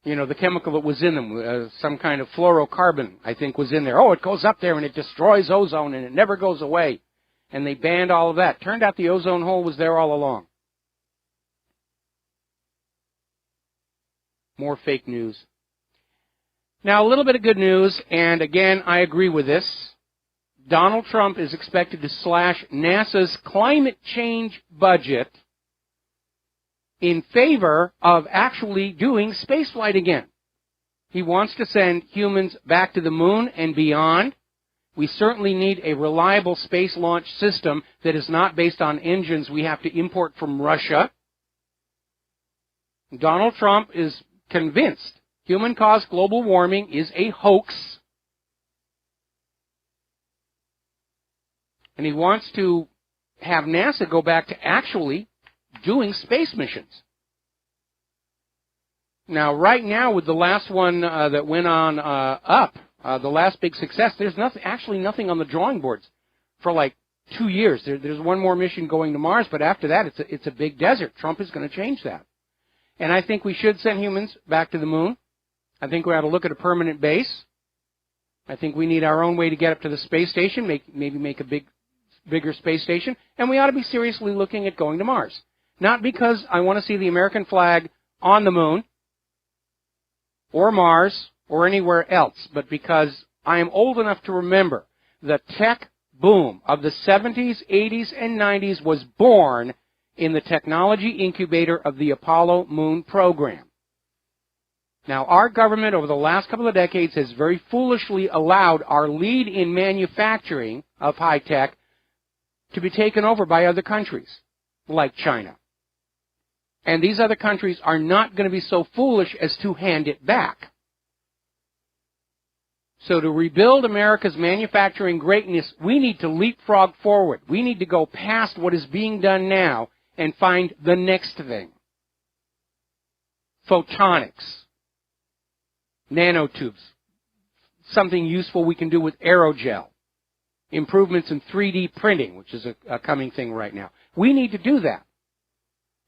You know, the chemical that was in them, some kind of fluorocarbon, I think, was in there. Oh, it goes up there and it destroys ozone and it never goes away. And they banned all of that. Turned out the ozone hole was there all along. More fake news. Now, a little bit of good news, and again, I agree with this. Donald Trump is expected to slash NASA's climate change budget in favor of actually doing spaceflight again. He wants to send humans back to the moon and beyond. We certainly need a reliable space launch system that is not based on engines we have to import from Russia. Donald Trump is convinced human-caused global warming is a hoax. And he wants to have NASA go back to actually doing space missions. Now, right now, with the last one that went on the last big success, there's nothing on the drawing boards for like 2 years. There's one more mission going to Mars, but after that, it's a big desert. Trump is going to change that. And I think we should send humans back to the moon. I think we ought to look at a permanent base. I think we need our own way to get up to the space station, maybe make a bigger space station, and we ought to be seriously looking at going to Mars. Not because I want to see the American flag on the moon, or Mars, or anywhere else, but because I am old enough to remember the tech boom of the 70s, 80s, and 90s was born in the technology incubator of the Apollo moon program. Now, our government over the last couple of decades has very foolishly allowed our lead in manufacturing of high tech to be taken over by other countries, like China. And these other countries are not going to be so foolish as to hand it back. So to rebuild America's manufacturing greatness, we need to leapfrog forward. We need to go past what is being done now and find the next thing. Photonics. Nanotubes. Something useful we can do with aerogel. Improvements in 3D printing, which is a coming thing right now. We need to do that.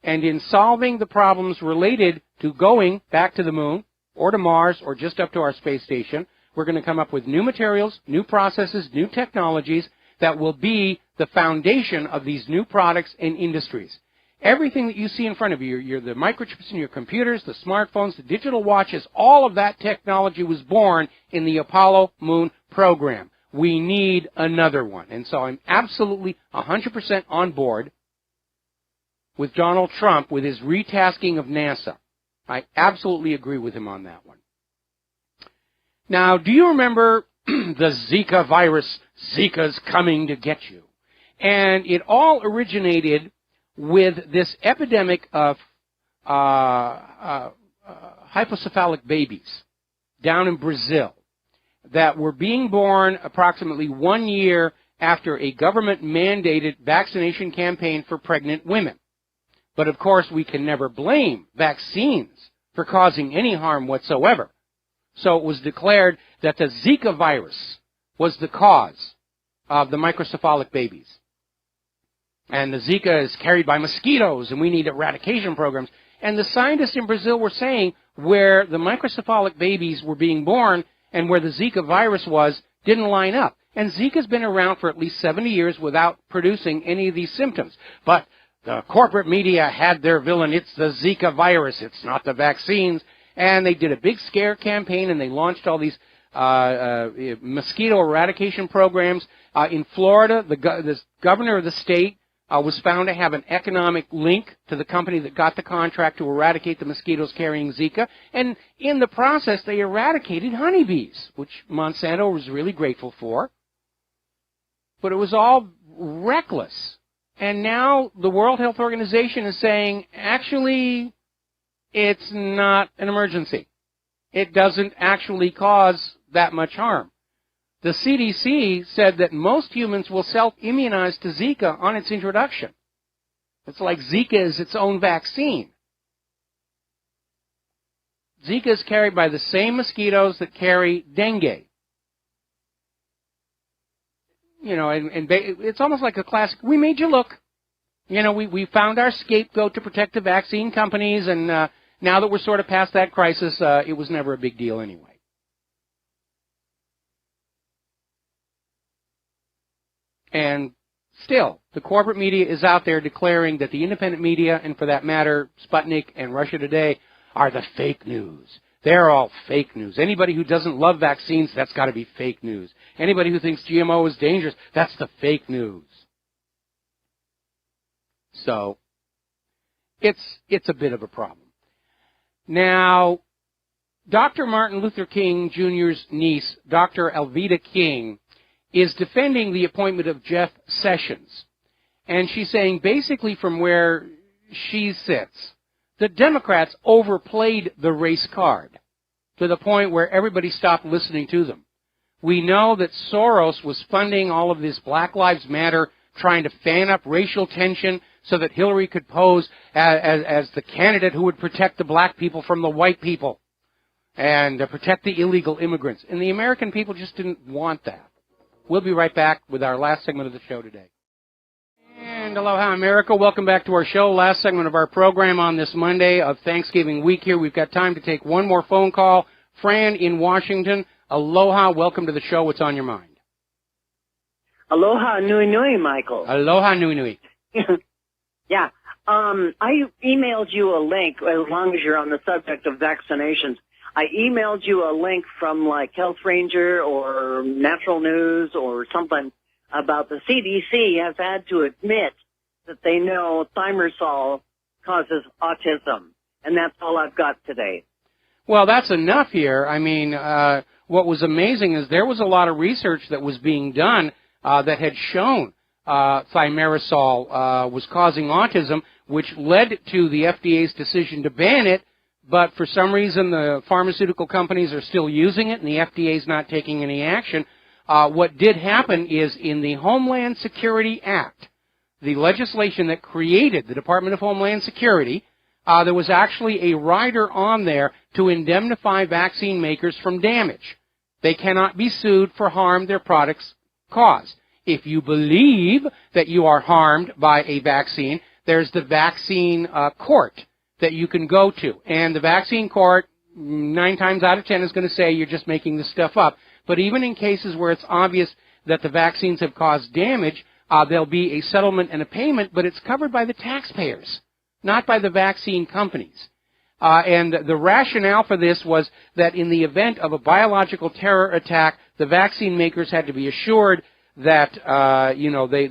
And in solving the problems related to going back to the moon, or to Mars, or just up to our space station, we're going to come up with new materials, new processes, new technologies that will be the foundation of these new products and industries. Everything that you see in front of you, the microchips in your computers, the smartphones, the digital watches, all of that technology was born in the Apollo Moon program. We need another one. And so I'm absolutely 100% on board with Donald Trump with his retasking of NASA. I absolutely agree with him on that one. Now, do you remember the Zika virus? Zika's coming to get you. And it all originated with this epidemic of hypocephalic babies down in Brazil that were being born approximately 1 year after a government-mandated vaccination campaign for pregnant women. But, of course, we can never blame vaccines for causing any harm whatsoever. So it was declared that the Zika virus was the cause of the microcephalic babies. And the Zika is carried by mosquitoes, and we need eradication programs. And the scientists in Brazil were saying where the microcephalic babies were being born and where the Zika virus was didn't line up. And Zika's been around for at least 70 years without producing any of these symptoms. But the corporate media had their villain. It's the Zika virus. It's not the vaccines. And they did a big scare campaign, and they launched all these mosquito eradication programs. In Florida, the governor of the state was found to have an economic link to the company that got the contract to eradicate the mosquitoes carrying Zika. And in the process, they eradicated honeybees, which Monsanto was really grateful for. But it was all reckless. And now the World Health Organization is saying, actually, it's not an emergency. It doesn't actually cause that much harm. The CDC said that most humans will self-immunize to Zika on its introduction. It's like Zika is its own vaccine. Zika is carried by the same mosquitoes that carry dengue. You know, and it's almost like a classic, we made you look. You know, we found our scapegoat to protect the vaccine companies, and now that we're sort of past that crisis, it was never a big deal anyway. And still, the corporate media is out there declaring that the independent media, and for that matter, Sputnik and Russia Today, are the fake news. They're all fake news. Anybody who doesn't love vaccines, that's got to be fake news. Anybody who thinks GMO is dangerous, that's the fake news. So, it's a bit of a problem. Now, Dr. Martin Luther King Jr.'s niece, Dr. Alveda King, is defending the appointment of Jeff Sessions. And she's saying basically from where she sits, the Democrats overplayed the race card to the point where everybody stopped listening to them. We know that Soros was funding all of this Black Lives Matter, trying to fan up racial tension so that Hillary could pose as the candidate who would protect the black people from the white people and protect the illegal immigrants. And the American people just didn't want that. We'll be right back with our last segment of the show today. And aloha, America. Welcome back to our show. Last segment of our program on this Monday of Thanksgiving week here. We've got time to take one more phone call. Fran in Washington. Aloha. Welcome to the show. What's on your mind? Aloha nui nui, Michael. Aloha nui nui. Yeah. I emailed you a link, as long as you're on the subject of vaccinations. I emailed you a link from like Health Ranger or Natural News or something about the CDC has had to admit that they know thimerosal causes autism. And that's all I've got today. Well, that's enough here. I mean, what was amazing is there was a lot of research that was being done that had shown thimerosal was causing autism, which led to the FDA's decision to ban it. But for some reason, the pharmaceutical companies are still using it, and the FDA is not taking any action. What did happen is in the Homeland Security Act, the legislation that created the Department of Homeland Security, there was actually a rider on there to indemnify vaccine makers from damage. They cannot be sued for harm their products cause. If you believe that you are harmed by a vaccine, there's the vaccine court that you can go to. And the vaccine court, 9 times out of 10, is going to say you're just making this stuff up. But even in cases where it's obvious that the vaccines have caused damage, there'll be a settlement and a payment, but it's covered by the taxpayers. not by the vaccine companies. And the rationale for this was that in the event of a biological terror attack, the vaccine makers had to be assured that,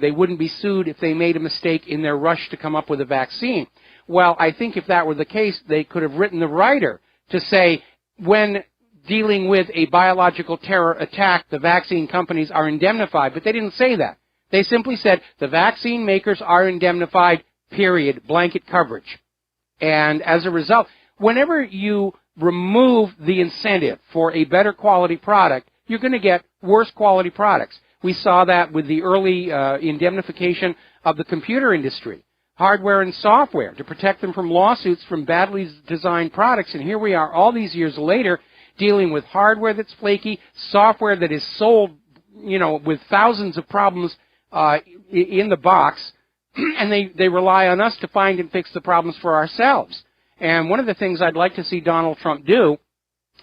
they wouldn't be sued if they made a mistake in their rush to come up with a vaccine. Well, I think if that were the case, they could have written the writer to say, when dealing with a biological terror attack, the vaccine companies are indemnified. But they didn't say that. They simply said the vaccine makers are indemnified, period, blanket coverage. And as a result, whenever you remove the incentive for a better quality product, you're going to get worse quality products. We saw that with the early indemnification of the computer industry, hardware and software, to protect them from lawsuits from badly designed products. And here we are all these years later dealing with hardware that's flaky, software that is sold, with thousands of problems in the box, and they rely on us to find and fix the problems for ourselves. And one of the things I'd like to see Donald Trump do,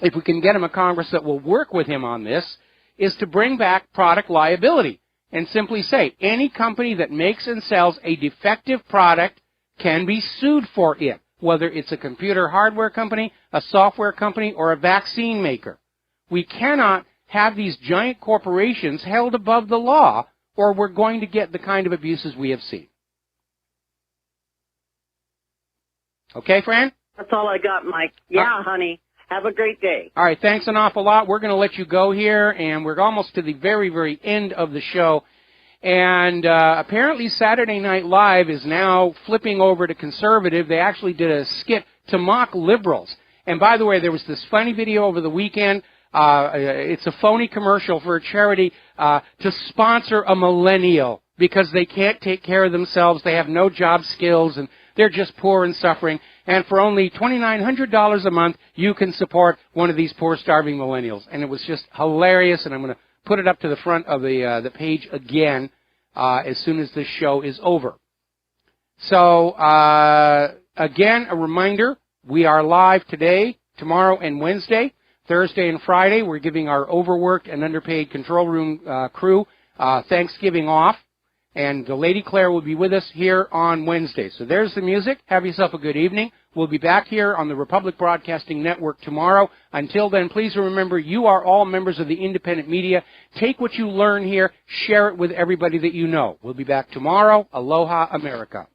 if we can get him a Congress that will work with him on this, is to bring back product liability and simply say any company that makes and sells a defective product can be sued for it, whether it's a computer hardware company, a software company, or a vaccine maker. We cannot have these giant corporations held above the law, or we're going to get the kind of abuses we have seen. Okay, Fran? That's all I got, Mike. Yeah, honey. Have a great day. All right, thanks an awful lot. We're going to let you go here, and we're almost to the very, very end of the show. And apparently Saturday Night Live is now flipping over to conservative. They actually did a skit to mock liberals. And by the way, there was this funny video over the weekend. It's a phony commercial for a charity to sponsor a millennial because they can't take care of themselves. They have no job skills, and they're just poor and suffering. And for only $2,900 a month, you can support one of these poor, starving millennials. And it was just hilarious, and I'm going to put it up to the front of the page again as soon as this show is over. So, again, a reminder, we are live today, tomorrow, and Wednesday. Thursday and Friday, we're giving our overworked and underpaid control room crew Thanksgiving off. And Lady Claire will be with us here on Wednesday. So there's the music. Have yourself a good evening. We'll be back here on the Republic Broadcasting Network tomorrow. Until then, please remember, you are all members of the independent media. Take what you learn here, share it with everybody that you know. We'll be back tomorrow. Aloha, America.